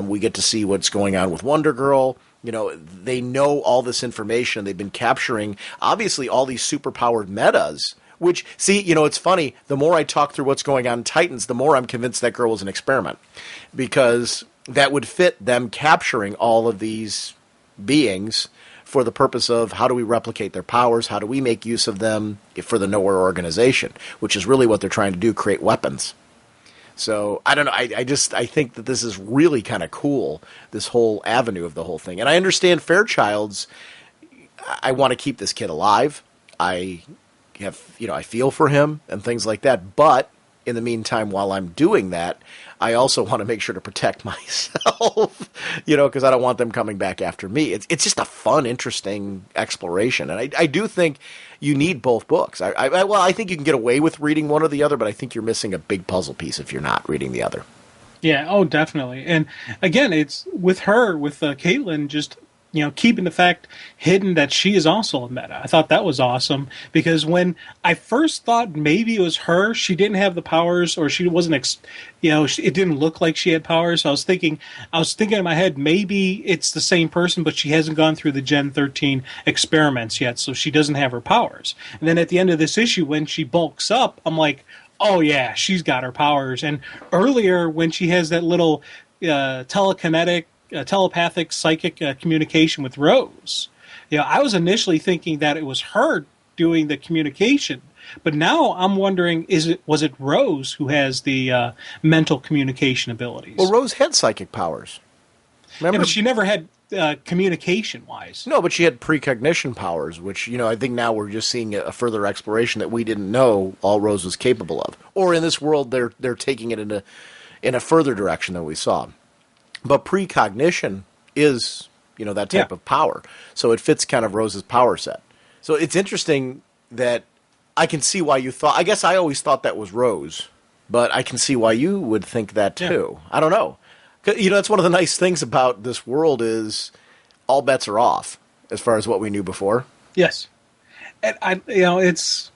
We get to see what's going on with Wonder Girl. They know all this information. They've been capturing obviously all these superpowered metas. Which, see, it's funny. The more I talk through what's going on in Titans, the more I'm convinced that girl was an experiment, because that would fit them capturing all of these beings for the purpose of how do we replicate their powers, how do we make use of them for the Nowhere organization, which is really what they're trying to do, create weapons. So, I don't know, I think that this is really kind of cool, this whole avenue of the whole thing. And I understand Fairchild's, I want to keep this kid alive. I feel for him and things like that. But in the meantime, while I'm doing that, I also want to make sure to protect myself, because I don't want them coming back after me. It's just a fun, interesting exploration. And I do think you need both books. I think you can get away with reading one or the other, but I think you're missing a big puzzle piece if you're not reading the other. Yeah, oh, definitely. And again, it's with her, with Caitlin, just keeping the fact hidden that she is also a meta. I thought that was awesome, because when I first thought maybe it was her, she didn't have the powers, or she wasn't, it didn't look like she had powers. So I was thinking in my head, maybe it's the same person, but she hasn't gone through the Gen 13 experiments yet, so she doesn't have her powers. And then at the end of this issue, when she bulks up, I'm like, oh yeah, she's got her powers. And earlier, when she has that little telepathic psychic communication with Rose, I was initially thinking that it was her doing the communication, but now I'm wondering, was it Rose who has the mental communication abilities? Well, Rose had psychic powers. Remember? Yeah, but she never had communication wise. No, but she had precognition powers, which I think now we're just seeing a further exploration that we didn't know all Rose was capable of. Or in this world, they're taking it in a further direction than we saw. But precognition is, that type of power. So it fits kind of Rose's power set. So it's interesting that I can see why you thought, I guess I always thought that was Rose, but I can see why you would think that too. Yeah. I don't know. That's one of the nice things about this world is all bets are off as far as what we knew before. Yes. And it's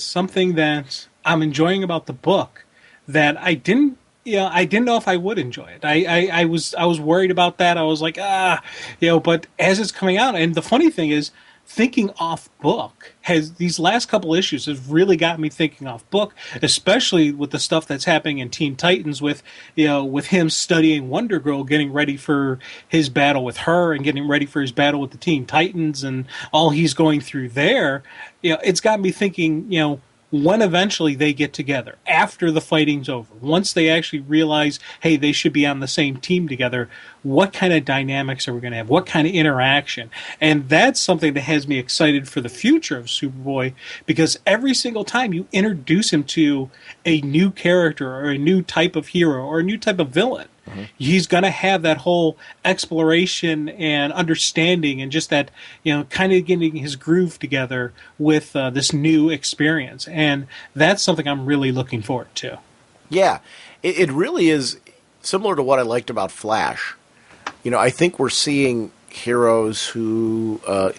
something that I'm enjoying about the book that I didn't know if I would enjoy it. I was worried about that. I was like, but as it's coming out, and the funny thing is, thinking off book these last couple issues have really got me thinking off book, especially with the stuff that's happening in Teen Titans with him studying Wonder Girl, getting ready for his battle with her and getting ready for his battle with the Teen Titans and all he's going through there. It's got me thinking, when eventually they get together, after the fighting's over, once they actually realize, hey, they should be on the same team together, what kind of dynamics are we going to have? What kind of interaction? And that's something that has me excited for the future of Superboy, because every single time you introduce him to a new character or a new type of hero or a new type of villain, he's going to have that whole exploration and understanding and just that, kind of getting his groove together with this new experience. And that's something I'm really looking forward to. Yeah, it really is similar to what I liked about Flash. I think we're seeing heroes who, or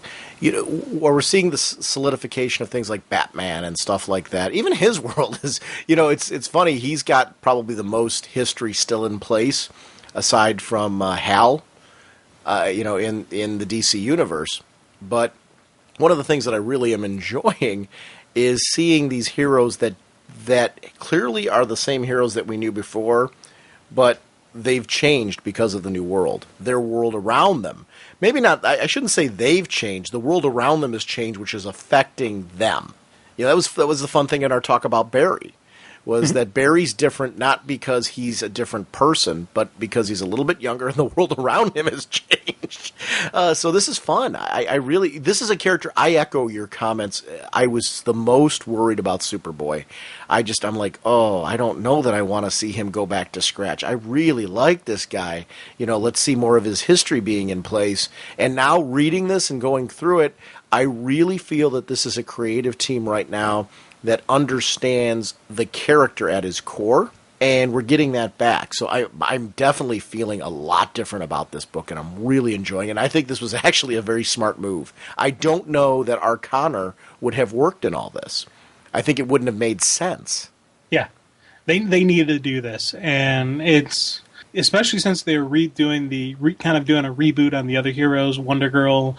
we're seeing the solidification of things like Batman and stuff like that. Even his world is, it's funny. He's got probably the most history still in place, aside from Hal, in the DC universe. But one of the things that I really am enjoying is seeing these heroes that clearly are the same heroes that we knew before, but they've changed because of the new world. Their world around them. Maybe not, I shouldn't say they've changed. The world around them has changed, which is affecting them. That was the fun thing in our talk about Barry, was that Barry's different not because he's a different person, but because he's a little bit younger and the world around him has changed. So this is fun. I really, this is a character, I echo your comments. I was the most worried about Superboy. I'm like, I don't know that I want to see him go back to scratch. I really like this guy. Let's see more of his history being in place. And now reading this and going through it, I really feel that this is a creative team right now that understands the character at his core, and we're getting that back. So I'm definitely feeling a lot different about this book, and I'm really enjoying it. And I think this was actually a very smart move. I don't know that our Connor would have worked in all this. I think it wouldn't have made sense. Yeah, they needed to do this, and it's especially since they were doing a reboot on the other heroes, Wonder Girl,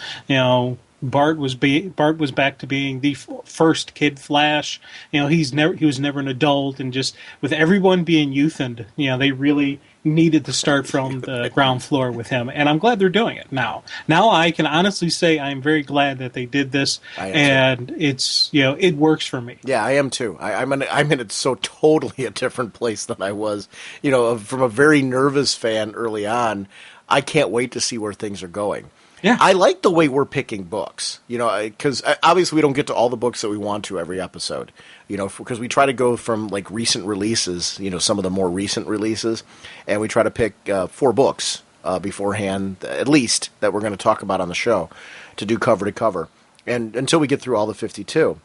Bart was back to being the first Kid Flash. He was never an adult, and just with everyone being youthened, they really needed to start from the ground floor with him, and I'm glad they're doing it now. Now I can honestly say I'm very glad that they did this, and it's it works for me. Yeah, I am too. I'm in it so totally a different place than I was. From a very nervous fan early on, I can't wait to see where things are going. Yeah. I like the way we're picking books, because obviously we don't get to all the books that we want to every episode, because we try to go from like recent releases, some of the more recent releases, and we try to pick 4 books beforehand, at least, that we're going to talk about on the show to do cover to cover, and until we get through all the 52.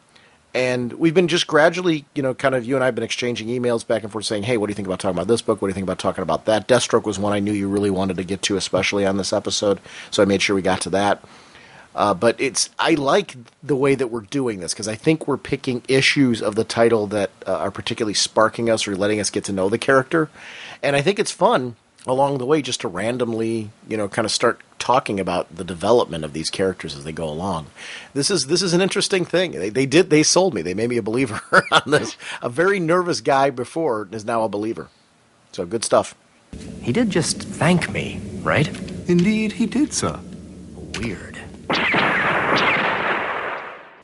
And we've been just gradually, kind of you and I have been exchanging emails back and forth saying, hey, what do you think about talking about this book? What do you think about talking about that? Deathstroke was one I knew you really wanted to get to, especially on this episode. So I made sure we got to that. But I like the way that we're doing this because I think we're picking issues of the title that are particularly sparking us or letting us get to know the character. And I think it's fun along the way just to randomly, kind of start talking about the development of these characters as they go along. This is an interesting thing. They sold me. They made me a believer on this. A very nervous guy before is now a believer. So good stuff. He did just thank me, right? Indeed, he did, sir. Weird.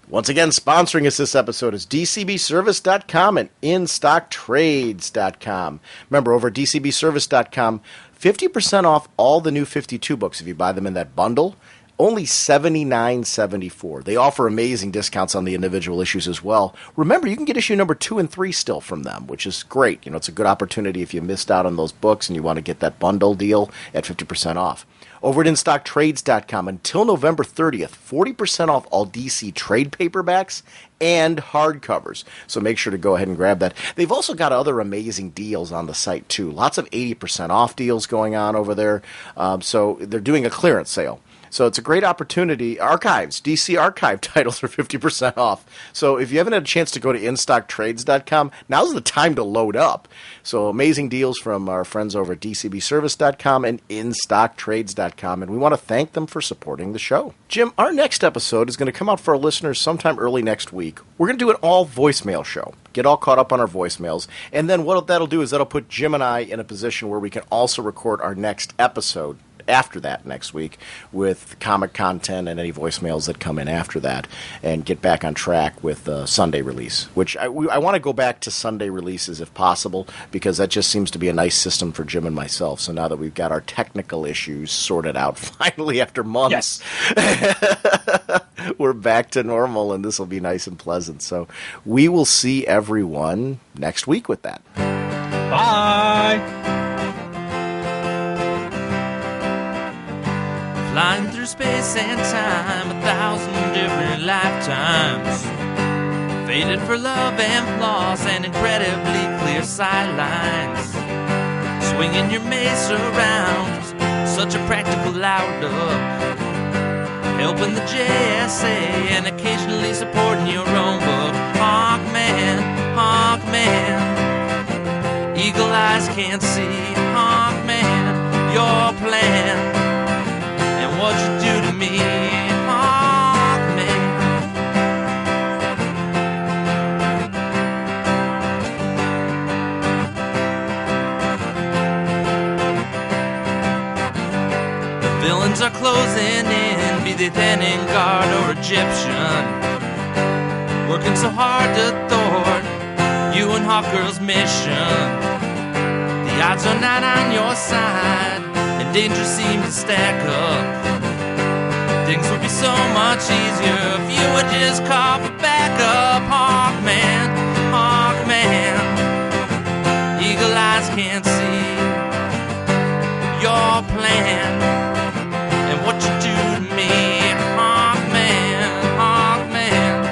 Once again, sponsoring us this episode is DCBService.com and InStockTrades.com. Remember, over at DCBService.com, 50% off all the new 52 books if you buy them in that bundle. Only $79.74. They offer amazing discounts on the individual issues as well. Remember, you can get issue number 2 and 3 still from them, which is great. It's a good opportunity if you missed out on those books and you want to get that bundle deal at 50% off. Over at InStockTrades.com, until November 30th, 40% off all DC trade paperbacks and hardcovers. So make sure to go ahead and grab that. They've also got other amazing deals on the site, too. Lots of 80% off deals going on over there. So they're doing a clearance sale. So it's a great opportunity. Archives, DC archive titles are 50% off. So if you haven't had a chance to go to InStockTrades.com, now's the time to load up. So amazing deals from our friends over at DCBService.com and InStockTrades.com. And we want to thank them for supporting the show. Jim, our next episode is going to come out for our listeners sometime early next week. We're going to do an all voicemail show. Get all caught up on our voicemails. And then what that'll do is that'll put Jim and I in a position where we can also record our next episode after that next week with comic content and any voicemails that come in after that and get back on track with the Sunday release, which I want to go back to Sunday releases if possible because that just seems to be a nice system for Jim and myself. So now that we've got our technical issues sorted out finally after months, yes. We're back to normal and this will be nice and pleasant. So we will see everyone next week with that. Bye! Flying through space and time, 1,000 different lifetimes. Faded for love and loss and incredibly clear sightlines. Swinging your mace around, such a practical outlook. Helping the JSA and occasionally supporting your own book. Hawkman, Hawkman. Eagle eyes can't see. Hawkman, your plan. What you do to me, Hawkman. The villains are closing in, be they then guard or Egyptian. Working so hard to thwart you and Hawkgirl's mission. The odds are not on your side, and danger seems to stack up. Things would be so much easier if you would just call for backup. Hawkman, Hawkman. Eagle eyes can't see your plan and what you do to me. Hawkman, Hawkman.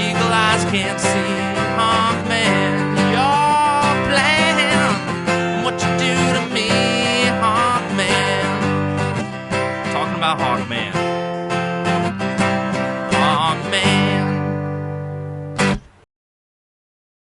Eagle eyes can't see. Hawkman, your plan and what you do to me. Hawkman. Hawkman.